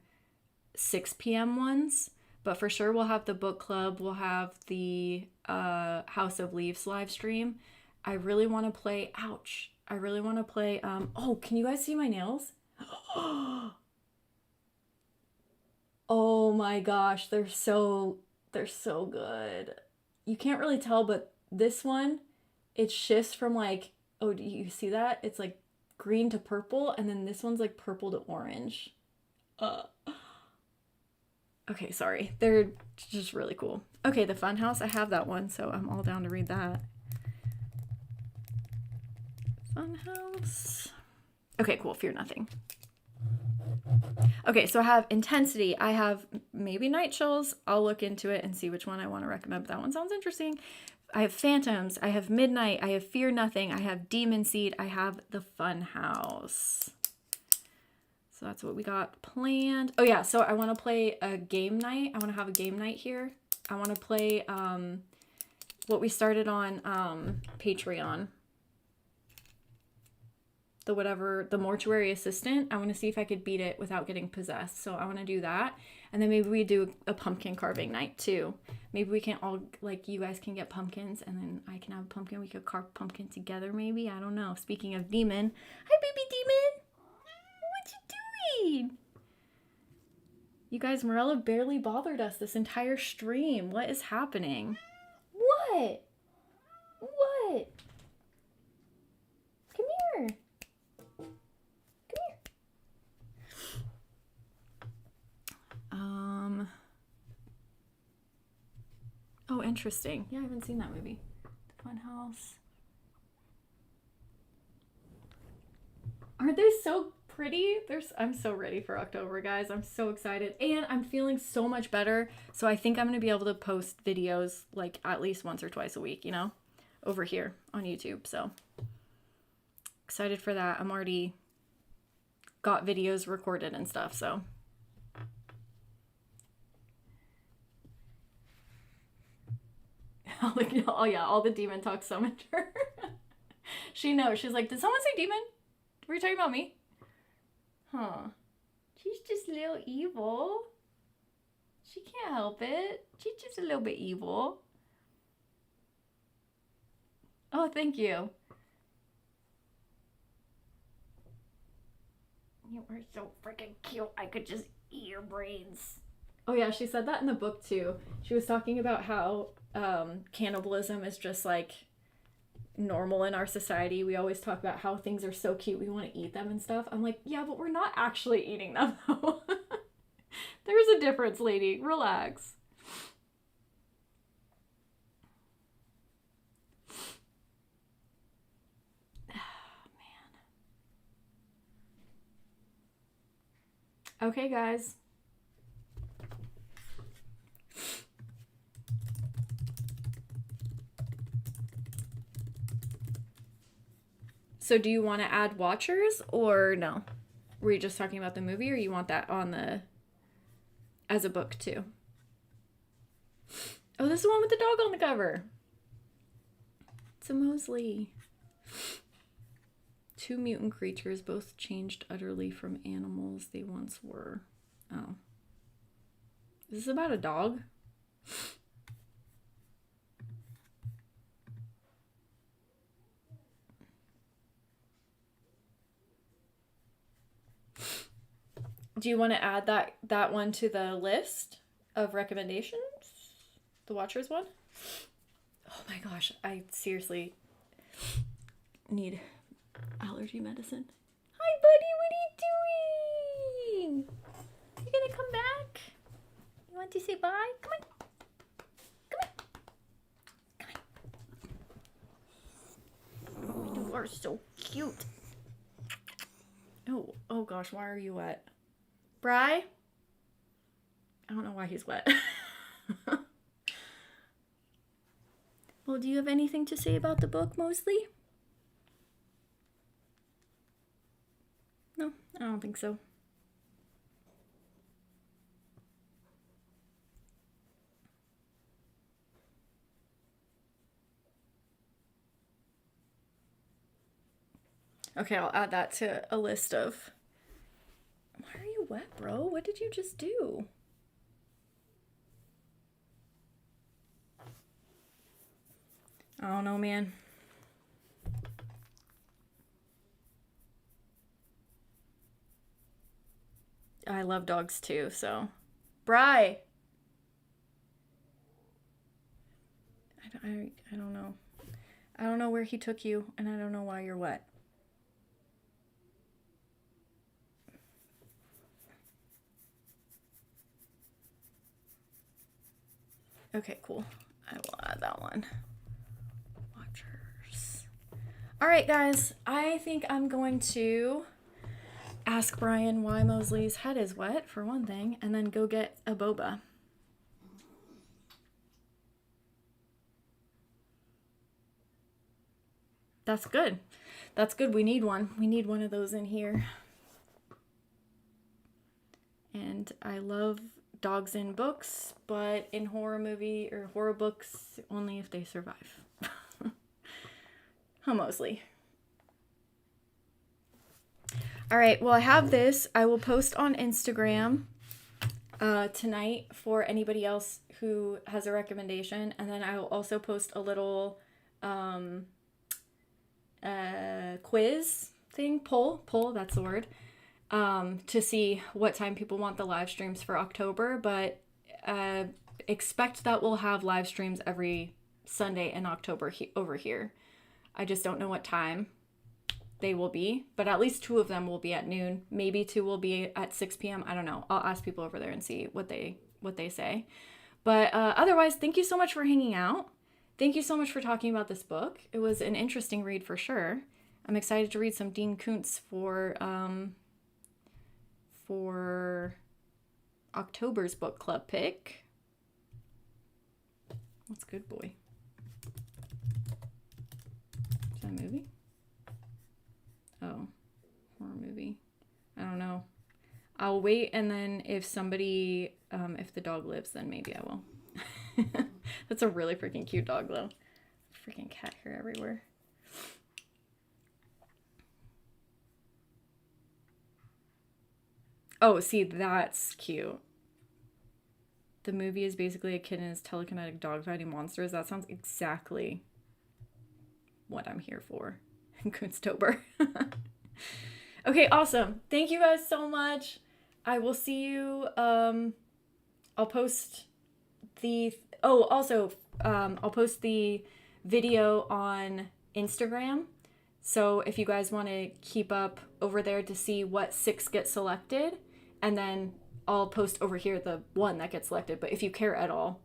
6 p.m. ones. But for sure, we'll have the book club. We'll have the House of Leaves live stream. I really want to play. Ouch! I really want to play. Oh, can you guys see my nails? Oh my gosh, they're so good. You can't really tell, but this one, it shifts from like, oh, do you see that? It's like green to purple, and then this one's like purple to orange. Uh. Okay, sorry. They're just really cool. Okay, the Funhouse, I have that one, so I'm all down to read that. Funhouse. Okay, cool. Fear Nothing. Okay, so I have Intensity. I have maybe Night Chills. I'll look into it and see which one I want to recommend. But that one sounds interesting. I have Phantoms. I have Midnight. I have Fear Nothing. I have Demon Seed. I have The Funhouse. So that's what we got planned. Oh yeah, so I want to play a game night. I want to have a game night here. I want to play what we started on Patreon. the whatever, the mortuary assistant. I want to see if I could beat it without getting possessed. So I want to do that. And then maybe we do a pumpkin carving night too. Maybe we can all, like, you guys can get pumpkins and then I can have a pumpkin. We could carve pumpkin together maybe. I don't know. Speaking of demon. Hi, baby demon. What you doing? You guys, Morella barely bothered us this entire stream. What is happening? What? What? Come here. Come here. Oh, interesting. Yeah, I haven't seen that movie. The Funhouse. Aren't they so pretty? I'm so ready for October, guys. I'm so excited. And I'm feeling so much better. So I think I'm going to be able to post videos like at least once or twice a week, you know, over here on YouTube. So excited for that. I'm already got videos recorded and stuff, so. Oh yeah, all the demon talk summoned her. She knows. She's like, did someone say demon? Were you talking about me? Huh. She's just a little evil. She can't help it. She's just a little bit evil. Oh, thank you. You are so freaking cute. I could just eat your brains. Oh yeah, she said that in the book too. She was talking about how cannibalism is just like normal in our society. We always talk about how things are so cute, we want to eat them and stuff. I'm like, yeah, but we're not actually eating them though. There's a difference, lady. Relax. Okay, guys. So do you want to add watchers or no? Were you just talking about the movie or you want that on the as a book too? Oh, this is the one with the dog on the cover. It's a Mosley. Two mutant creatures, both changed utterly from animals they once were. Oh. Is this about a dog? Do you want to add that one to the list of recommendations? The Watchers one? Oh my gosh, I seriously need allergy medicine. Hi, buddy, what are you doing? You gonna come back? You want to say bye? Come on. Come on. You are so cute. Oh gosh, why are you wet? Bri? I don't know why he's wet. Well, do you have anything to say about the book, Mosley? No, I don't think so. Okay, I'll add that to a list of... Why are you wet, bro? What did you just do? I don't know, man. I love dogs too, so. Bri! I don't know. I don't know where he took you, and I don't know why you're wet. Okay, cool. I will add that one. Watchers. All right, guys. I think I'm going to ask Brian why Mosley's head is wet, for one thing, and then go get a boba. That's good. That's good. We need one. We need one of those in here. And I love dogs in books, but in horror movie or horror books, only if they survive. Huh, Mosley? All right. Well, I have this. I will post on Instagram tonight for anybody else who has a recommendation. And then I will also post a little quiz thing, poll, that's the word, to see what time people want the live streams for October. But expect that we'll have live streams every Sunday in October over here. I just don't know what time they will be, but at least 2 of them will be at noon. Maybe 2 will be at 6 p.m. I don't know. I'll ask people over there and see what they say. But otherwise, thank you so much for hanging out. Thank you so much for talking about this book. It was an interesting read for sure. I'm excited to read some Dean Koontz for October's book club pick. What's Good Boy? Is that a movie? Oh, horror movie. I don't know. I'll wait, and then if somebody, if the dog lives, then maybe I will. That's a really freaking cute dog, though. Freaking cat hair everywhere. Oh, see, that's cute. The movie is basically a kid and his telekinetic dog fighting monsters. That sounds exactly what I'm here for. Kunsttober. Okay, awesome. Thank you guys so much. I will see you. I'll post the I'll post the video on Instagram. So if you guys want to keep up over there to see what 6 get selected, and then I'll post over here the 1 that gets selected. But if you care at all,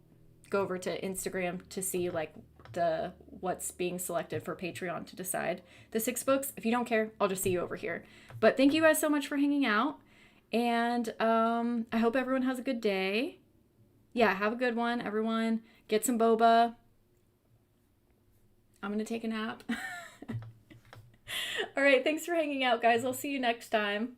go over to Instagram to see like the what's being selected for Patreon to decide the 6 books. If you don't care, I'll just see you over here. But thank you guys so much for hanging out, and I hope everyone has a good day. Yeah, have a good one, everyone. Get some boba. I'm gonna take a nap. All right, thanks for hanging out, guys. I'll see you next time.